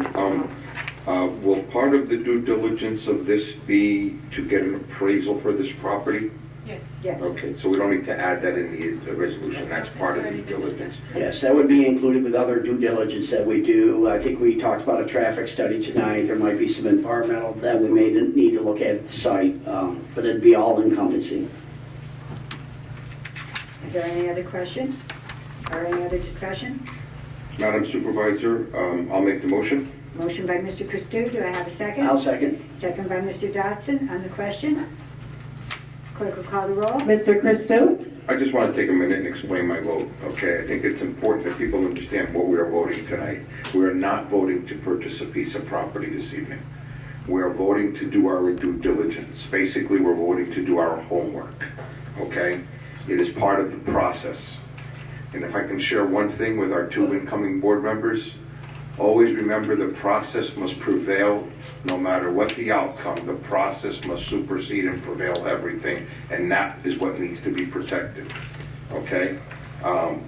Will part of the due diligence of this be to get an appraisal for this property? Yes. Yes. Okay, so we don't need to add that in the resolution, that's part of the due diligence. Yes, that would be included with other due diligence that we do. I think we talked about a traffic study tonight. There might be some environmental that we may need to look at the site, but it'd be all encompassing. Is there any other question or any other discussion? Madam Supervisor, I'll make the motion. Motion by Mr. Christou. Do I have a second? I'll second. Second by Mr. Dodson. On the question, clerk will call the roll. Mr. Christou? I just want to take a minute and explain my vote, okay? I think it's important that people understand what we are voting tonight. We are not voting to purchase a piece of property this evening. We are voting to do our due diligence. Basically, we're voting to do our homework, okay? It is part of the process. And if I can share one thing with our two incoming board members, Always remember the process must prevail no matter what the outcome. The process must supersede and prevail everything, and that is what needs to be protected. Okay?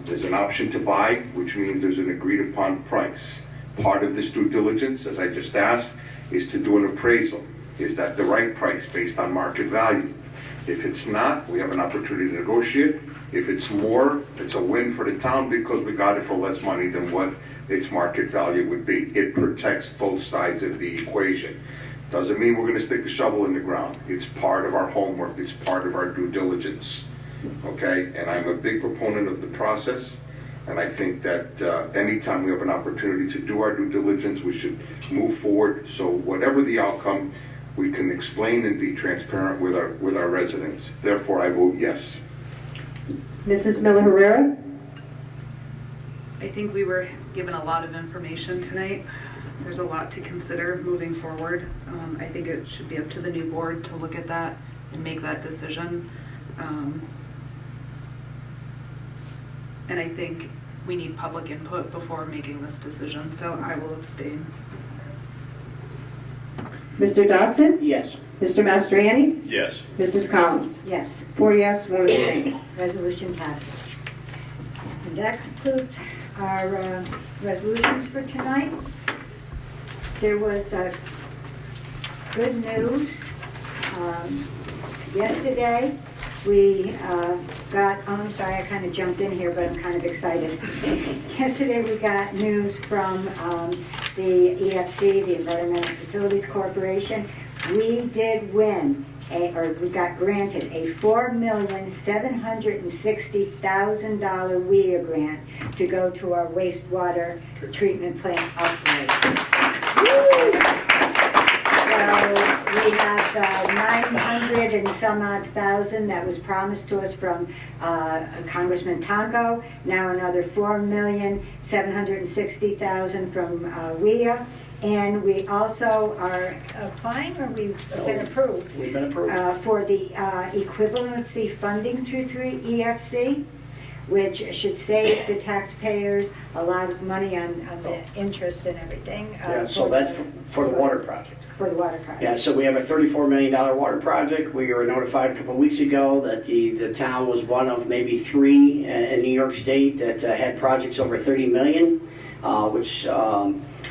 There's an option to buy, which means there's an agreed upon price. Part of this due diligence, as I just asked, is to do an appraisal. Is that the right price based on market value? If it's not, we have an opportunity to negotiate. If it's more, it's a win for the town because we got it for less money than what its market value would be. It protects both sides of the equation. Doesn't mean we're going to stick the shovel in the ground. It's part of our homework. It's part of our due diligence. Okay? And I'm a big proponent of the process. And I think that anytime we have an opportunity to do our due diligence, we should move forward. So whatever the outcome, we can explain and be transparent with our residents. Therefore, I vote yes. Mrs. Miller Herrera? I think we were given a lot of information tonight. There's a lot to consider moving forward. I think it should be up to the new board to look at that and make that decision. And I think we need public input before making this decision, so I will abstain. Mr. Dodson? Yes. Mr. Mastriani? Yes. Mrs. Collins? Yes, 4 yes, 1 abstain. resolution passes. And that concludes our resolutions for tonight. There was good news. Yesterday, we got, oh, I'm sorry, I kind of jumped in here, but I'm kind of excited. Yesterday, we got news from the EFC, the Environmental Facilities Corporation. We did win, we got granted a $4,760,000 WIA grant to go to our wastewater treatment plant upgrade. So we have 900 and some odd thousand that was promised to us from Congressman Tonko. Now another $4,760,000 from WIA. And we also are applying, or we've been approved? We've been approved. For the equivalency funding through EFC, which should save the taxpayers a lot of money on the interest and everything. Yeah, so that's for the water project. For the water project. Yeah, so we have a $34 million water project. We were notified a couple of weeks ago that the town was one of maybe 3 in New York State that had projects over $30 million, which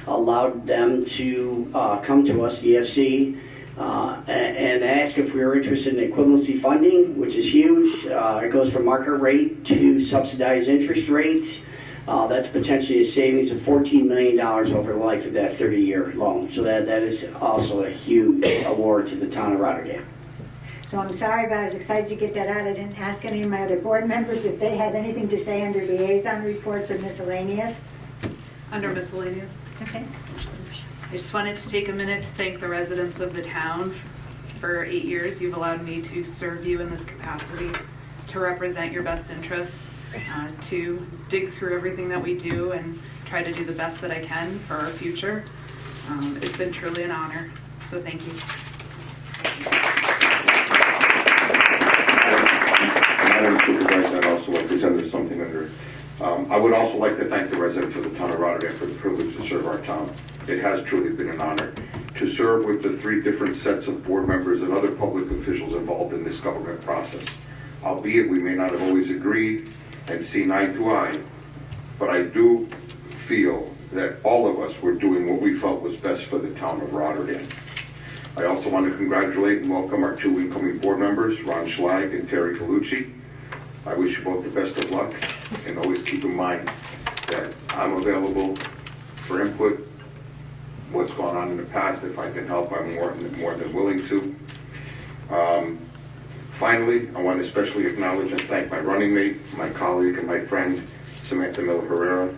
allowed them to come to us, the EFC, and ask if we were interested in equivalency funding, which is huge. It goes from market rate to subsidized interest rates. That's potentially a savings of $14 million over the life of that 30-year loan. So that is also a huge award to the town of Rotterdam. So I'm sorry, but I was excited to get that out. I didn't ask any of my other board members if they had anything to say under liaison reports or miscellaneous. Under miscellaneous. Okay. I just wanted to take a minute to thank the residents of the town. For 8 years, you've allowed me to serve you in this capacity, to represent your best interests, to dig through everything that we do and try to do the best that I can for our future. It's been truly an honor, so thank you. Madam Supervisor, I'd also like to send something under. I would also like to thank the residents of the town of Rotterdam for the privilege to serve our town. It has truly been an honor to serve with the 3 different sets of board members and other public officials involved in this government process. Albeit we may not have always agreed and seen eye to eye, but I do feel that all of us were doing what we felt was best for the town of Rotterdam. I also want to congratulate and welcome our 2 incoming board members, Ron Schlag and Terry Colucci. I wish you both the best of luck, and always keep in mind that I'm available for input. What's gone on in the past, if I can help, I'm more than willing to. Finally, I want to especially acknowledge and thank my running mate, my colleague, and my friend, Samantha Miller Herrera.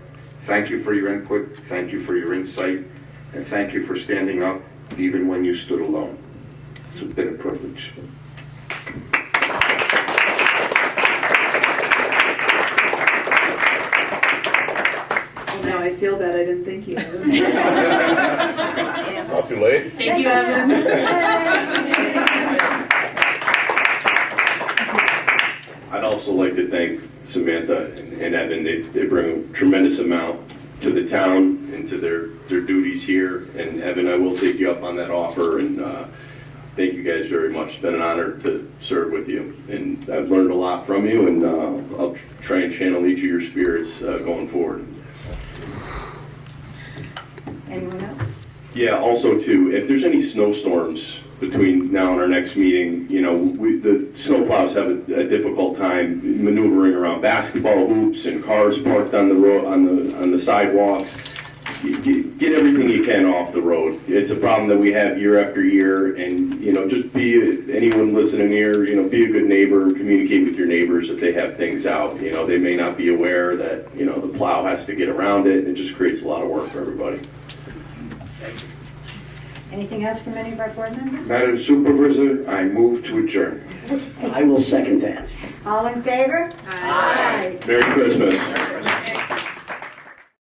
Thank you for your input, thank you for your insight, and thank you for standing up even when you stood alone. It's been a privilege. Well, now I feel bad I didn't thank you. Not too late. Thank you, Evan. I'd also like to thank Samantha and Evan. They bring a tremendous amount to the town and to their duties here. And Evan, I will take you up on that offer, and thank you guys very much. It's been an honor to serve with you, and I've learned a lot from you, and I'll try and channel each of your spirits going forward. Anyone else? Yeah, also too, if there's any snowstorms between now and our next meeting, you know, the snowplows have a difficult time maneuvering around basketball hoops and cars parked on the road, on the sidewalks. Get everything you can off the road. It's a problem that we have year after year, and, you know, just anyone listening here, you know, be a good neighbor, communicate with your neighbors if they have things out. You know, they may not be aware that, you know, the plow has to get around it, and it just creates a lot of work for everybody. Anything else from any of our board members? Madam Supervisor, I move to adjourn. I will second that. All in favor? Merry Christmas.